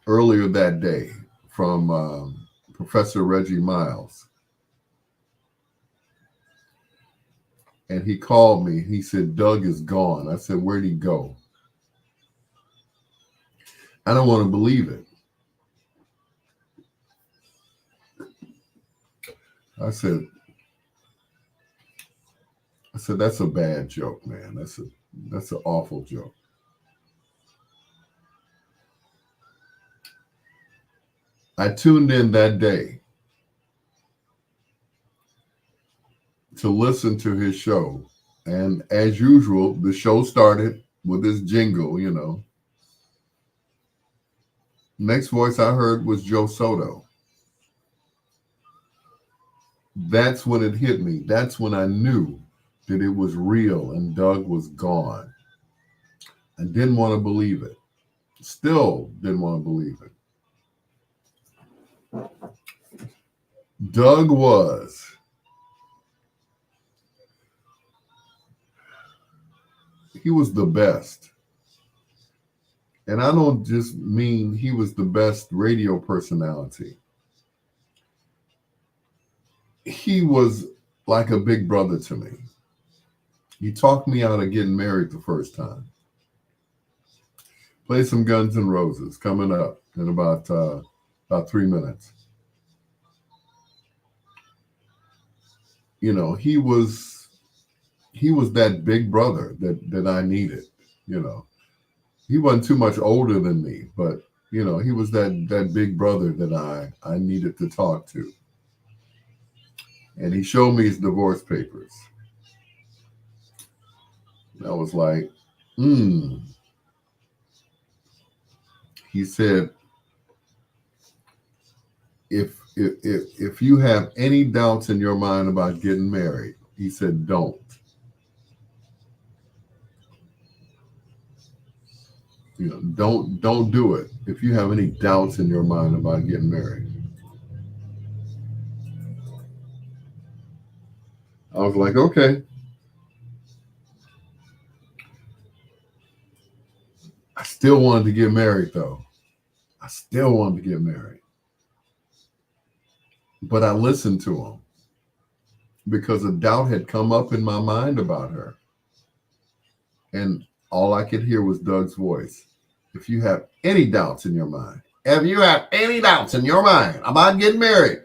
earlier that day from Professor Reggie Miles. And he called me. He said, Doug is gone. I said, where'd he go? I don't want to believe it. I said, said, that's a bad joke, man. That's an awful joke. I tuned in that day to listen to his show. And as usual, the show started with this jingle, you know. Next voice I heard was Joe Soto. That's when it hit me. That's when I knew that it was real and Doug was gone. I didn't want to believe it. Still didn't want to believe it. Doug was the best. And I don't just mean he was the best radio personality. He was like a big brother to me. He talked me out of getting married the first time. Play some Guns N' Roses coming up in about 3 minutes. You know, he was that big brother that I needed, you know. He wasn't too much older than me, but, you know, he was that big brother that I needed to talk to. And he showed me his divorce papers. And I was like, He said, if you have any doubts in your mind about getting married, he said, don't. You know, don't do it if you have any doubts in your mind about getting married. I was like, okay. I still wanted to get married, though. I still wanted to get married. But I listened to him because a doubt had come up in my mind about her. And all I could hear was Doug's voice. If you have any doubts in your mind, about getting married,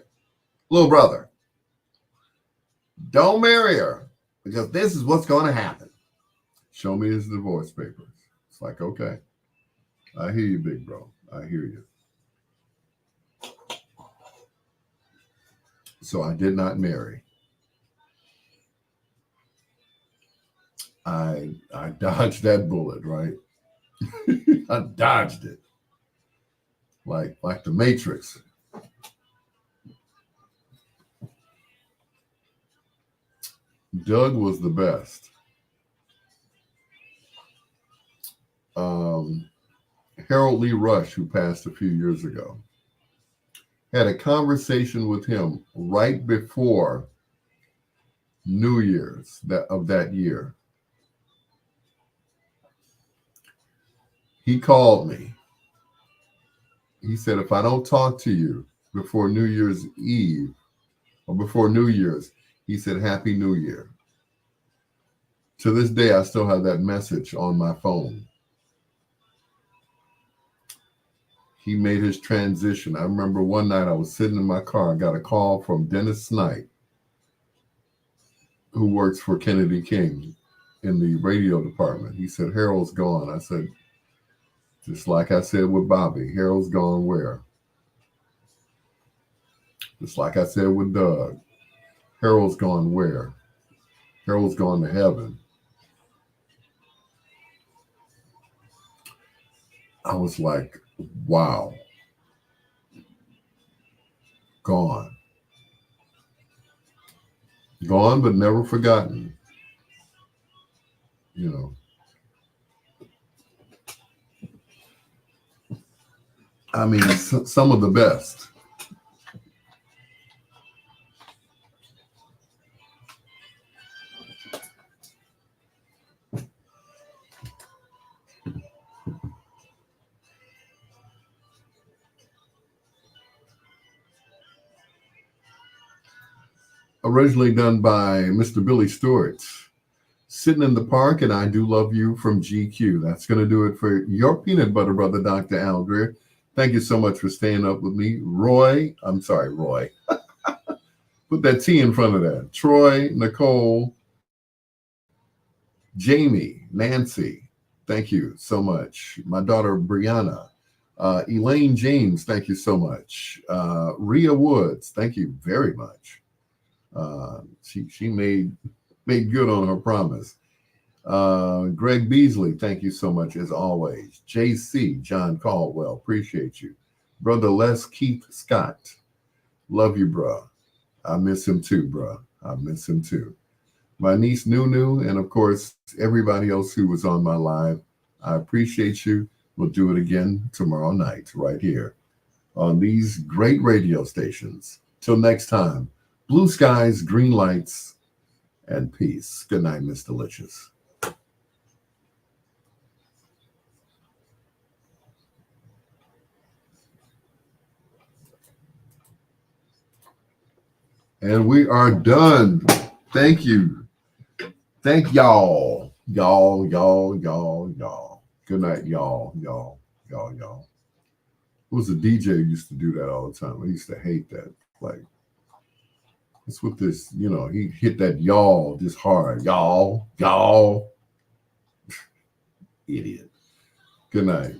little brother, don't marry her because this is what's going to happen. Show me his divorce papers. It's like, okay, I hear you, big bro. I hear you. So I did not marry. I dodged that bullet, right? I dodged it. Like the Matrix. Doug was the best. Harold Lee Rush, who passed a few years ago, had a conversation with him right before New Year's of that year. He called me. He said, if I don't talk to you before New Year's Eve or before New Year's, he said, Happy New Year. To this day, I still have that message on my phone. He made his transition. I remember one night I was sitting in my car. I got a call from Dennis Knight, who works for Kennedy King in the radio department. He said, Harold's gone. I said, just like I said with Bobby, Harold's gone where? Just like I said with Doug, Harold's gone where? Harold's gone to heaven. I was like, wow. Gone. Gone, but never forgotten. You know. I mean, some of the best. Originally done by Mr. Billy Stewart. Sitting in the Park and I Do Love You from GQ. That's going to do it for your peanut butter brother, Dr. Al Greer. Thank you so much for staying up with me. Roy. Put that T in front of that. Troy, Nicole, Jamie, Nancy, thank you so much. My daughter, Brianna. Elaine James, thank you so much. Rhea Woods, thank you very much. She made good on her promise. Greg Beasley, thank you so much as always. JC, John Caldwell, appreciate you. Brother Les Keith Scott, love you, bruh. I miss him too, bruh. I miss him too. My niece Nunu, and of course, everybody else who was on my live, I appreciate you. We'll do it again tomorrow night, right here on these great radio stations. Till next time, blue skies, green lights, and peace. Good night, Miss Delicious. And we are done. Thank you. Thank y'all. Y'all. Good night, y'all. It was a DJ who used to do that all the time. I used to hate that. Like, it's with this, he hit that y'all just hard. Y'all. Idiot. Good night.